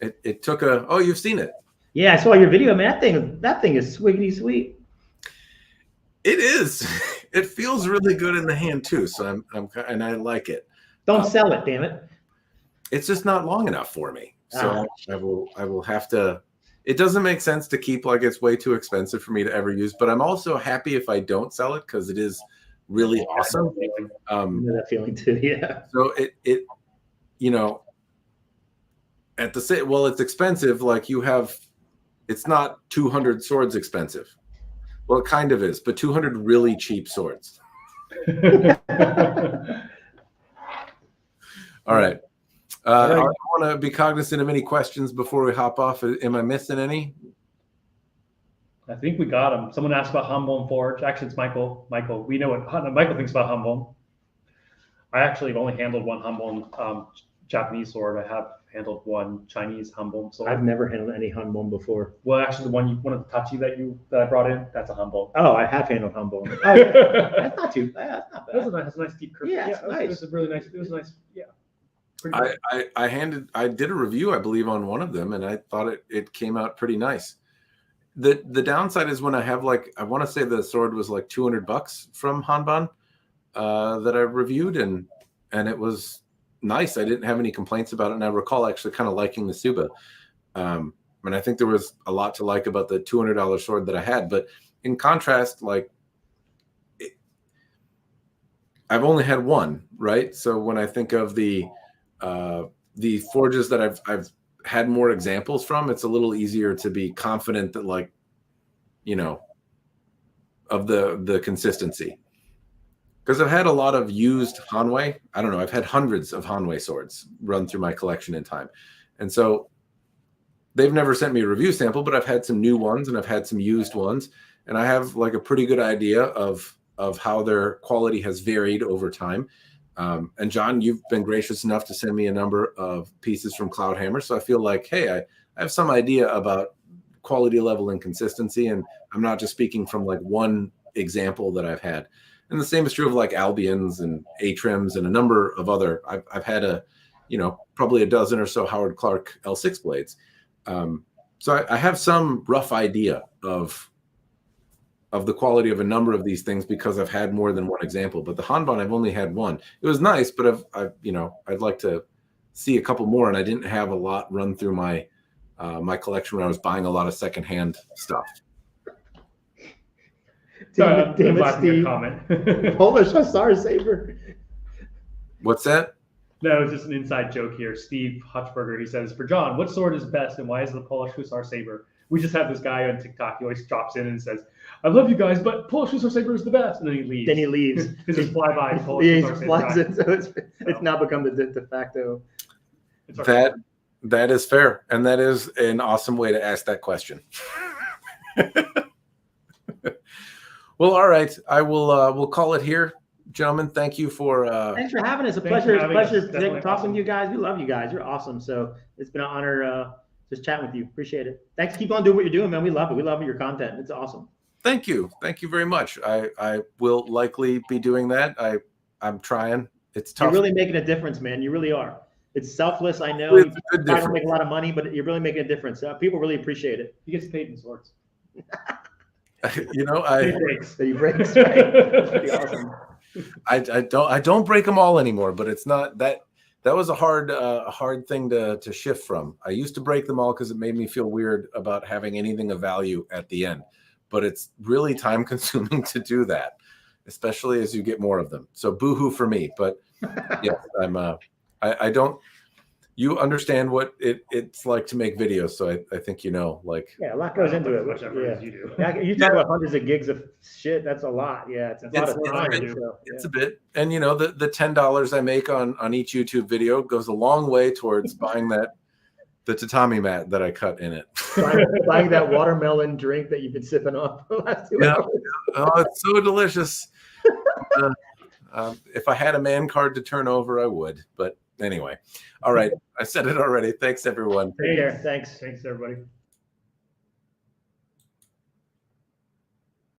It took you've seen it. Yeah, I saw your video, man. That thing is swiggity sweet. It is. It feels really good in the hand too. So and I like it. Don't sell it, damn it. It's just not long enough for me. So I will have to. It doesn't make sense to keep, like, it's way too expensive for me to ever use. But I'm also happy if I don't sell it because it is really awesome. I know that feeling too. Yeah. So it at the same, well, it's expensive. Like, it's not 200 swords expensive. Well, it kind of is, but 200 really cheap swords. All right. I want to be cognizant of any questions before we hop off. Am I missing any? I think we got him. Someone asked about Humble and Forge. Actually, it's Michael. Michael, we know what Michael thinks about Humble. I actually have only handled one Humble Japanese sword. I have handled one Chinese Humble sword. I've never handled any Hanbon before. Well, actually, one of the Tachi that I brought in, that's a Humble. Oh, I have handled Hanbon. Oh, yeah. That's not too bad. That's not bad. That's a nice deep curve. Yeah, it nice. was a really nice. It was nice. Yeah. Pretty good. I did a review, I believe, on one of them, and I thought it came out pretty nice. The downside is when I have I want to say the sword was like $200 from Hanban that I reviewed, and it was nice. I didn't have any complaints about it, and I recall actually kind of liking the Tsuba. And I think there was a lot to like about the $200 sword that I had. But in contrast, I've only had one, right? So when I think of the forges that I've had more examples from, it's a little easier to be confident that of the consistency. Because I've had a lot of used Hanwei. I don't know. I've had hundreds of Hanwei swords run through my collection in time. And so they've never sent me a review sample, but I've had some new ones and I've had some used ones. And I have a pretty good idea of how their quality has varied over time. And John, you've been gracious enough to send me a number of pieces from Cloudhammer. So I feel like, hey, I have some idea about quality level and consistency. And I'm not just speaking from one example that I've had. And the same is true of Albions and Atrims and a number of other. I've had probably a dozen or so Howard Clark L6 blades. So I have some rough idea of the quality of a number of these things because I've had more than one example. But the Hanban, I've only had one. It was nice, but I'd like to see a couple more, and I didn't have a lot run through my my collection when I was buying a lot of secondhand stuff. Damn it, Steve. Comment. Polish Hussar Saber. What's that? No, it's just an inside joke here. Steve Hutchberger, he says, for John, what sword is best and why is the Polish Hussar Saber? We just have this guy on TikTok. He always drops in and says, I love you guys, but Polish Hussar Saber is the best. And then he leaves. He's just flyby Polish Hussar Saber flies it, so it's now become the de facto. That is fair. And that is an awesome way to ask that question. Well, all right. I will we'll call it here. Gentlemen, thank you for thanks for having us. Pleasure talking to you guys. We love you guys. You're awesome. So it's been an honor just chatting with you. Appreciate it. Thanks. Keep on doing what you're doing, man. We love it. We love your content. It's awesome. Thank you. Thank you very much. I will likely be doing that. I'm trying. It's tough. You're really making a difference, man. You really are. It's selfless. I know you don't make a lot of money, but you're really making a difference. People really appreciate it. He gets paid in swords. He breaks. He breaks. Right? That's pretty awesome. I don't break them all anymore, but it's not that was a hard thing to shift from. I used to break them all because it made me feel weird about having anything of value at the end, but it's really time consuming to do that, especially as you get more of them. So boohoo for me, but yeah, I don't. You understand what it's like to make videos, so I think yeah, a lot goes into it. Much effort as you do. You talk about hundreds of gigs of shit. That's a lot. Yeah, it's a lot of time. It's a bit, and the $10 I make on each YouTube video goes a long way towards buying the tatami mat that I cut in it. buying that watermelon drink that you've been sipping on for the last 2 hours. Oh, it's so delicious. If I had a man card to turn over, I would, but. Anyway, all right. I said it already. Thanks, everyone. Take care. Thanks. Thanks, everybody.